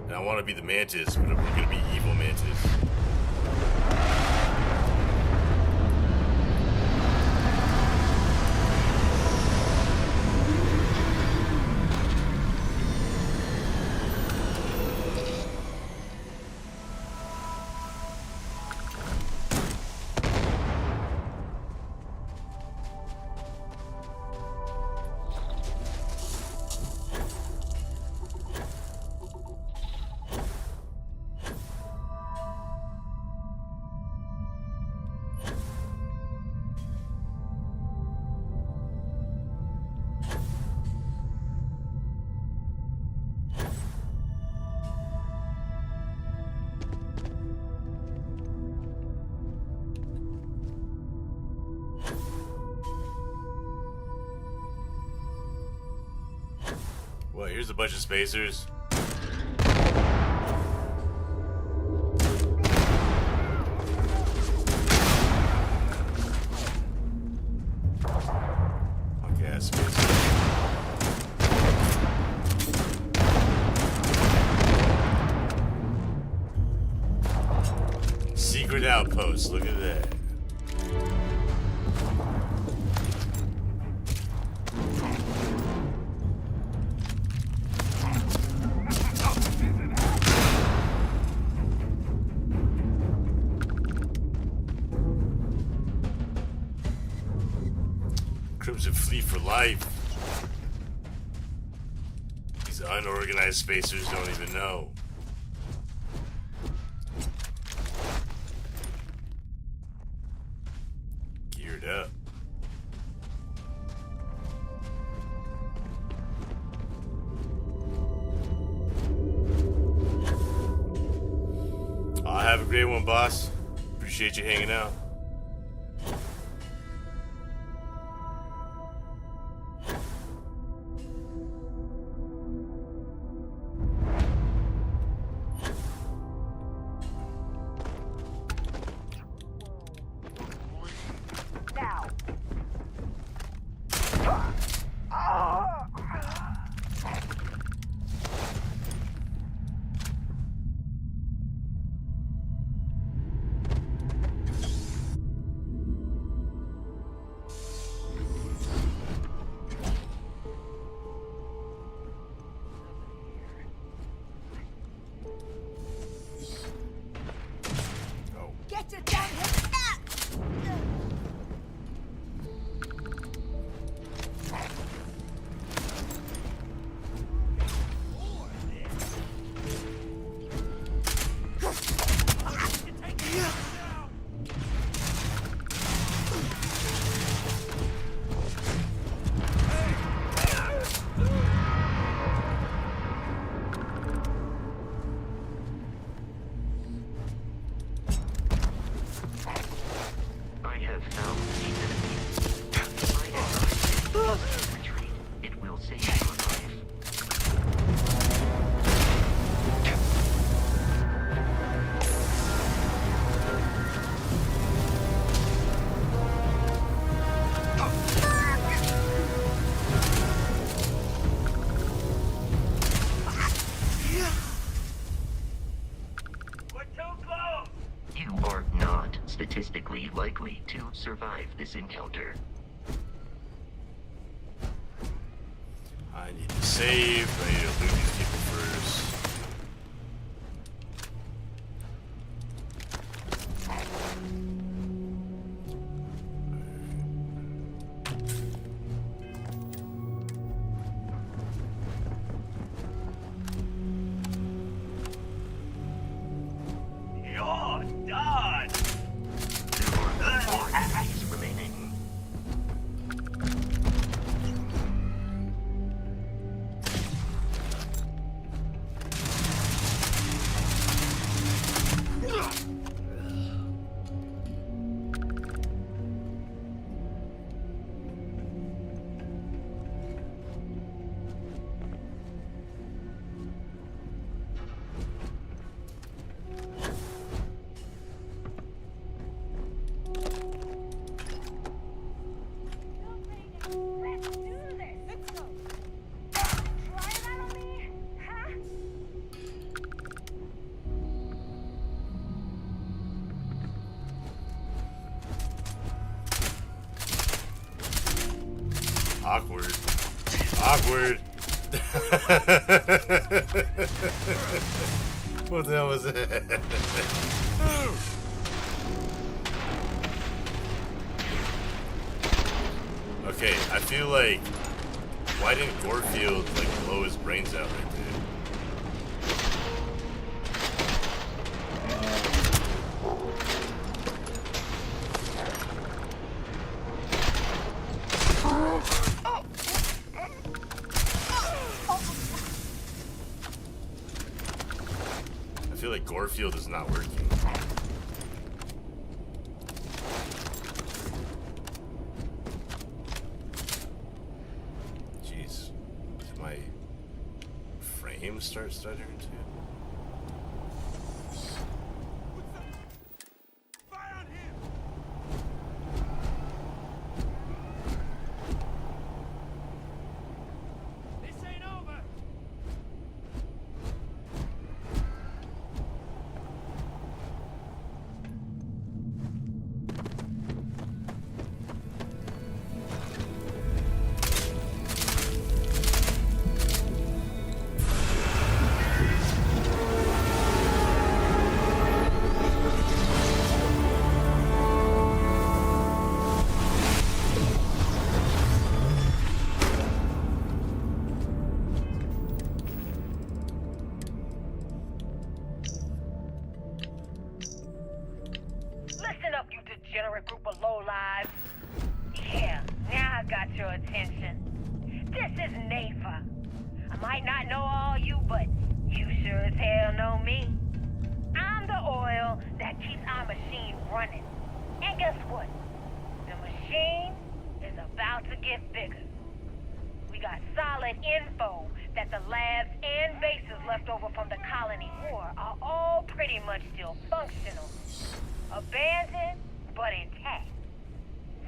And I want to be the Mantis, but we're going to be evil Mantis. Well, here's a bunch of spacers. Okay, spacer. Secret outpost, look at that. Crimson Fleet for life. These unorganized spacers don't even know. Geared up. Have a great one, boss. Appreciate you hanging out. Statistically likely to survive this encounter. I need to save. I need to loot these people first. Awkward. Awkward. What the hell was that? Okay, I feel like, why didn't Gorefield like blow his brains out right there? I feel like Gorefield is not working. Jeez. Did my frame start stuttering too? Listen up, you degenerate group of lowlives. Yeah, now I got your attention. This is Nafa. I might not know all you, but you sure as hell know me. I'm the oil that keeps our machine running. And guess what? The machine is about to get bigger. We got solid info that the labs and bases left over from the colony war are all pretty much still functional. Abandoned, but intact.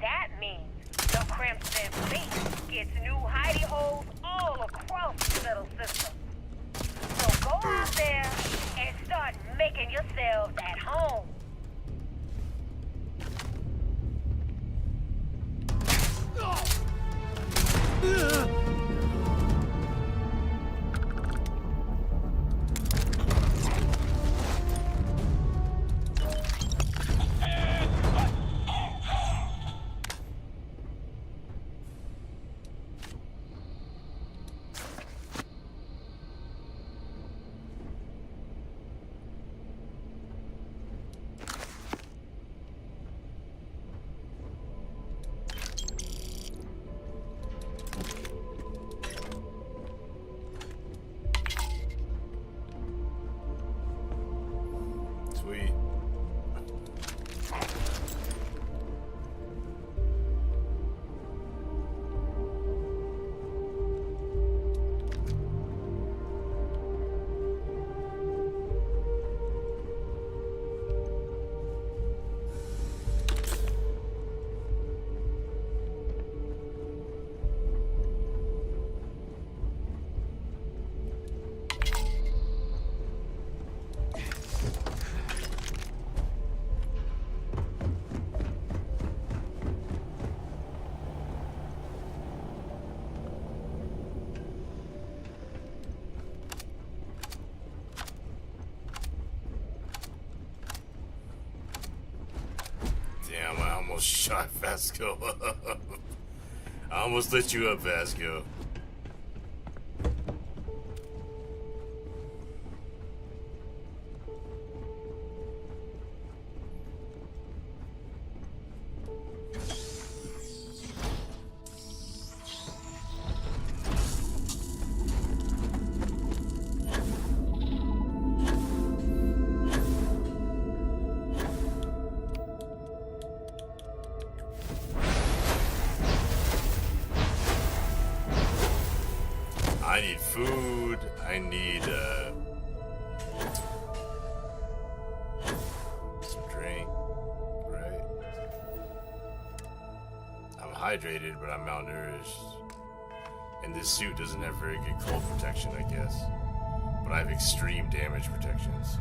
That means the Crimson Fleet gets new hidey holes all across the little system. So go out there and start making yourselves at home. Sweet. Damn, I almost shot Vasco up. I almost lit you up, Vasco. I need food. I need some drink, right? I'm hydrated, but I'm malnourished. And this suit doesn't have very good cold protection, I guess. But I have extreme damage protection, so.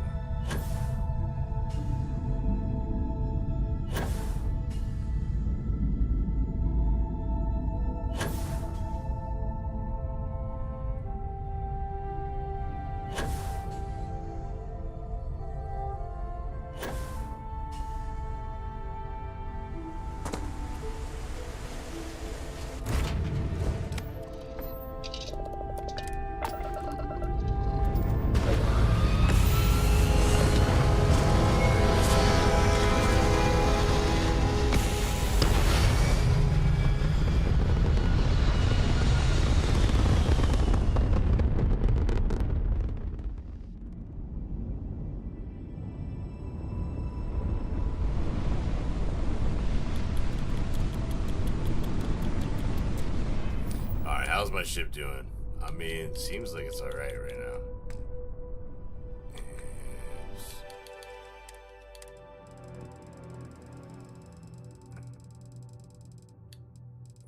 How's my ship doing? I mean, seems like it's alright right now.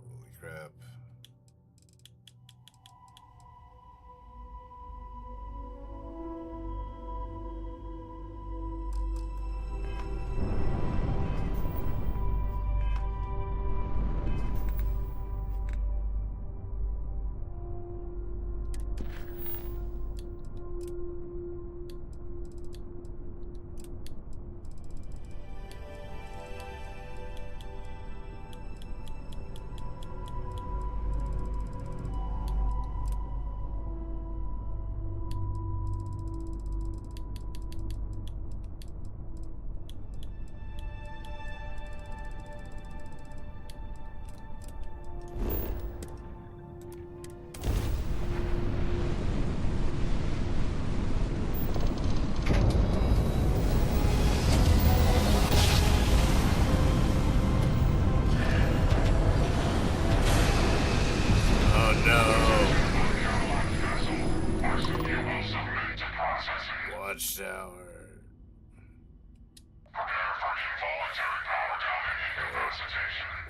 Holy crap. Watchtower.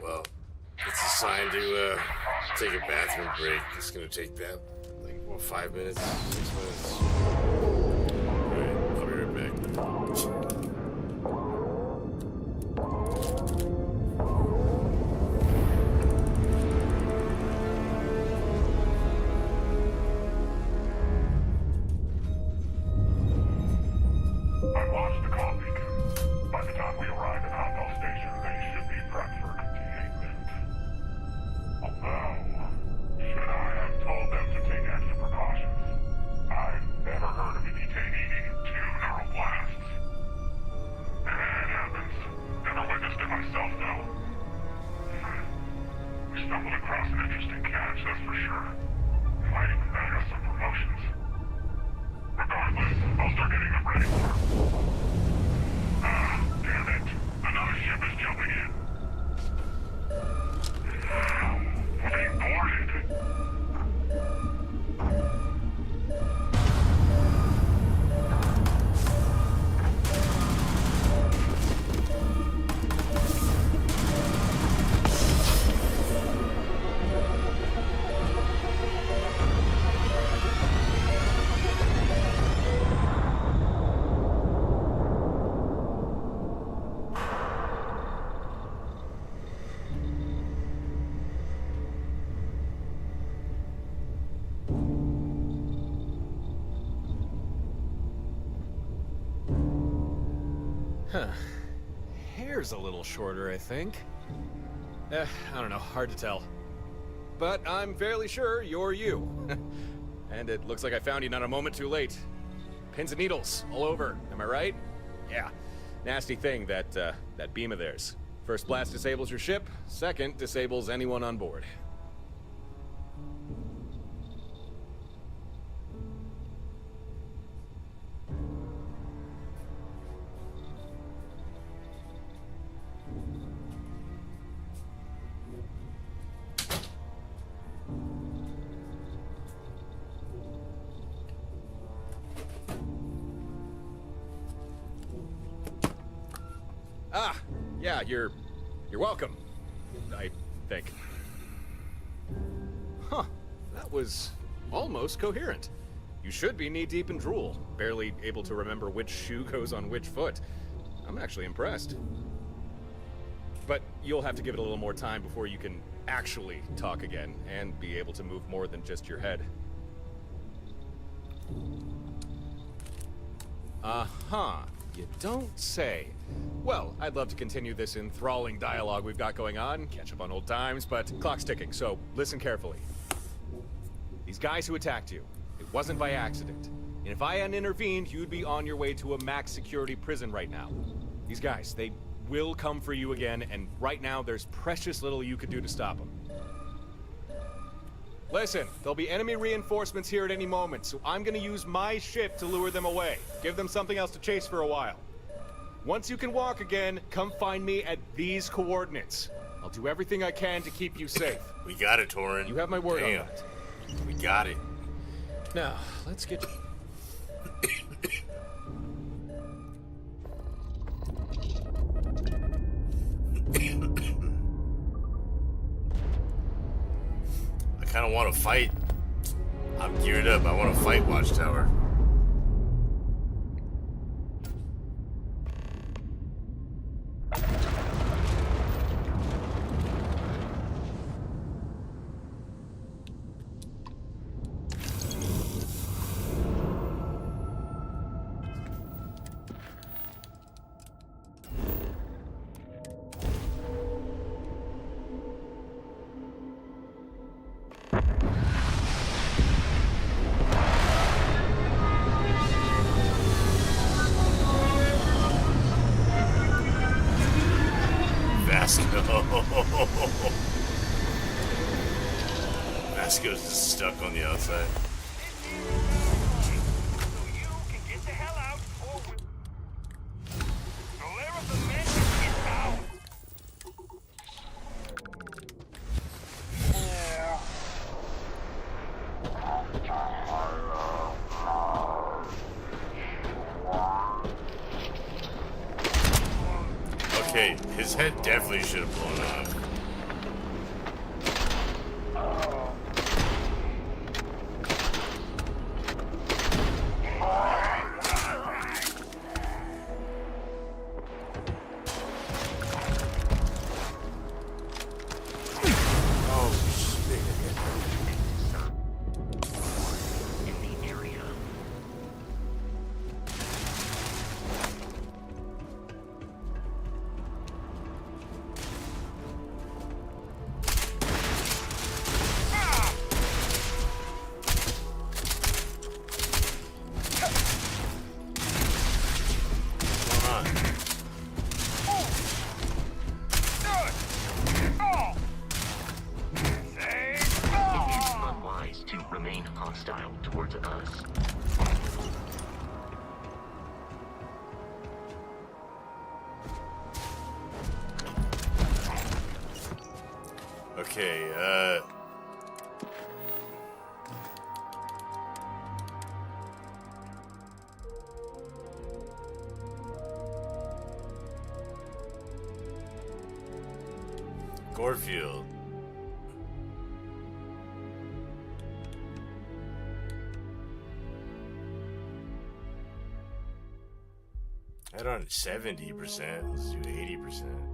Well, it's a sign to take a bathroom break. It's gonna take that like what, 5 minutes, 6 minutes. Alright, I'll be right back. Huh. Hair's a little shorter, I think. I don't know, hard to tell. But I'm fairly sure you're you. And it looks like I found you not a moment too late. Pins and needles all over, am I right? Yeah. Nasty thing, that beam of theirs. First blast disables your ship, second disables anyone on board. Ah, yeah, you're welcome, I think. Huh, that was almost coherent. You should be knee-deep in drool, barely able to remember which shoe goes on which foot. I'm actually impressed. But you'll have to give it a little more time before you can actually talk again, and be able to move more than just your head. Uh-huh. You don't say. Well, I'd love to continue this enthralling dialogue we've got going on, catch up on old times, but clock's ticking, so listen carefully. These guys who attacked you, it wasn't by accident. And if I hadn't intervened, you'd be on your way to a max security prison right now. These guys, they will come for you again, and right now there's precious little you could do to stop them. Listen, there'll be enemy reinforcements here at any moment, so I'm gonna use my ship to lure them away. Give them something else to chase for a while. Once you can walk again, come find me at these coordinates. I'll do everything I can to keep you safe. We got it, Torin. You have my word on Damn. that. We got it. Now, let's get... I kind of want to fight. I'm geared up. I want to fight Watchtower. Vasco's just stuck on the outside. Okay, his head definitely should have blown off. Okay, Gorefield. Head on 70%. Let's do 80%.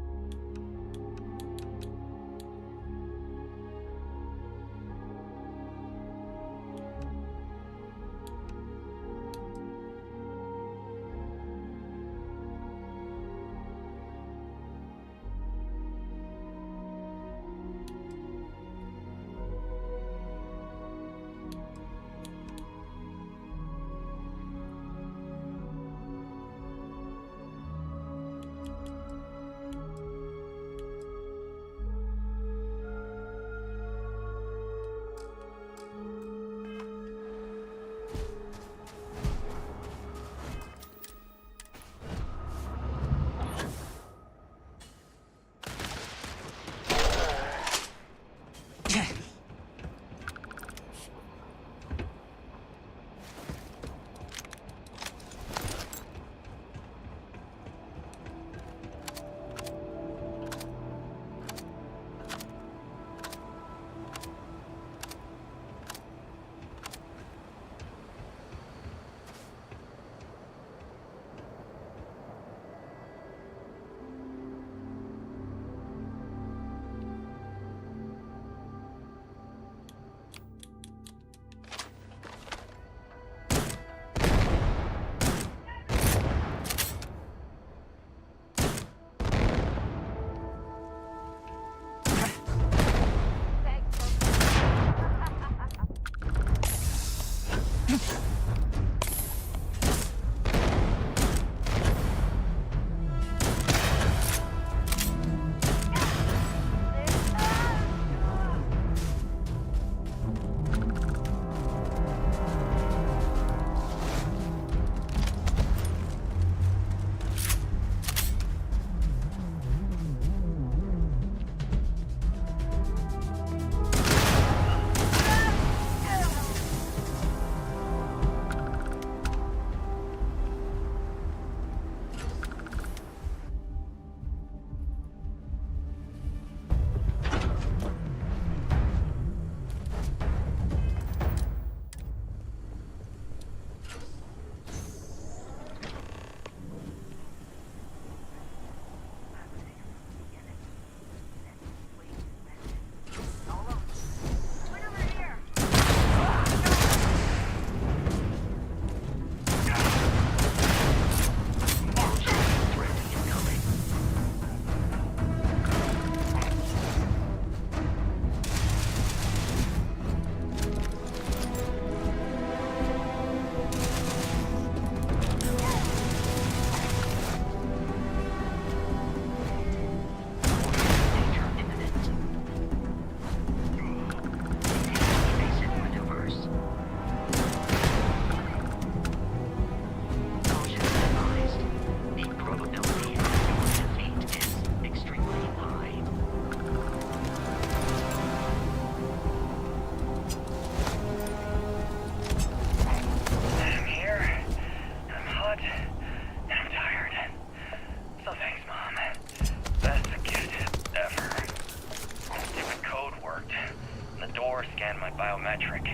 core scanned my biometric.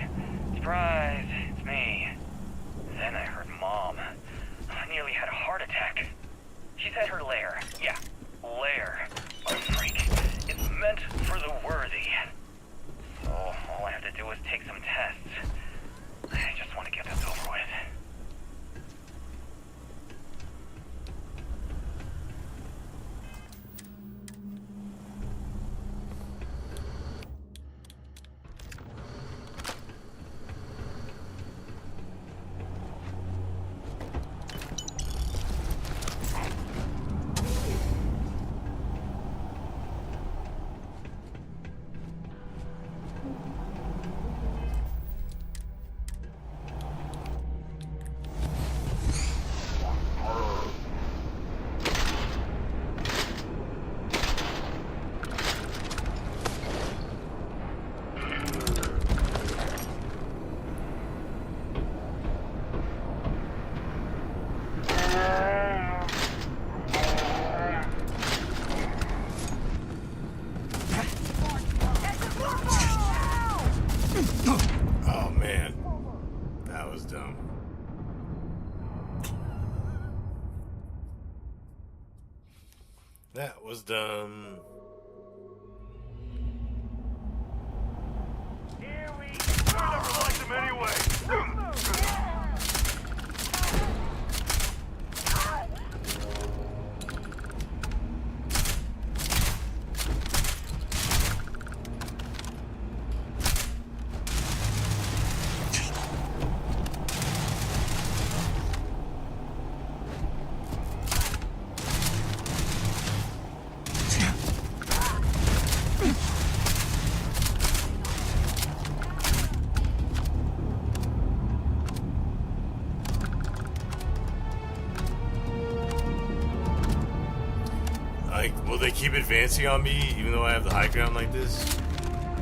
Surprise, it's me. Then I heard Mom. I nearly had a heart attack. She's at her lair. Yeah, lair. A freak. It's meant for the worthy. So all I have to do is take some tests. I just want to get this over with. Oh man, that was dumb. That was dumb. I never liked him anyway. Will they keep advancing on me even though I have the high ground like this?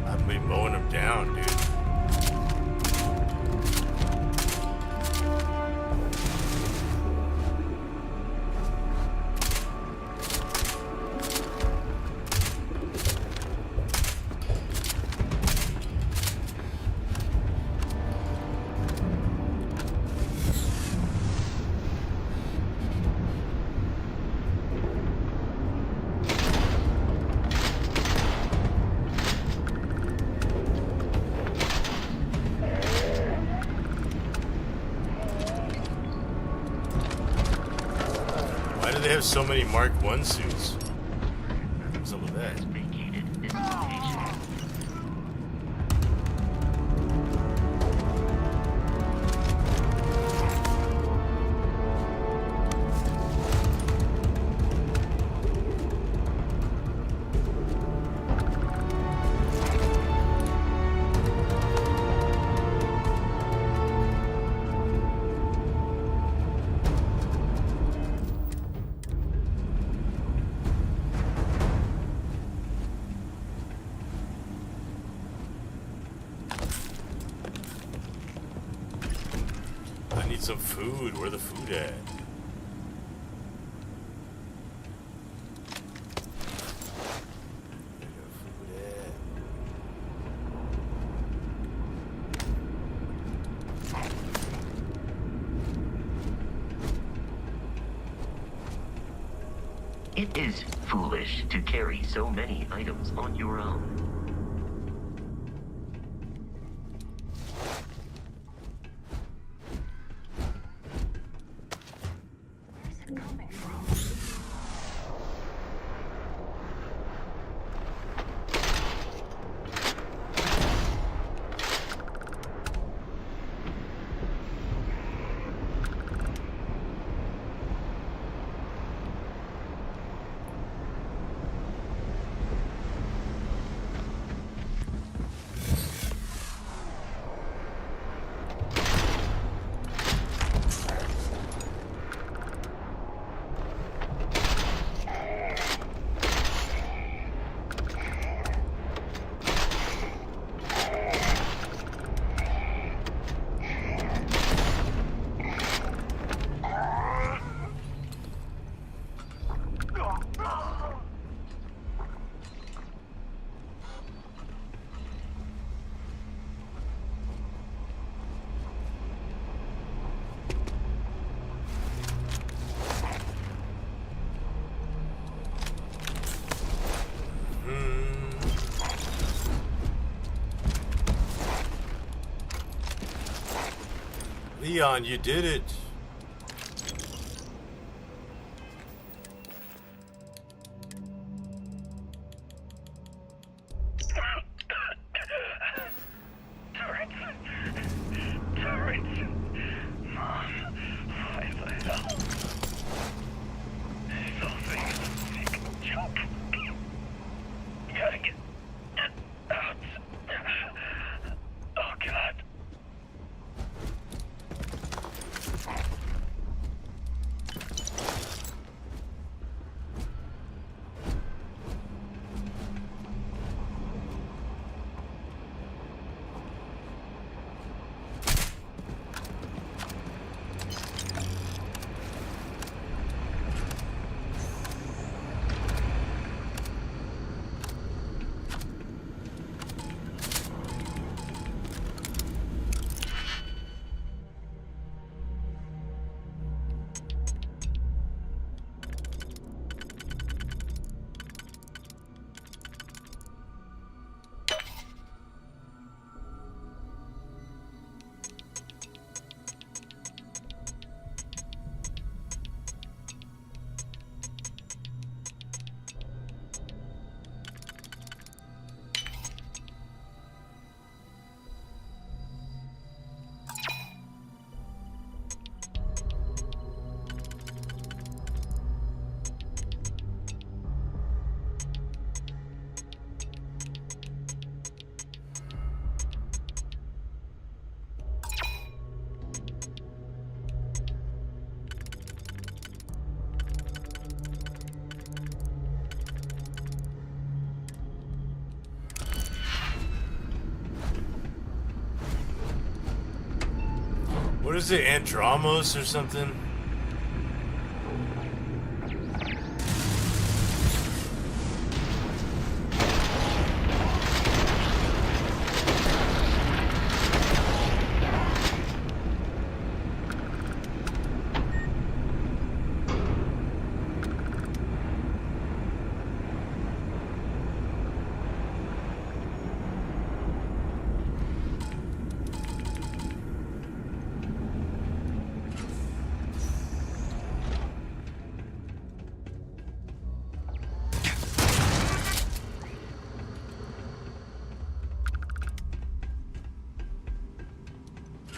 I'm gonna be mowing them down, dude. They have so many Mark 1 suits. What's up with that? Some food. Where the food at? It is foolish to carry so many items on your own. Leon, you did it. What is it, Andromos or something?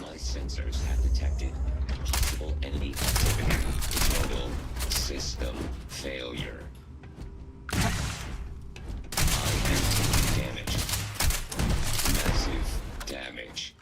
My sensors have detected possible enemy activity. Total system failure. I am taking damage. Massive damage.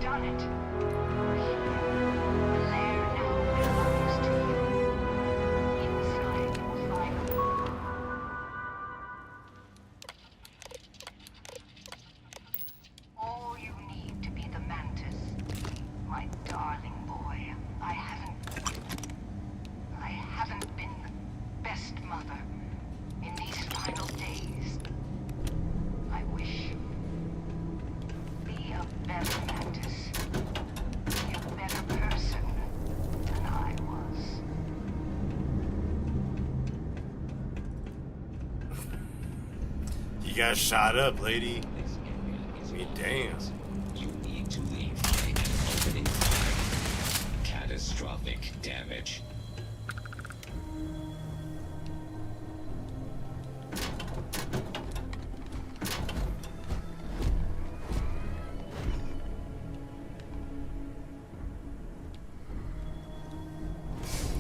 Done it. The lair now belongs to you. Inside, you'll find all you need to be the Mantis. My darling boy, I haven't been the best mother in these final days. I wish. Be a better Mantis. Be a better person than I was. You got shot up, lady. I mean, damn. You need to leave by an opening fire. Catastrophic damage.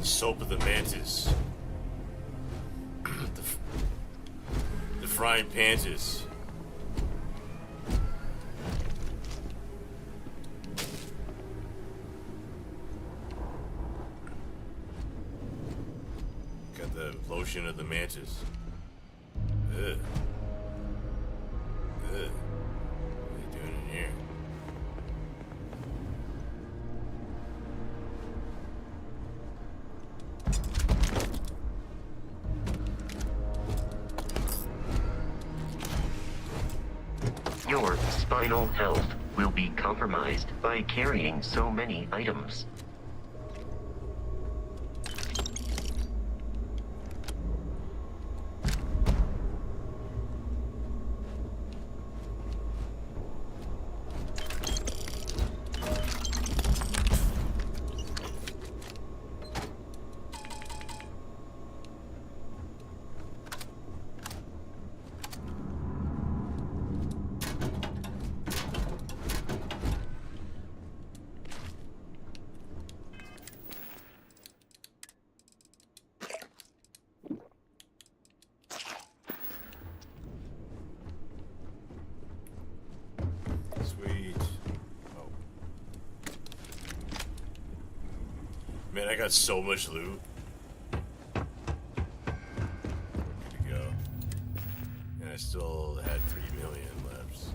Soap of the Mantis. the Frying Pantis. Got The implosion of the mantis. Ugh. Ugh. What are they doing in here? Your spinal health will be compromised by carrying so many items. Sweet. Oh. Man, I got so much loot. Good to go. And I still had 3 million left. So.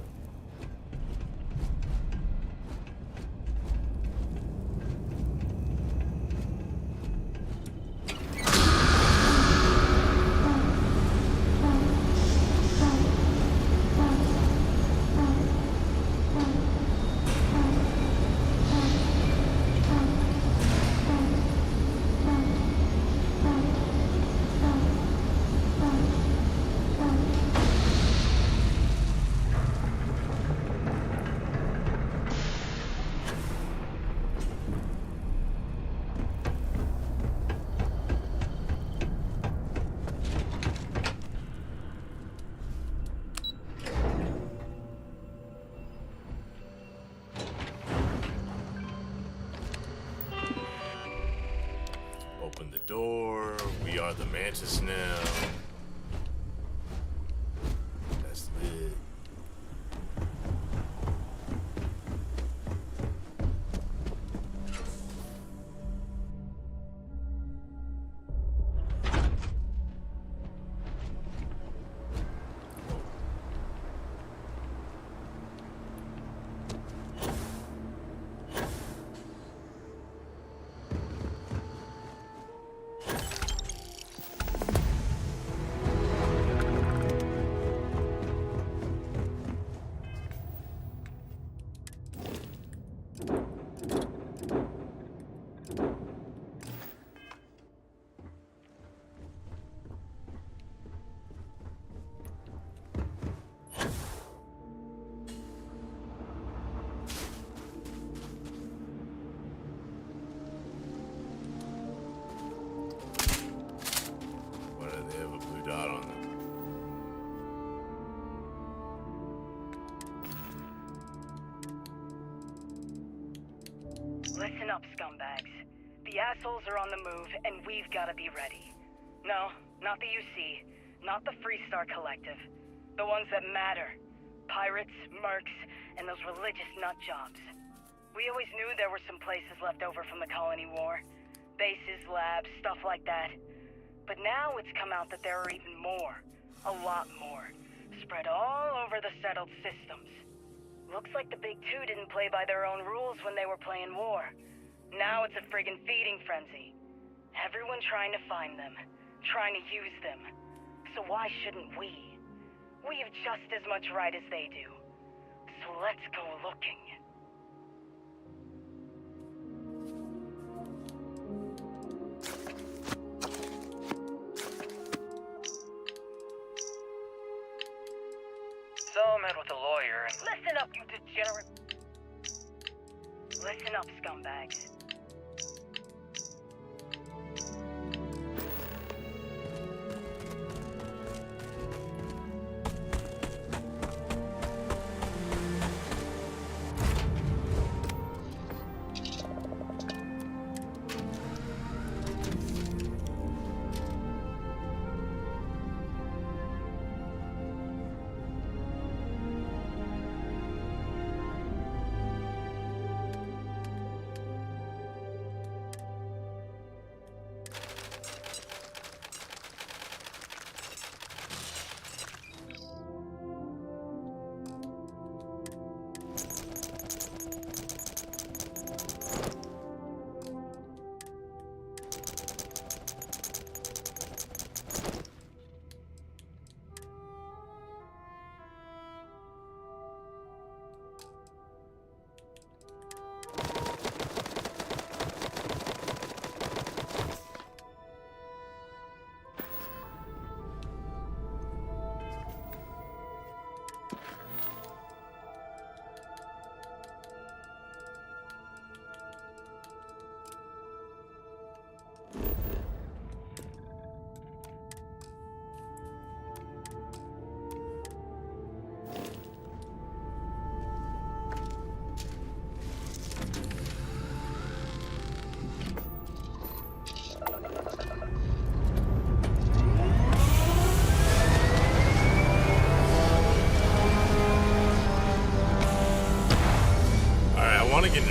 Open the door. We are the mantis now. That's lit. Why do they have a blue dot on them? Listen up, scumbags. The assholes are on the move, and we've got to be ready. No, not the UC, not the Freestar Collective. The ones that matter. Pirates, mercs, and those religious nut jobs. We always knew there were some places left over from the Colony War. Bases, labs, stuff like that. But now it's come out that there are even more. A lot more. Spread all over the settled systems. Looks like the Big Two didn't play by their own rules when they were playing war. Now it's a friggin' feeding frenzy. Everyone trying to find them. Trying to use them. So why shouldn't we? We have just as much right as they do. So let's go looking. So I met with a lawyer and... Listen up, you degenerate. Listen up, scumbags.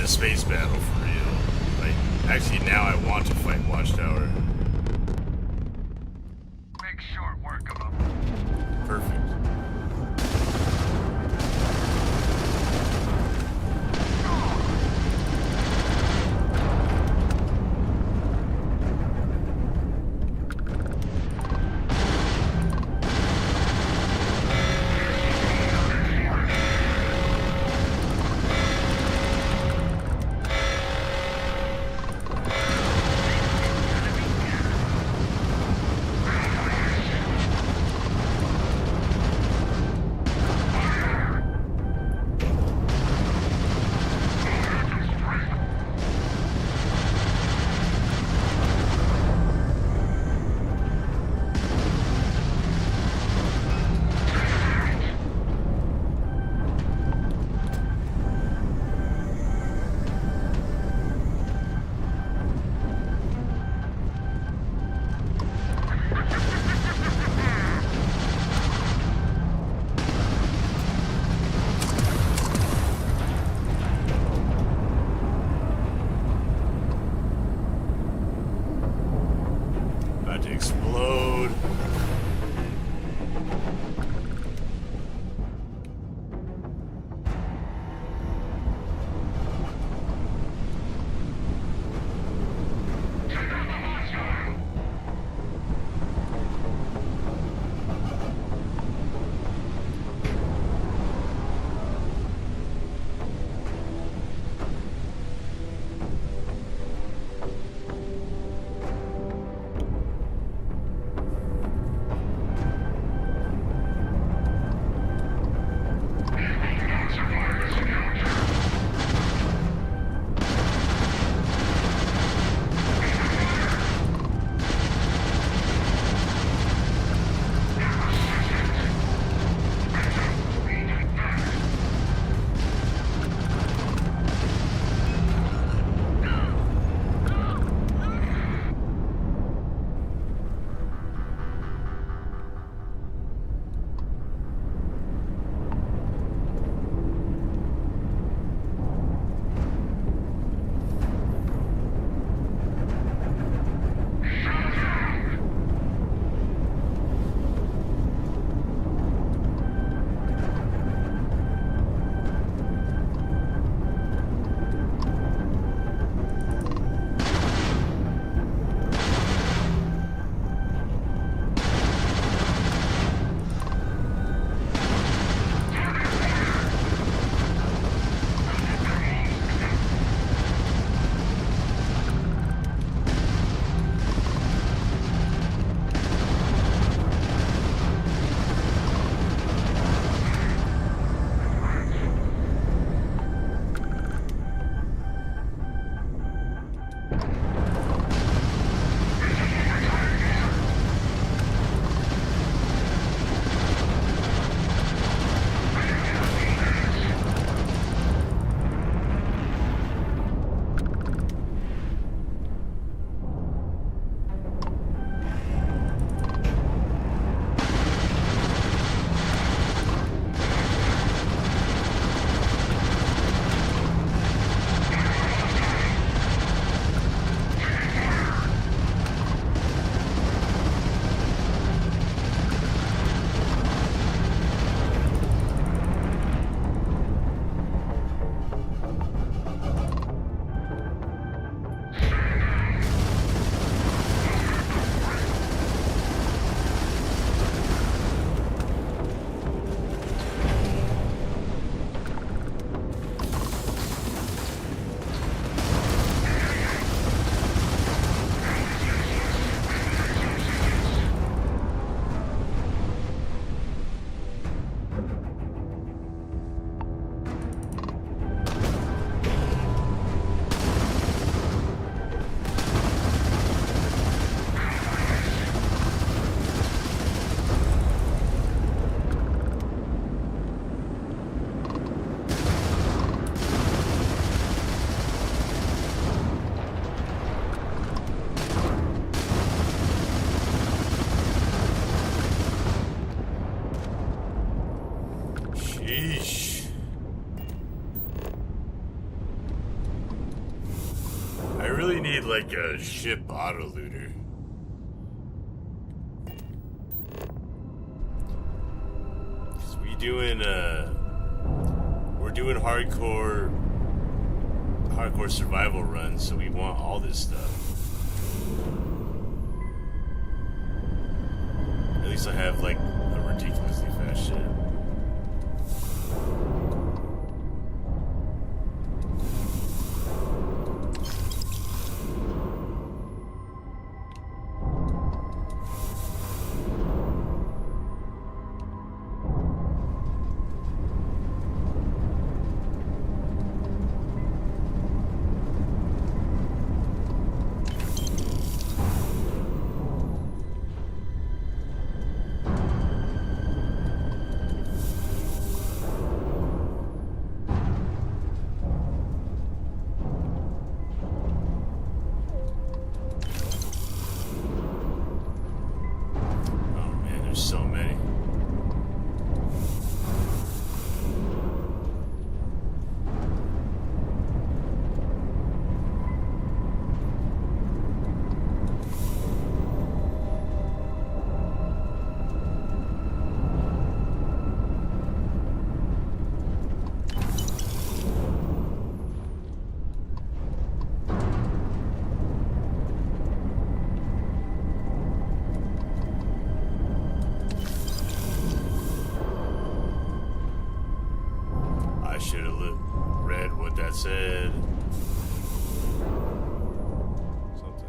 a space battle for real. Like, actually, now I want to fight Watchtower. Make short work of them. Perfect. About to explode. like a ship auto looter. Cause we're doing hardcore survival runs, so we want all this stuff. At least I have like a ridiculously fast ship. So many. I should have read what that said. Something.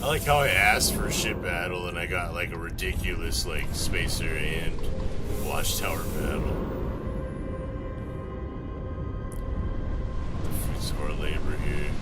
I like how I asked for a ship battle and I got like a ridiculous like spacer and watchtower battle. The fruits of our labor here.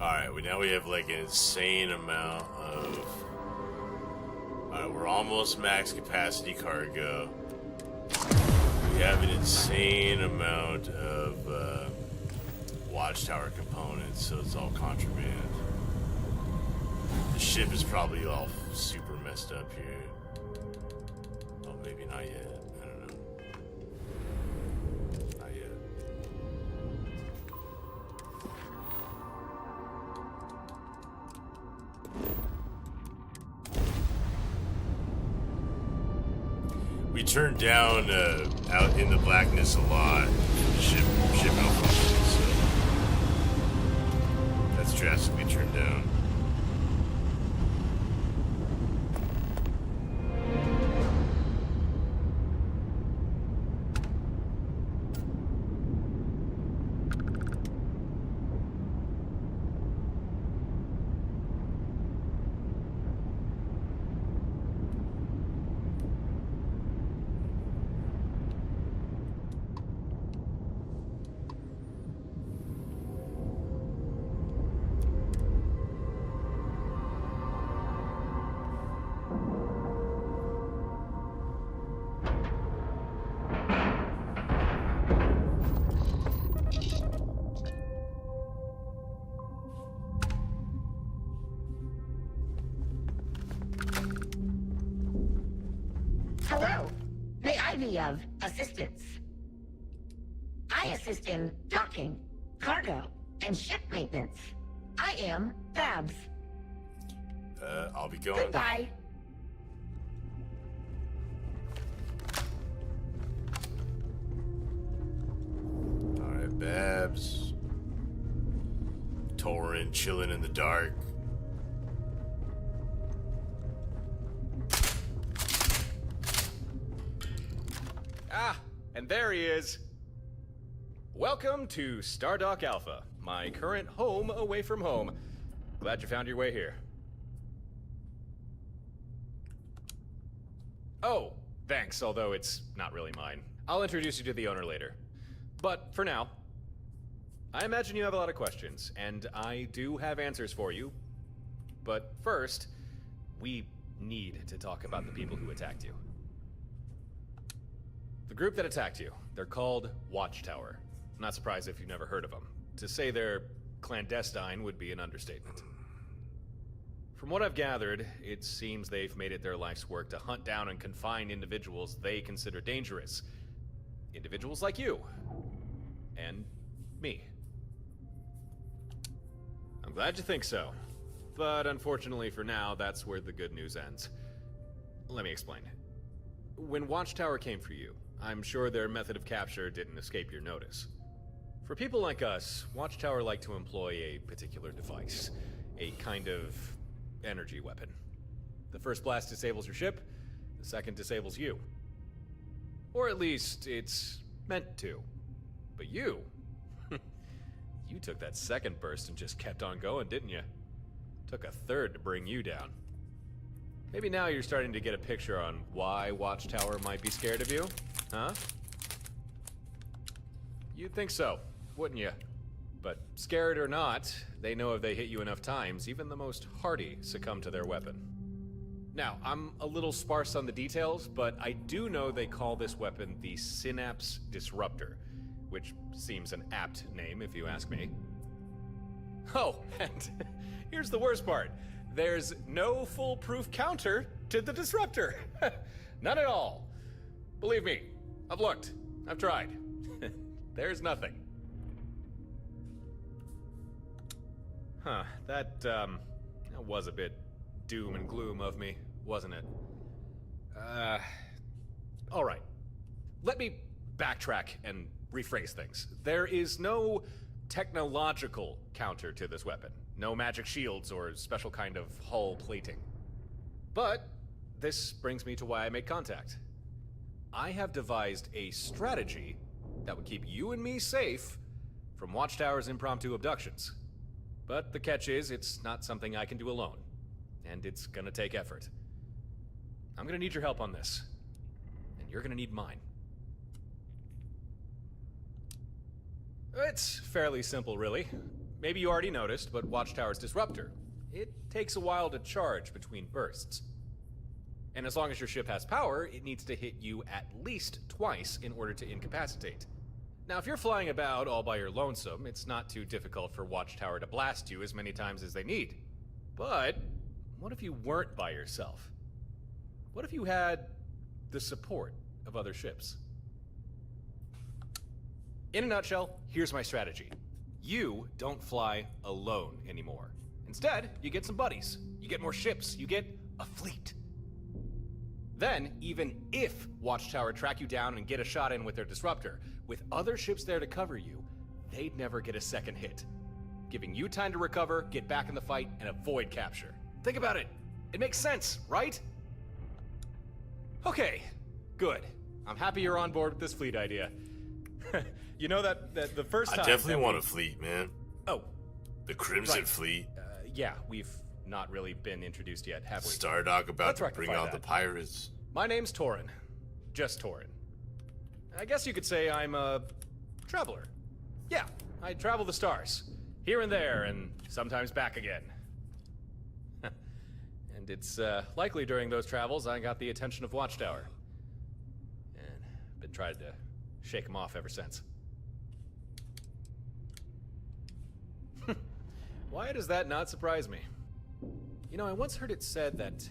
Alright, now we have like an insane amount of... Alright, we're almost max capacity cargo. We have an insane amount of watchtower components, so it's all contraband. The ship is probably all super messed up here. Oh, maybe not yet. I don't know. Not yet. We turned down out in the blackness a lot. Ship malfunction, so that's drastically turned down. Hello. May I be of assistance? I assist in docking, cargo, and ship maintenance. I am Babs. I'll be going. Goodbye. Alright, Babs. Torin chilling in the dark. Ah, and there he is. Welcome to Stardock Alpha, my current home away from home. Glad you found your way here. Oh, thanks, although it's not really mine. I'll introduce you to the owner later. But for now, I imagine you have a lot of questions, and I do have answers for you. But first, we need to talk about the people who attacked you. The group that attacked you, they're called Watchtower. I'm not surprised if you've never heard of them. To say they're clandestine would be an understatement. From what I've gathered, it seems they've made it their life's work to hunt down and confine individuals they consider dangerous. Individuals like you. And me. I'm glad you think so. But unfortunately for now, that's where the good news ends. Let me explain. When Watchtower came for you, I'm sure their method of capture didn't escape your notice. For people like us, Watchtower like to employ a particular device. A kind of energy weapon. The first blast disables your ship, the second disables you. Or at least, it's meant to. But you... you took that second burst and just kept on going, didn't you? Took a third to bring you down. Maybe now you're starting to get a picture on why Watchtower might be scared of you, huh? You'd think so, wouldn't you? But scared or not, they know if they hit you enough times, even the most hardy succumb to their weapon. Now, I'm a little sparse on the details, but I do know they call this weapon the Synapse Disruptor, which seems an apt name if you ask me. Oh, and here's the worst part. There's no foolproof counter to the Disruptor. None at all. Believe me, I've looked. I've tried. There's nothing. Huh, that was a bit doom and gloom of me, wasn't it? Alright. Let me backtrack and rephrase things. There is no technological counter to this weapon. No magic shields or special kind of hull plating. But this brings me to why I made contact. I have devised a strategy that would keep you and me safe from Watchtower's impromptu abductions. But the catch is, it's not something I can do alone. And it's gonna take effort. I'm gonna need your help on this. And you're gonna need mine. It's fairly simple, really. Maybe you already noticed, but Watchtower's Disruptor, it takes a while to charge between bursts. And as long as your ship has power, it needs to hit you at least twice in order to incapacitate. Now, if you're flying about all by your lonesome, it's not too difficult for Watchtower to blast you as many times as they need. But what if you weren't by yourself? What if you had the support of other ships? In a nutshell, here's my strategy. You don't fly alone anymore. Instead, you get some buddies. You get more ships. You get a fleet. Then, even if Watchtower track you down and get a shot in with their Disruptor, with other ships there to cover you, they'd never get a second hit, giving you time to recover, get back in the fight, and avoid capture. Think about it. It makes sense, right? Okay, good. I'm happy you're on board with this fleet idea. You know that the first time... I definitely want a fleet, man. Oh. The Crimson right. Fleet. Yeah, we've not really been introduced yet, have we? Stardock about to bring out the pirates. My name's Torin. Just Torin. I guess you could say I'm a traveler. Yeah, I travel the stars. Here and there, and sometimes back again. And it's likely during those travels I got the attention of Watchtower. And been trying to shake him off ever since. Why does that not surprise me? You know, I once heard it said that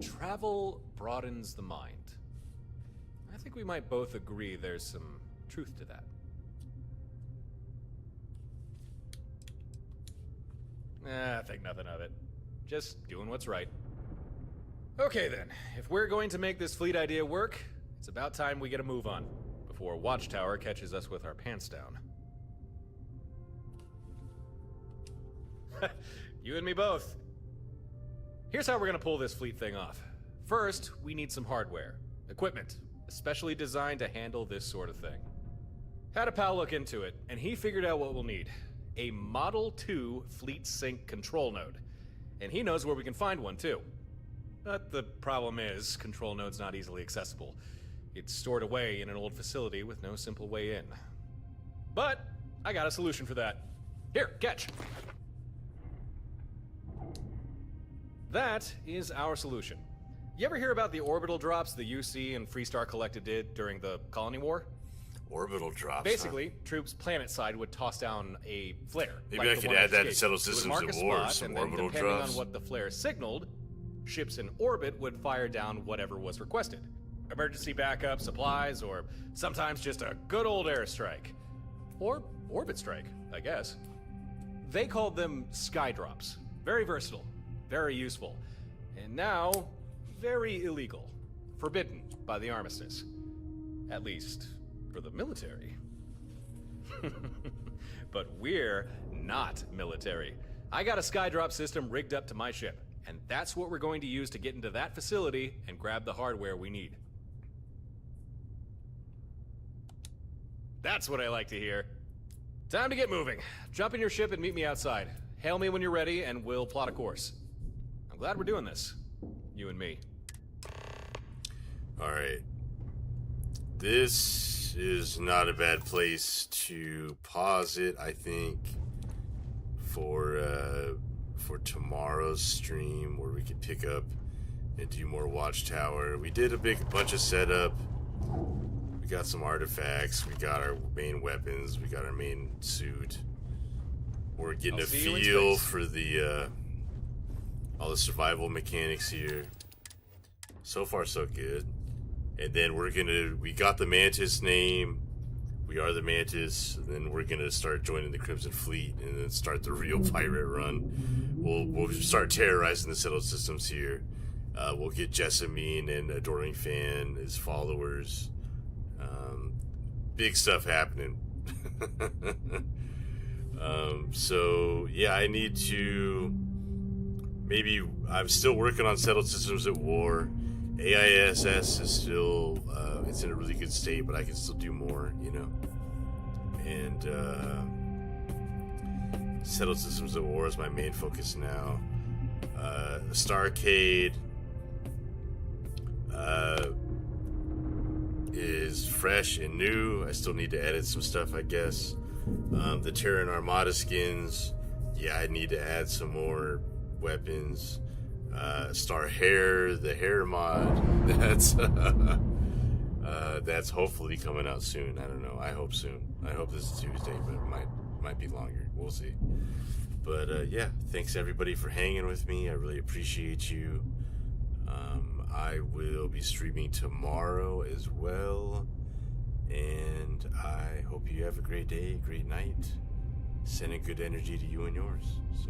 travel broadens the mind. I think we might both agree there's some truth to that. I think nothing of it. Just doing what's right. Okay then, if we're going to make this fleet idea work, it's about time we get a move on, before Watchtower catches us with our pants down. You and me both. Here's how we're gonna pull this fleet thing off. First, we need some hardware. Equipment, especially designed to handle this sort of thing. Had a pal look into it, and he figured out what we'll need. A Model 2 Fleet Sync control node. And he knows where we can find one, too. But the problem is, control node's not easily accessible. It's stored away in an old facility with no simple way in. But I got a solution for that. Here, catch! That is our solution. You ever hear about the orbital drops the UC and Freestar Collective did during the Colony War? Orbital drops. Basically, troops planet-side would toss down a flare. Maybe I could add that to Settled Systems at War, some orbital drops. Depending on what the flare signaled, ships in orbit would fire down whatever was requested. Emergency backup, supplies, or sometimes just a good old airstrike. Or orbit strike, I guess. They called them sky drops. Very versatile, very useful, and now very illegal. Forbidden by the armistice. At least for the military. But we're not military. I got a skydrop system rigged up to my ship, and that's what we're going to use to get into that facility and grab the hardware we need. That's what I like to hear. Time to get moving. Jump in your ship and meet me outside. Hail me when you're ready, and we'll plot a course. I'm glad we're doing this. You and me. Alright. This is not a bad place to pause it, I think, for tomorrow's stream, where we could pick up and do more Watchtower. We did a bunch of setup. We got some artifacts. We got our main weapons. We got our main suit. We're getting a feel for the all the survival mechanics here. So far, so good. And then we got the Mantis name. We are the Mantis. And then we're gonna start joining the Crimson Fleet and then start the real pirate run. We'll start terrorizing the Settled Systems here. We'll get Jessamine and Adoring Fan as followers. Big stuff happening. So yeah, I need to I'm still working on Settled Systems at War. AISS is still it's in a really good state, but I can still do more, you know. And Settled Systems at War is my main focus now. Starcade is fresh and new. I still need to edit some stuff, I guess. The Terran Armada skins, yeah, I need to add some more weapons. Star Hair, the hair mod, that's hopefully coming out soon. I don't know. I hope soon. I hope this is Tuesday, but it might be longer. We'll see. But yeah, thanks everybody for hanging with me. I really appreciate you. I will be streaming tomorrow as well, and I hope you have a great day, great night. Sending good energy to you and yours. So